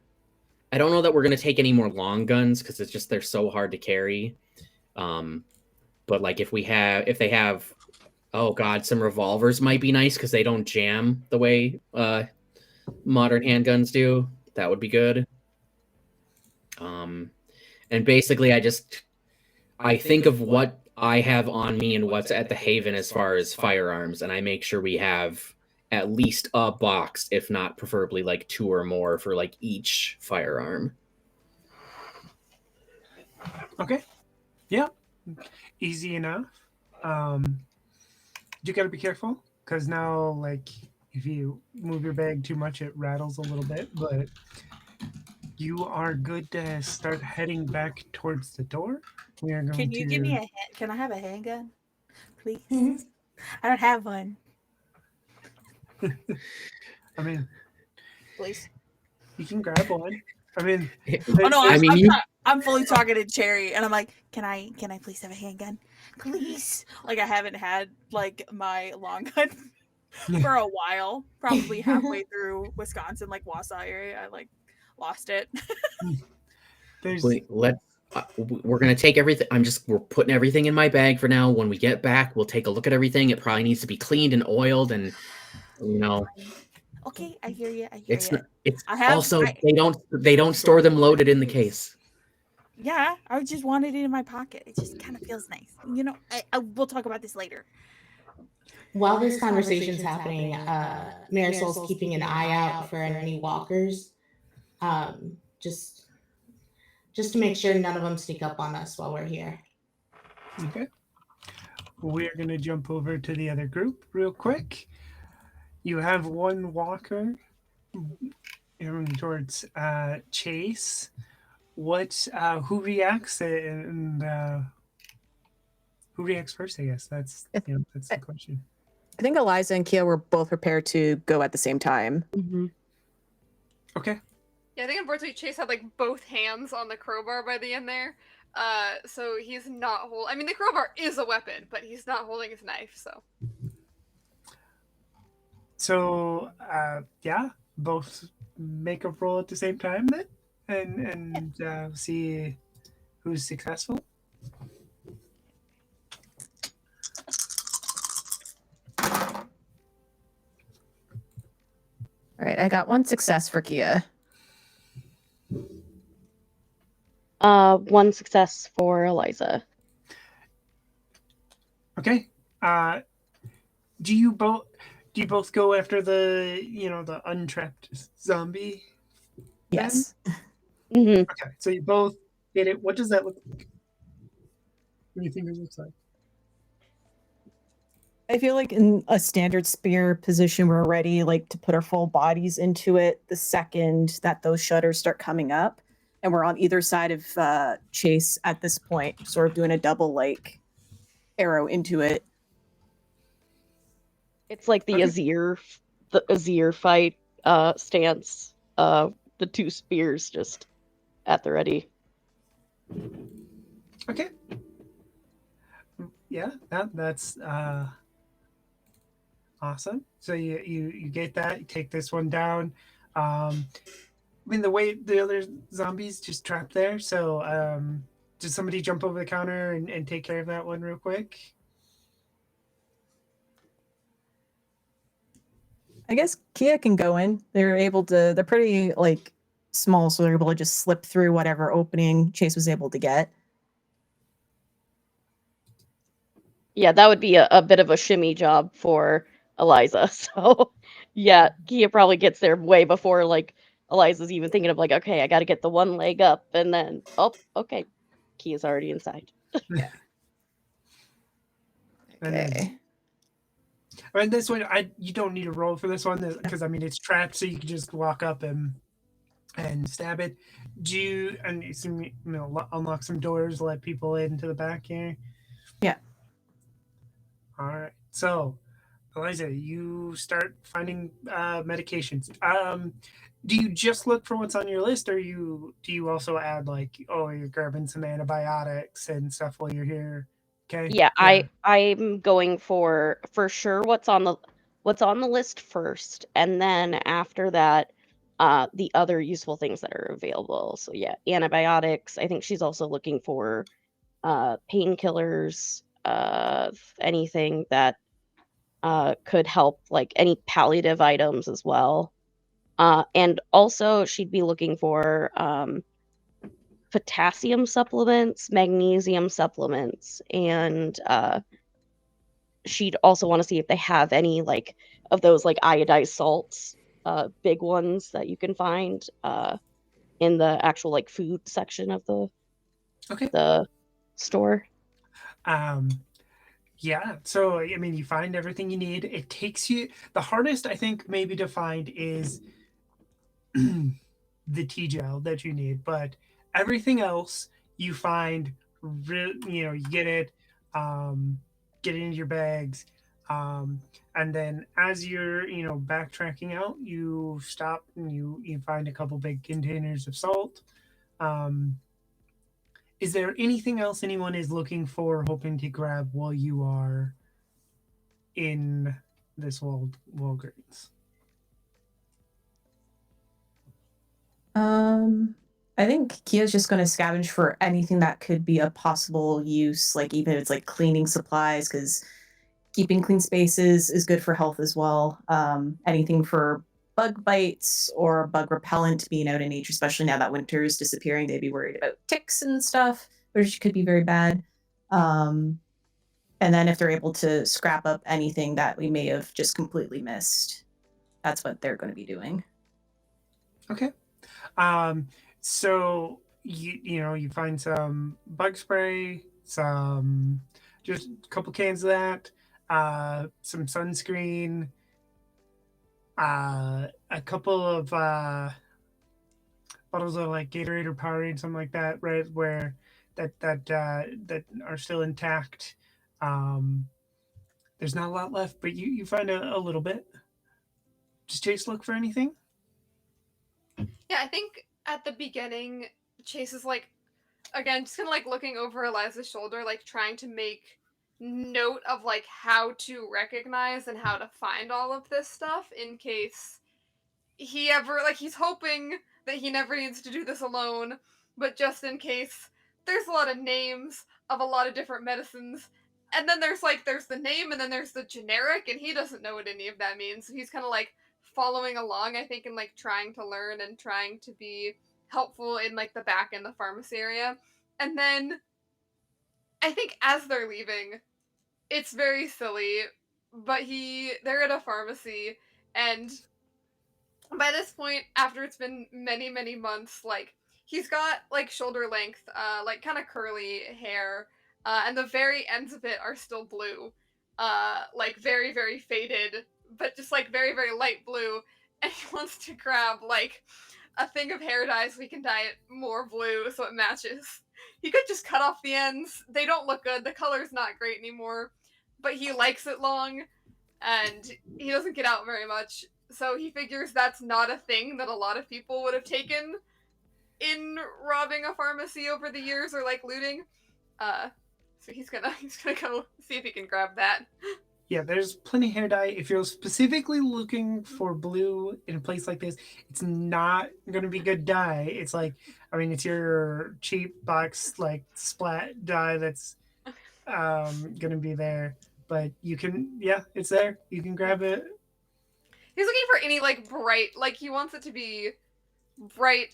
Speaker 2: I don't know that we're gonna take any more long guns because they're so hard to carry. But like if they have, oh god, some revolvers might be nice because they don't jam the way modern handguns do. That would be good. And basically I think of what I have on me and what's at the Haven as far as firearms, and I make sure we have at least a box, if not preferably like 2 or more for like each firearm.
Speaker 1: Okay. Yeah. Easy enough. You gotta be careful because now, like, if you move your bag too much, it rattles a little bit. But you are good to start heading back towards the door. We are going
Speaker 7: Can you give me can I have a handgun, please? I don't have one.
Speaker 1: I mean,
Speaker 7: Please.
Speaker 1: you can grab one. I mean,
Speaker 7: Oh no,
Speaker 2: I mean,
Speaker 7: I'm fully talking to Cherry, and I'm like, can I please have a handgun, please? Like I haven't had like my long gun for a while. Probably halfway through Wisconsin, like Wausau area, I like lost it.
Speaker 2: We're gonna take everything. We're putting everything in my bag for now. When we get back, we'll take a look at everything. It probably needs to be cleaned and oiled, and you know.
Speaker 7: Okay, I hear you.
Speaker 2: It's they don't store them loaded in the case.
Speaker 7: Yeah, I just wanted it in my pocket. It just kind of feels nice. You know, we'll talk about this later.
Speaker 4: While this conversation's happening, Marisol's keeping an eye out for any walkers, just to make sure none of them sneak up on us while we're here.
Speaker 1: Okay. We're going to jump over to the other group real quick. You have one walker towards Chase. Who reacts and who reacts first? I guess that's the question.
Speaker 6: I think Eliza and Kia were both prepared to go at the same time.
Speaker 5: Mm-hmm.
Speaker 1: Okay.
Speaker 3: Yeah, I think unfortunately Chase had like both hands on the crowbar by the end there. So he's not I mean, the crowbar is a weapon, but he's not holding his knife, so.
Speaker 1: So, yeah, both make a roll at the same time then, and see who's successful.
Speaker 6: All right, I got 1 success for Kia.
Speaker 5: 1 success for Eliza.
Speaker 1: Okay. Do you both go after the untrapped zombie?
Speaker 6: Yes.
Speaker 5: Mm-hmm.
Speaker 1: Okay, so you both hit it. What does that look like? What do you think it looks like?
Speaker 6: I feel like in a standard spear position, we're ready like to put our full bodies into it the second that those shutters start coming up. And we're on either side of Chase at this point, sort of doing a double like arrow into it.
Speaker 5: It's like the Azir fight stance. The 2 spears just at the ready.
Speaker 1: Okay. Yeah, that's awesome. So you get that. You take this one down. I mean, the way the other zombies just trapped there. So, did somebody jump over the counter and take care of that one real quick?
Speaker 6: I guess Kia can go in. They're pretty like small, so they're able to just slip through whatever opening Chase was able to get.
Speaker 5: Yeah, that would be a bit of a shimmy job for Eliza. So, yeah, Kia probably gets there way before like Eliza's even thinking of like, okay, I got to get the one leg up, and then oh, okay, Kia's already inside.
Speaker 6: Yeah.
Speaker 1: And then,
Speaker 6: Okay.
Speaker 1: and this one, you don't need a roll for this one because I mean it's trapped, so you can just walk up and stab it. Do you and unlock some doors, let people into the back here?
Speaker 6: Yeah.
Speaker 1: All right. So, Eliza, you start finding medications. Do you just look for what's on your list, or do you also add like, oh, you're grabbing some antibiotics and stuff while you're here? Okay.
Speaker 5: Yeah,
Speaker 1: Yeah.
Speaker 5: I'm going for sure what's on the list first, and then after that, the other useful things that are available. So yeah, antibiotics. I think she's also looking for painkillers, anything that could help, like any palliative items as well. And also she'd be looking for potassium supplements, magnesium supplements, and she'd also want to see if they have any like of those like iodized salts, big ones that you can find in the actual like food section of
Speaker 1: Okay.
Speaker 5: the store.
Speaker 1: Um, yeah. So I mean, you find everything you need. It takes you the hardest, I think, maybe to find is the tea gel that you need, but everything else you find, you get it, um, get it into your bags, and then as you're backtracking out, you stop and you find a couple big containers of salt. Um, is there anything else anyone is looking for, hoping to grab while you are in this Walgreens?
Speaker 6: I think Kia's just going to scavenge for anything that could be a possible use, like even if it's like cleaning supplies, because keeping clean spaces is good for health as well. Anything for bug bites or bug repellent, being out in nature, especially now that winter is disappearing, they'd be worried about ticks and stuff, which could be very bad. Um, and then if they're able to scrap up anything that we may have just completely missed, that's what they're going to be doing.
Speaker 1: Okay. Um, so you find some bug spray, some just a couple cans of that, some sunscreen, a couple of bottles of like Gatorade or Powerade, something like that, right? Where that are still intact. Um, there's not a lot left, but you find a little bit. Does Chase look for anything?
Speaker 3: Yeah, I think at the beginning, Chase is like, again, just kind of like looking over Eliza's shoulder, like trying to make note of like how to recognize and how to find all of this stuff in case he ever, like, he's hoping that he never needs to do this alone, but just in case, there's a lot of names of a lot of different medicines. And then there's the name and then there's the generic, and he doesn't know what any of that means. So he's kind of like following along, I think, and like trying to learn and trying to be helpful in like the back in the pharmacy area. And then I think as they're leaving, it's very silly, but they're at a pharmacy, and by this point, after it's been many, many months, like he's got like shoulder length, like kind of curly hair, and the very ends of it are still blue, like very, very faded, but just like very, very light blue. And he wants to grab like a thing of hair dye so he can dye it more blue so it matches. He could just cut off the ends. They don't look good. The color's not great anymore, but he likes it long, and he doesn't get out very much. So he figures that's not a thing that a lot of people would have taken in robbing a pharmacy over the years or like looting. So he's gonna go see if he can grab that.
Speaker 1: Yeah, there's plenty of hair dye. If you're specifically looking for blue in a place like this, it's not going to be good dye. It's like, I mean, it's your cheap box like splat dye that's going to be there. But you can, yeah, it's there. You can grab it.
Speaker 3: He's looking for any like bright, like he wants it to be bright,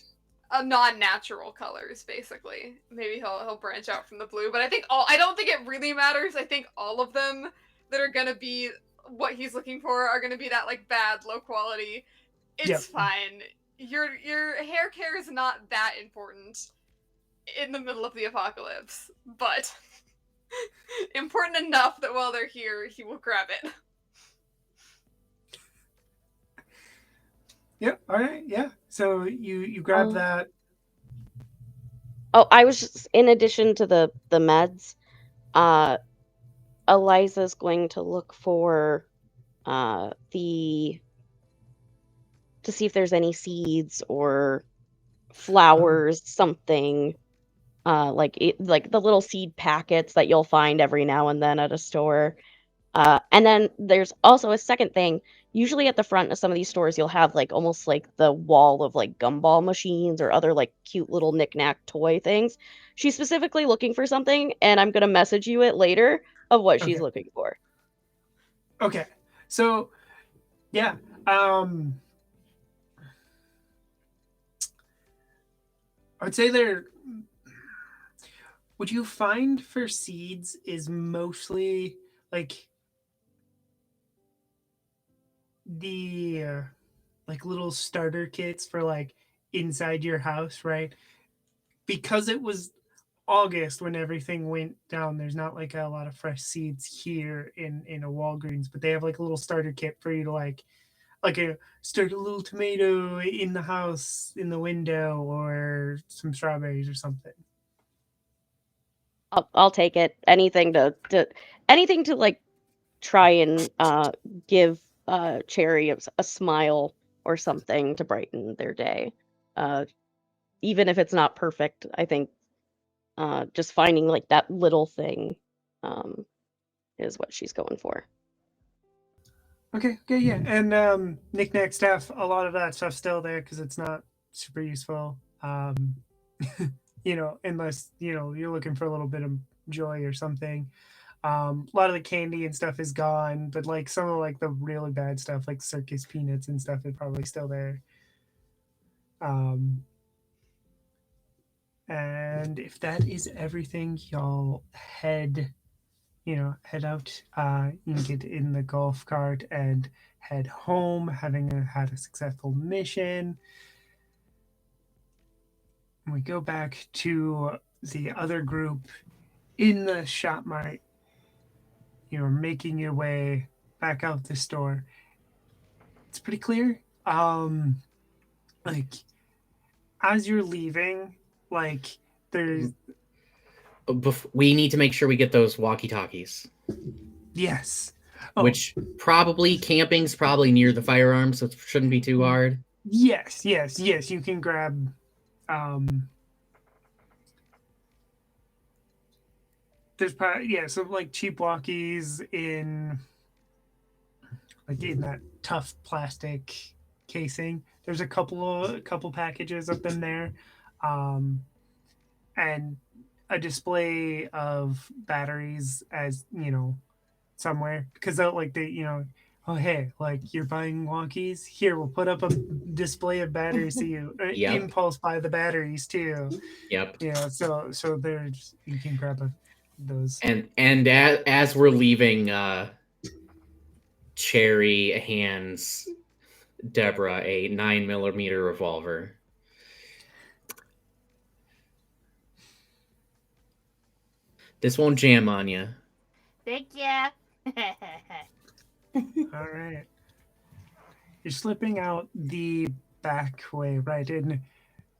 Speaker 3: non-natural colors, basically. Maybe he'll branch out from the blue, but I don't think it really matters. I think all of them that are gonna be what he's looking for are gonna be that like bad, low quality. It's fine. Your hair care is not that important in the middle of the apocalypse, but important enough that while they're here, he will grab it.
Speaker 1: Yep. All right. Yeah. So you grab
Speaker 5: Oh.
Speaker 1: that.
Speaker 5: Oh, I was just, in addition to the meds, Eliza's going to look for the to see if there's any seeds or flowers, something like like the little seed packets that you'll find every now and then at a store. And then there's also a second thing. Usually at the front of some of these stores, you'll have like almost like the wall of like gumball machines or other like cute little knick-knack toy things. She's specifically looking for something, and I'm gonna message you it later of what she's
Speaker 1: Okay.
Speaker 5: looking for.
Speaker 1: Okay. So yeah. I would say they're. What you find for seeds is mostly like the like little starter kits for like inside your house, right? Because it was August when everything went down. There's not like a lot of fresh seeds here in a Walgreens, but they have like a little starter kit for you to like a start a little tomato in the house in the window or some strawberries or something.
Speaker 5: I'll take it. Anything to like try and give Cherry a smile or something to brighten their day. Uh, Even if it's not perfect, I think just finding like that little thing um, is what she's going for.
Speaker 1: Okay, okay, yeah, and knickknack stuff. A lot of that stuff's still there because it's not super useful. Unless you're looking for a little bit of joy or something. A lot of the candy and stuff is gone, but like some of like the really bad stuff, like circus peanuts and stuff, is probably still there. Um, and if that is everything, y'all head out. You can get in the golf cart and head home, having had a successful mission. And we go back to the other group in the shop mart. You're making your way back out the store. It's pretty clear. Like as you're leaving, like there's
Speaker 2: We need to make sure we get those walkie-talkies.
Speaker 1: yes.
Speaker 2: Which probably camping's probably near the firearms, so it shouldn't be too hard.
Speaker 1: Yes. You can grab. There's probably some like cheap walkies in that tough plastic casing. There's a couple packages up in there, and a display of batteries as somewhere because oh hey, like you're buying walkies here, we'll put up a display of batteries so you
Speaker 2: Yep.
Speaker 1: impulse buy the batteries too.
Speaker 2: Yep.
Speaker 1: So there's you can grab those.
Speaker 2: And as we're leaving, Cherry hands Deborah a 9mm revolver. This won't jam on you.
Speaker 8: Thank you.
Speaker 1: All right, you're slipping out the back way, right? And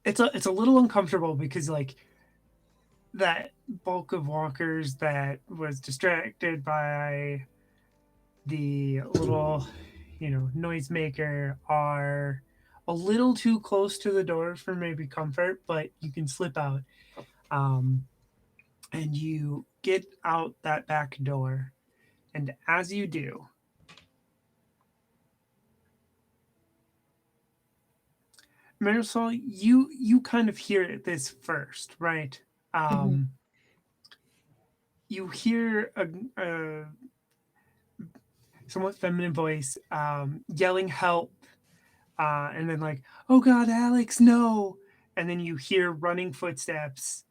Speaker 1: it's a little uncomfortable because like that bulk of walkers that was distracted by the little noisemaker are a little too close to the door for maybe comfort, but you can slip out. And you get out that back door, and as you do, Marisol, you kind of hear this first, right? You hear somewhat feminine voice, yelling help, and then like, "Oh God, Alex, no!" And then you hear running footsteps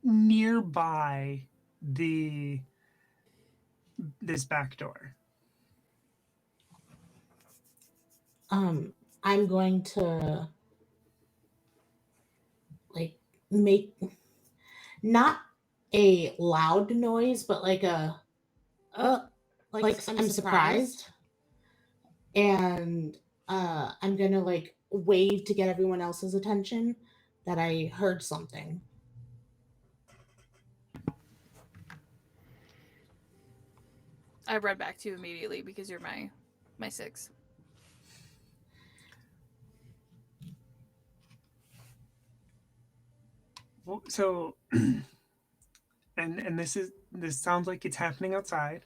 Speaker 1: nearby the this back door.
Speaker 4: I'm going to like make not a loud noise, but like a like I'm surprised, and I'm gonna like wave to get everyone else's attention that I heard something.
Speaker 7: I read back to you immediately because you're my 6.
Speaker 1: Well, so, and this sounds like it's happening outside,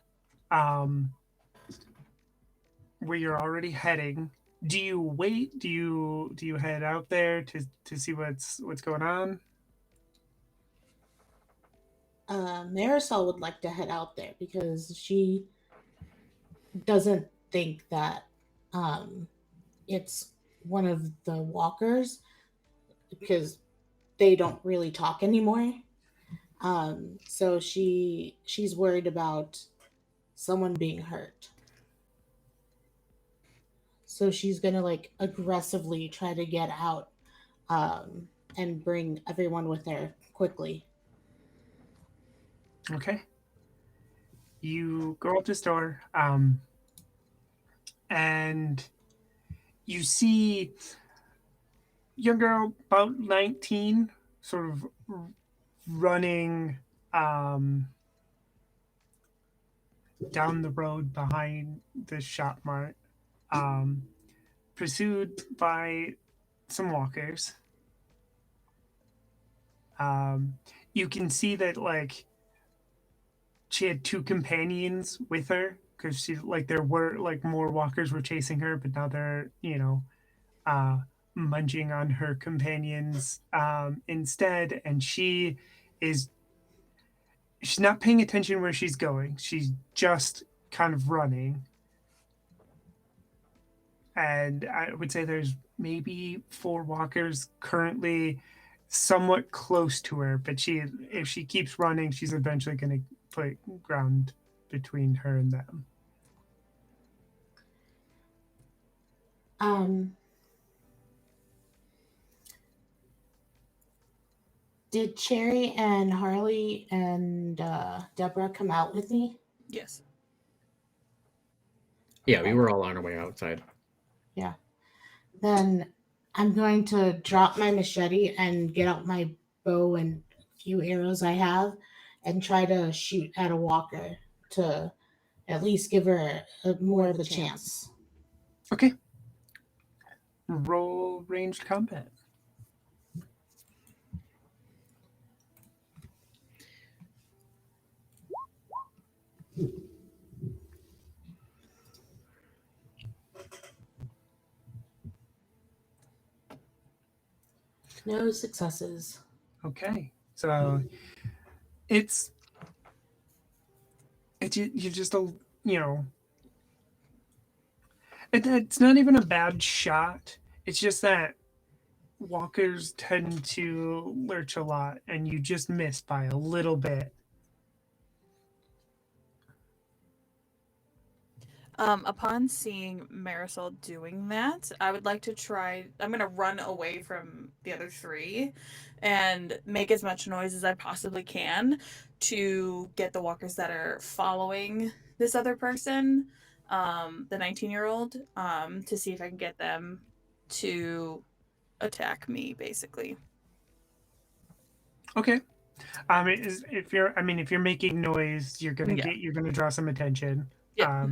Speaker 1: um, where you're already heading. Do you wait? Do you head out there to see what's going on?
Speaker 4: Marisol would like to head out there because she doesn't think that it's one of the walkers because they don't really talk anymore. So she's worried about someone being hurt. So she's gonna like aggressively try to get out and bring everyone with her quickly.
Speaker 1: Okay. You go up to the store, and you see young girl about 19, sort of running um, down the road behind the shop mart, um, pursued by some walkers. You can see that like she had two companions with her because she like there were like more walkers were chasing her, but now they're uh, munching on her companions instead, and is she's not paying attention where she's going. She's just kind of running, and I would say there's maybe four walkers currently somewhat close to her, but if she keeps running, she's eventually going to put ground between her and them.
Speaker 4: Um, did Cherry and Harley and Deborah come out with me?
Speaker 7: Yes.
Speaker 2: Yeah, we were all on our way outside.
Speaker 4: Yeah. Then I'm going to drop my machete and get out my bow and a few arrows I have and try to shoot at a walker to at least give her more of a chance.
Speaker 1: Okay. Roll ranged combat.
Speaker 4: No successes.
Speaker 1: Okay. So it's you just it's not even a bad shot. It's just that walkers tend to lurch a lot, and you just miss by a little bit.
Speaker 7: Upon seeing Marisol doing that, I would like to try. I'm going to run away from the other 3 and make as much noise as I possibly can to get the walkers that are following this other person, the 19-year-old, to see if I can get them to attack me, basically.
Speaker 1: Okay. If you're making noise, you're gonna draw some attention.
Speaker 7: Yep.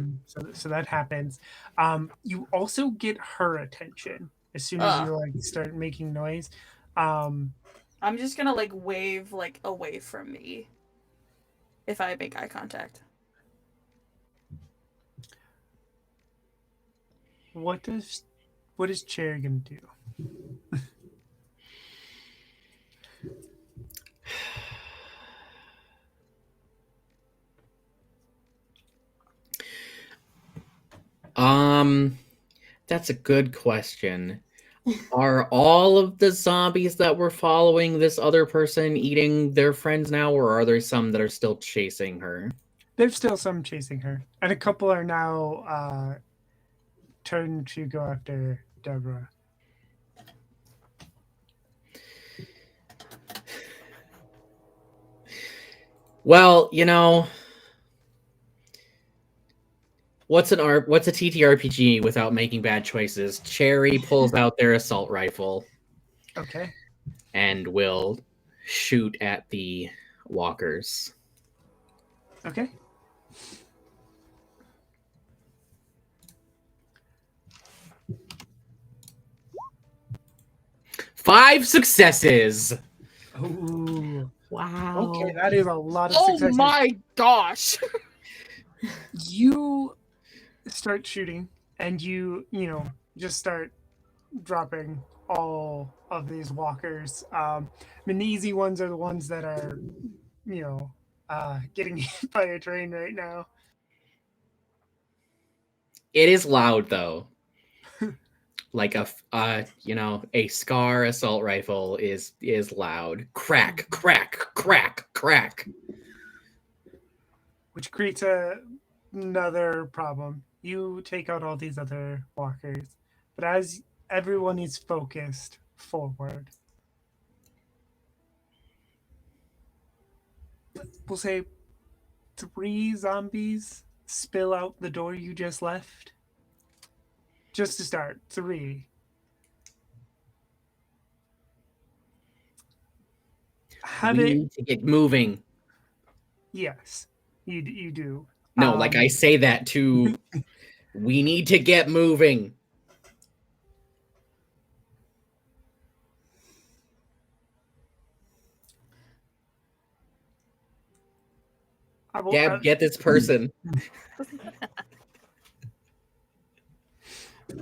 Speaker 1: So that happens. You also get her attention as soon as you like start making noise. Um,
Speaker 7: I'm just going to like wave like away from me if I make eye contact.
Speaker 1: what is Cherry gonna do?
Speaker 2: That's a good question. Are all of the zombies that were following this other person eating their friends now, or are there some that are still chasing her?
Speaker 1: There's still some chasing her, and a couple are now turned to go after Deborah.
Speaker 2: Well, what's a TTRPG without making bad choices? Cherry pulls out their assault rifle
Speaker 1: Okay.
Speaker 2: and will shoot at the walkers.
Speaker 1: Okay.
Speaker 2: Five successes.
Speaker 1: Ooh.
Speaker 4: Wow.
Speaker 1: Okay, that is a lot of
Speaker 7: Oh
Speaker 1: successes.
Speaker 7: my gosh.
Speaker 1: You start shooting, and you just start dropping all of these walkers. I mean, the easy ones are the ones that are, getting hit by a train right now.
Speaker 2: It is loud though. Like a Scar assault rifle is loud. Crack, crack, crack, crack.
Speaker 1: Which creates another problem. You take out all these other walkers, but as everyone is focused forward, we'll say 3 zombies spill out the door you just left. Just to start, 3. Have
Speaker 2: We
Speaker 1: it.
Speaker 2: need to get moving.
Speaker 1: Yes, you do.
Speaker 2: No, like I say that to. We need to get moving. Gab, get this person.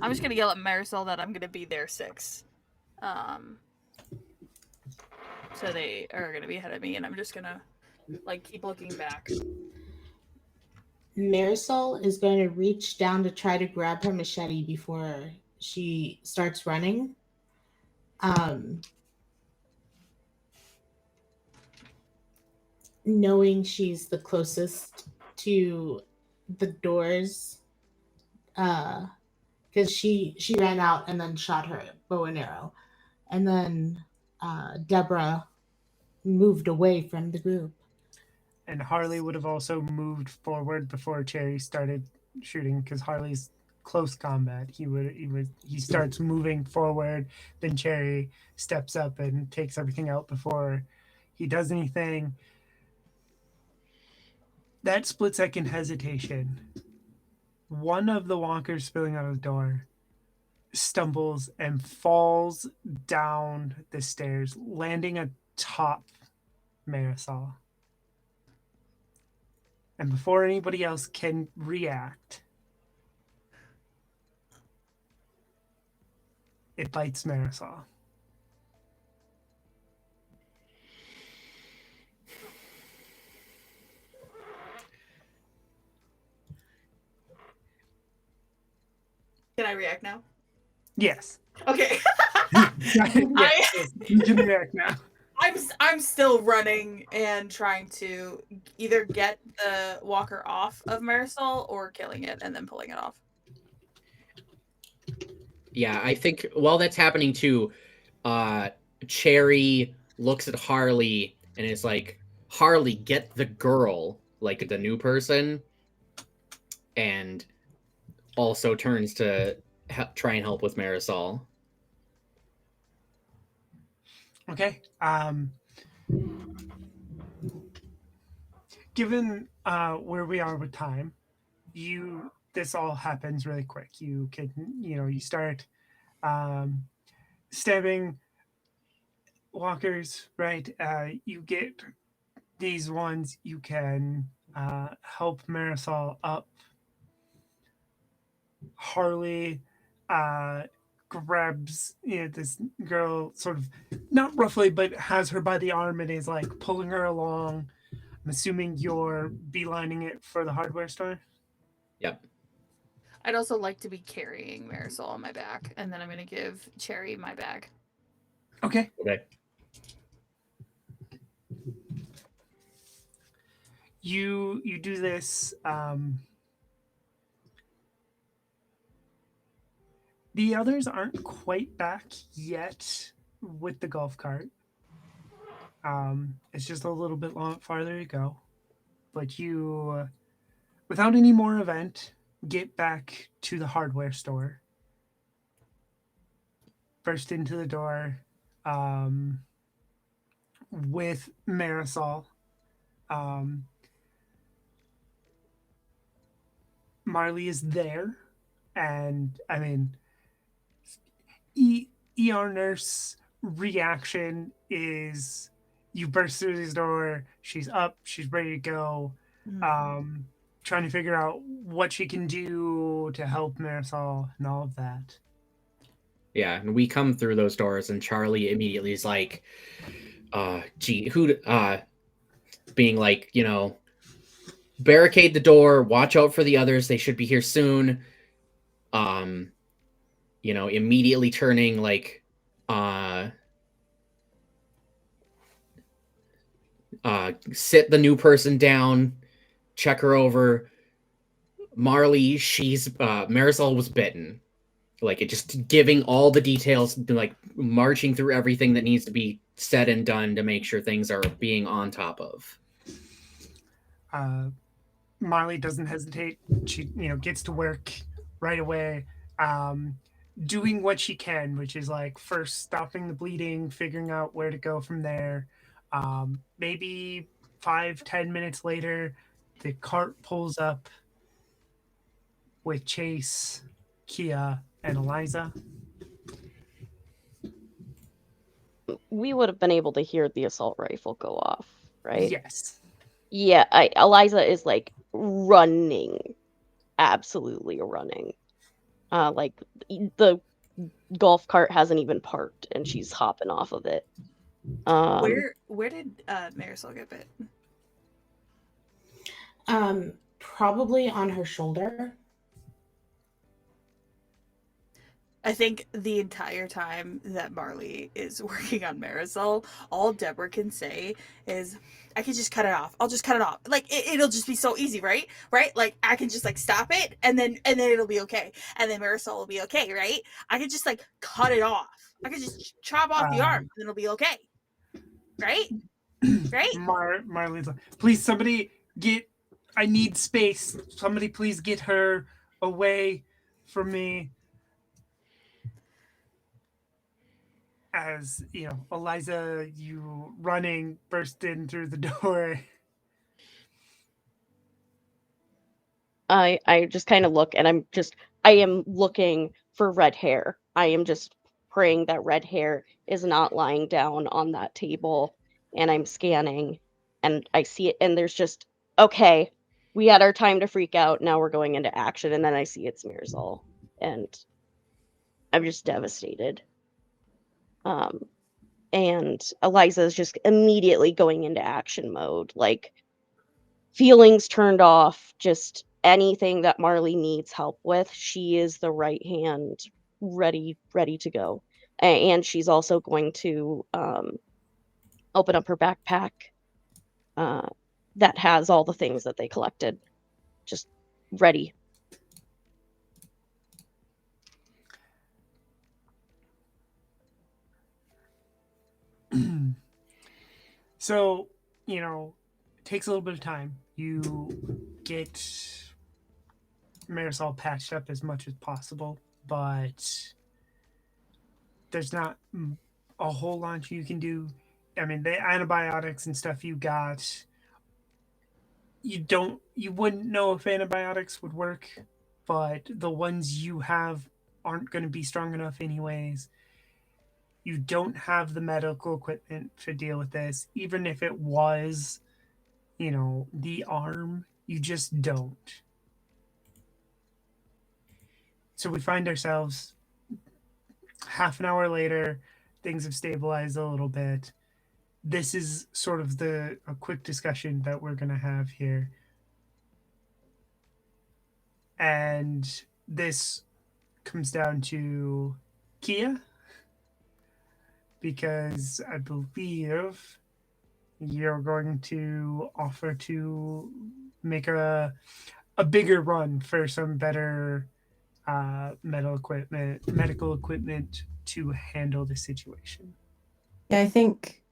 Speaker 7: I'm just gonna yell at Marisol that I'm gonna be there 6. So they are gonna be ahead of me, and I'm just gonna keep looking back.
Speaker 4: Marisol is going to reach down to try to grab her machete before she starts running. Knowing she's the closest to the doors, because she ran out and then shot her bow and arrow, and then Deborah moved away from the group.
Speaker 1: And Harley would have also moved forward before Cherry started shooting, because Harley's close combat. He starts moving forward, then Cherry steps up and takes everything out before he does anything. That split second hesitation, one of the walkers spilling out of the door stumbles and falls down the stairs, landing atop Marisol. And before anybody else can react, it bites Marisol.
Speaker 7: Can I react now?
Speaker 1: Yes.
Speaker 7: Okay.
Speaker 1: Yes, you can react now.
Speaker 7: I'm still running and trying to either get the walker off of Marisol or killing it and then pulling it off.
Speaker 2: Yeah, I think while that's happening too, Cherry looks at Harley and is like, Harley, get the girl, like the new person, and also turns to try and help with Marisol.
Speaker 1: Okay. Given where we are with time, this all happens really quick. You can, you start stabbing walkers, right? You get these ones. You can help Marisol up. Harley grabs this girl, sort of not roughly, but has her by the arm and is like pulling her along. I'm assuming you're beelining it for the hardware store.
Speaker 2: Yep.
Speaker 7: I'd also like to be carrying Marisol on my back, and then I'm going to give Cherry my bag.
Speaker 1: Okay.
Speaker 2: Okay.
Speaker 1: You do this. The others aren't quite back yet with the golf cart. It's just a little bit farther to go. But you, without any more event, get back to the hardware store. Burst into the door with Marisol. Um, Marley is there, and I mean, ER nurse reaction is you burst through this door. She's up. She's ready to go. Trying to figure out what she can do to help Marisol and all of that.
Speaker 2: Yeah, and we come through those doors, and Charlie immediately is like, gee, being like, barricade the door, watch out for the others, they should be here soon. Immediately turning like, sit the new person down, check her over. Marley, Marisol was bitten. Like, it just giving all the details, like marching through everything that needs to be said and done to make sure things are being on top of.
Speaker 1: Marley doesn't hesitate. She, gets to work right away, doing what she can, which is like first stopping the bleeding, figuring out where to go from there. Maybe 5-10 minutes later, the cart pulls up with Chase, Kia, and Eliza.
Speaker 5: We would have been able to hear the assault rifle go off, right?
Speaker 1: Yes.
Speaker 5: Yeah, Eliza is like running, absolutely running. Like the golf cart hasn't even parked, and she's hopping off of it.
Speaker 7: Where did Marisol get bit?
Speaker 4: Probably on her shoulder.
Speaker 7: I think the entire time that Marley is working on Marisol, all Deborah can say is, I can just cut it off. I'll just cut it off. Like, it'll just be so easy, right? Right? Like, I can just, like, stop it, and then it'll be okay. And then Marisol will be okay, right? I can just, like, cut it off. I can just chop off the arm, and it'll be okay. Right? Right?
Speaker 1: Marley's like, please, somebody I need space. Somebody please get her away from me. As Eliza, you running, burst in through the door.
Speaker 5: I just kind of look, and I am looking for red hair. I am just praying that red hair is not lying down on that table, and I'm scanning, and I see it, and there's just, okay, we had our time to freak out, now we're going into action, and then I see it's Mirzal, and I'm just devastated. And Eliza is just immediately going into action mode, like feelings turned off, just anything that Marley needs help with, she is the right hand, ready to go. And she's also going to open up her backpack that has all the things that they collected, just ready.
Speaker 1: So, it takes a little bit of time. You get Marisol patched up as much as possible, but there's not a whole lot you can do. I mean, the antibiotics and stuff you got, you wouldn't know if antibiotics would work, but the ones you have aren't going to be strong enough anyways. You don't have the medical equipment to deal with this. Even if it was, the arm, you just don't. So we find ourselves half an hour later, things have stabilized a little bit. This is sort of a quick discussion that we're going to have here. And this comes down to Kia, because I believe you're going to offer to make a bigger run for some better medical equipment to handle the situation.
Speaker 6: Yeah, I think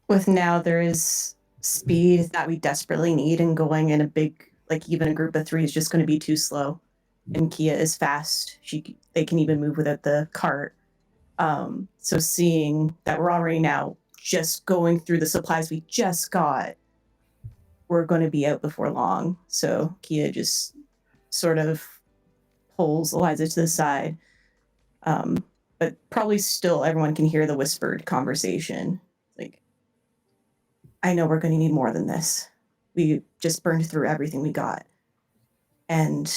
Speaker 6: with now there is speed that we desperately need, and going in a big, like even a group of three is just going to be too slow. And Kia is fast; they can even move without the cart. So seeing that we're already now just going through the supplies we just got, we're going to be out before long. So Kia just sort of pulls Eliza to the side. But probably still everyone can hear the whispered conversation. Like, I know we're going to need more than this. We just burned through everything we got. And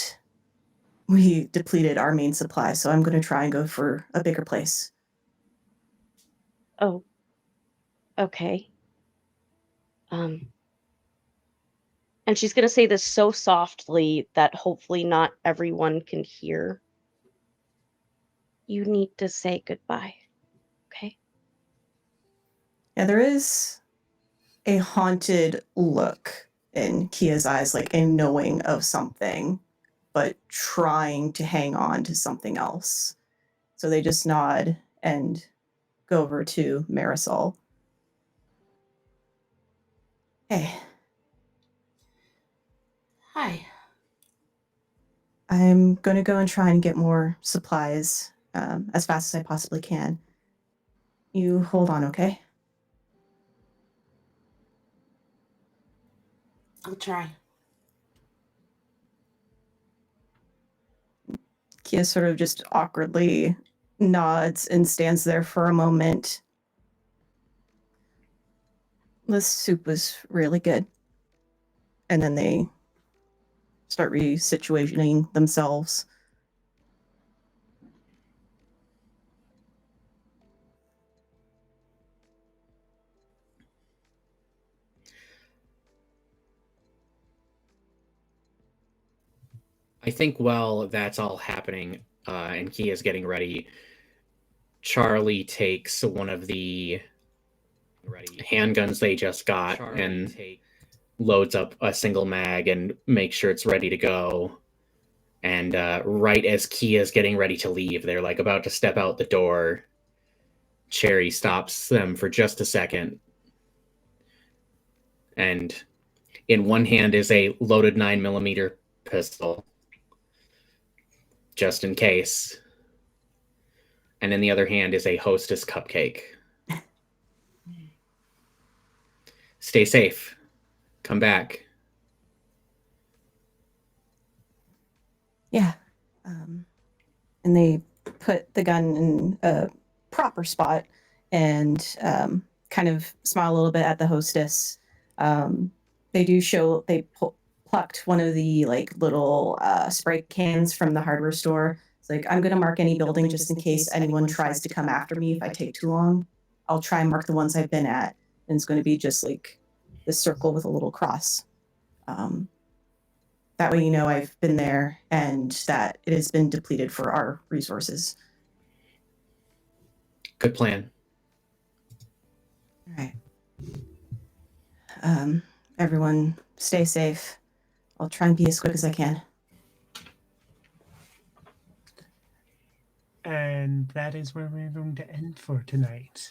Speaker 6: we depleted our main supply, so I'm going to try and go for a bigger place.
Speaker 5: Oh, okay. And she's going to say this so softly that hopefully not everyone can hear. You need to say goodbye, okay?
Speaker 6: Yeah, there is a haunted look in Kia's eyes, like a knowing of something, but trying to hang on to something else. So they just nod and go over to Marisol. Hey.
Speaker 4: Hi.
Speaker 6: I'm going to go and try and get more supplies as fast as I possibly can. You hold on, okay?
Speaker 4: I'll try.
Speaker 6: Kia sort of just awkwardly nods and stands there for a moment. The soup was really good. And then they start resituating themselves.
Speaker 2: I think while that's all happening and Kia's getting ready, Charlie takes one of the handguns they just got and loads up a single mag and makes sure it's ready to go. And right as Kia's getting ready to leave, they're like about to step out the door. Cherry stops them for just a second. And in one hand is a loaded 9mm pistol, just in case. And in the other hand is a Hostess cupcake. Stay safe. Come back.
Speaker 6: Yeah. And they put the gun in a proper spot and kind of smile a little bit at the hostess. They do show they plucked one of the like little spray cans from the hardware store. It's like, I'm going to mark any building just in case anyone tries to come after me if I take too long. I'll try and mark the ones I've been at. And it's going to be just like this circle with a little cross. That way you know I've been there and that it has been depleted for our resources.
Speaker 2: Good plan.
Speaker 6: All right. Everyone stay safe. I'll try and be as quick as I can.
Speaker 1: And that is where we're going to end for tonight.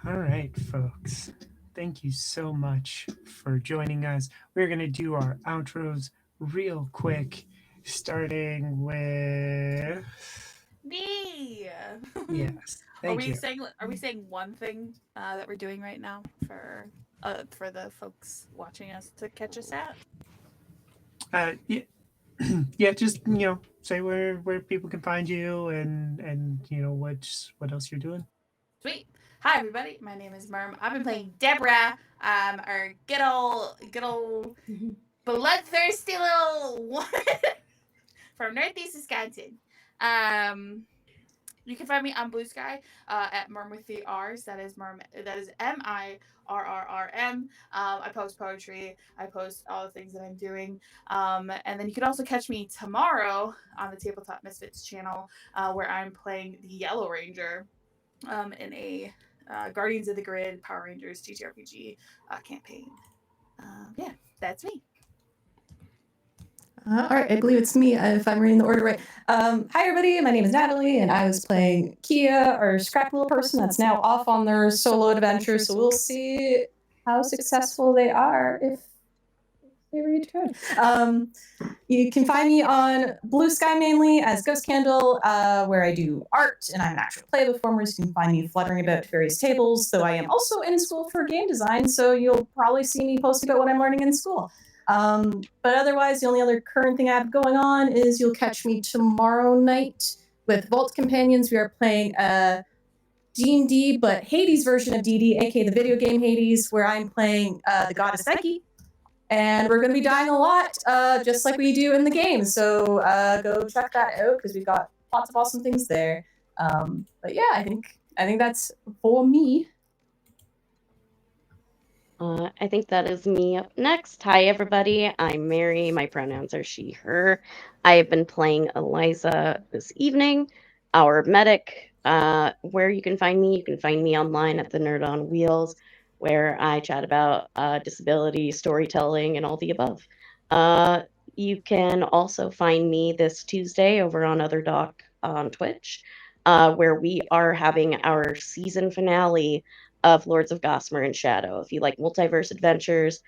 Speaker 1: All right, folks. Thank you so much for joining us. We're going to do our outros real quick, starting with
Speaker 7: Me.
Speaker 1: yes. Thank you.
Speaker 7: Are we saying one thing that we're doing right now for the folks watching us to catch us at?
Speaker 1: Yeah, yeah. Just say where people can find you and what else you're doing.
Speaker 7: Sweet. Hi everybody. My name is Merm. I've been playing Deborah, our good old bloodthirsty little one from Northeast Wisconsin. You can find me on Blue Sky at Murm with the R's. That is Murm. That is Mirrrm. I post poetry. I post all the things that I'm doing. And then you can also catch me tomorrow on the Tabletop Misfits channel, where I'm playing the Yellow Ranger in a Guardians of the Grid Power Rangers TTRPG campaign. Yeah, that's me.
Speaker 8: All right, I believe it's me if I'm reading the order right. Hi, everybody. My name is Natalie, and I was playing Kia, our scrap little person that's now off on their solo adventure. So we'll see how successful they are if they return. You can find me on Blue Sky mainly as Ghost Candle, where I do art and I'm an actual play performer. So you can find me fluttering about various tables, though I am also in school for game design. So you'll probably see me posting about what I'm learning in school. But otherwise, the only other current thing I have going on is you'll catch me tomorrow night with Vault Companions. We are playing a D&D, but Hades version of D&D, aka the video game Hades, where I'm playing the goddess Psyche. And we're going to be dying a lot, just like we do in the game. So go check that out because we've got lots of awesome things there. But yeah, I think that's for me.
Speaker 5: I think that is me up next. Hi, everybody. I'm Mary. My pronouns are she, her. I have been playing Eliza this evening, our medic. Where you can find me online at the Nerd on Wheels, where I chat about disability, storytelling, and all the above. You can also find me this Tuesday over on Other Doc on Twitch, where we are having our season finale of Lords of Gossamer and Shadow. If you like multiverse adventures,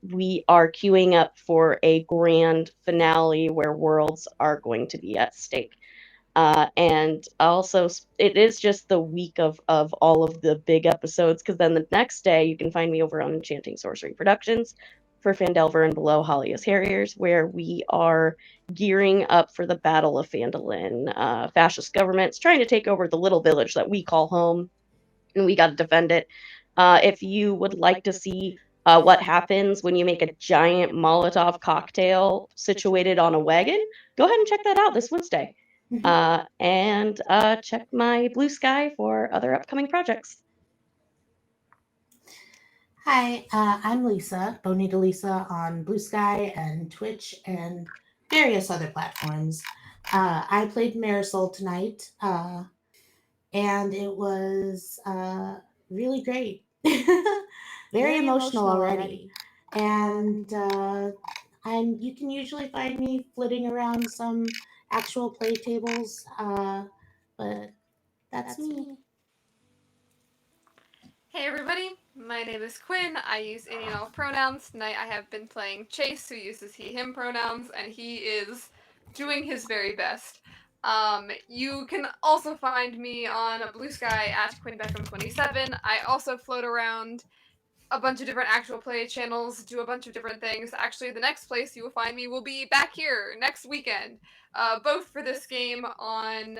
Speaker 5: we are queuing up for a grand finale where worlds are going to be at stake. And also, it is just the week of all of the big episodes, because then the next day you can find me over on Enchanting Sorcery Productions for Fandelver and Below Halia's Harriers, where we are gearing up for the Battle of Phandalin. Fascist government's trying to take over the little village that we call home, and we got to defend it. If you would like to see what happens when you make a giant Molotov cocktail situated on a wagon, go ahead and check that out this Wednesday. And check my Blue Sky for other upcoming projects.
Speaker 4: Hi, I'm Lisa, Bonita Lisa on Blue Sky and Twitch and various other platforms. I played Marisol tonight, and it was really great. Very emotional already. And you can usually find me flitting around some actual play tables, but that's me.
Speaker 3: Hey everybody, my name is Quinn. I use any and all pronouns. Tonight I have been playing Chase, who uses he, him pronouns, and he is doing his very best. You can also find me on Blue Sky at QuinnBeckham27. I also float around a bunch of different actual play channels, do a bunch of different things. Actually, the next place you will find me will be back here next weekend, both for this game on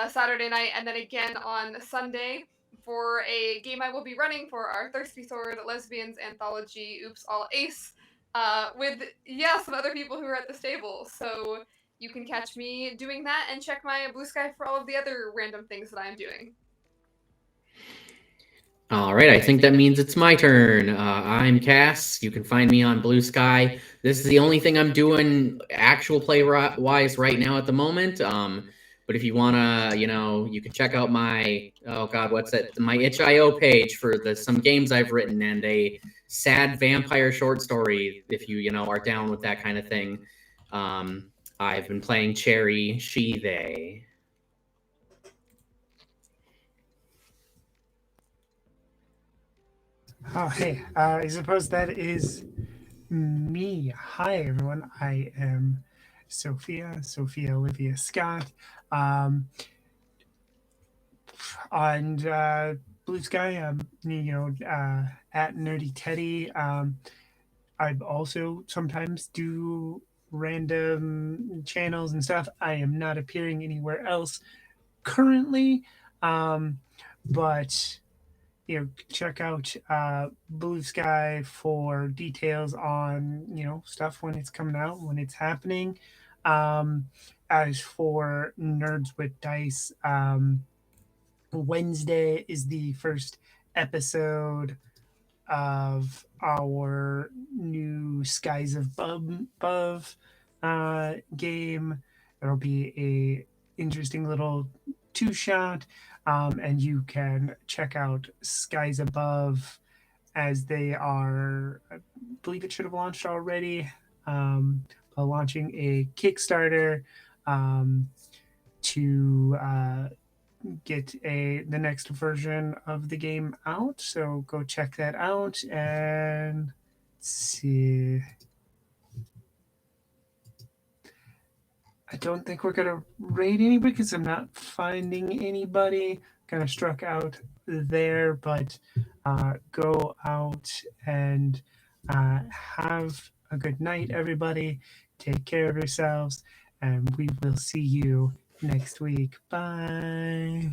Speaker 3: Saturday night and then again on Sunday for a game I will be running for our Thirsty Sword Lesbians Anthology Oops All Ace with, some other people who are at the stable. So you can catch me doing that and check my Blue Sky for all of the other random things that I'm doing.
Speaker 2: All right, I think that means it's my turn. I'm Cass. You can find me on Blue Sky. This is the only thing I'm doing actual play-wise right now at the moment. But if you wanna, you can check out my my itch.io page for some games I've written and a sad vampire short story. If you are down with that kind of thing. I've been playing Cherry, she, they.
Speaker 1: Oh, hey. I suppose that is me. Hi, everyone. I am Sophia Olivia Scott. On Blue Sky, at Nerdy Teddy. I also sometimes do random channels and stuff. I am not appearing anywhere else currently, but check out Blue Sky for details on stuff when it's coming out, when it's happening. as for Nerds with Dice, Wednesday is the first episode of our new Skies Above game. It'll be a interesting little two-shot, and you can check out Skies Above as they are. I believe it should have launched already. Launching a Kickstarter to get the next version of the game out. So go check that out and see. I don't think we're gonna raid anybody because I'm not finding anybody. Kind of struck out there, but go out and have a good night, everybody. Take care of yourselves, and we will see you next week. Bye.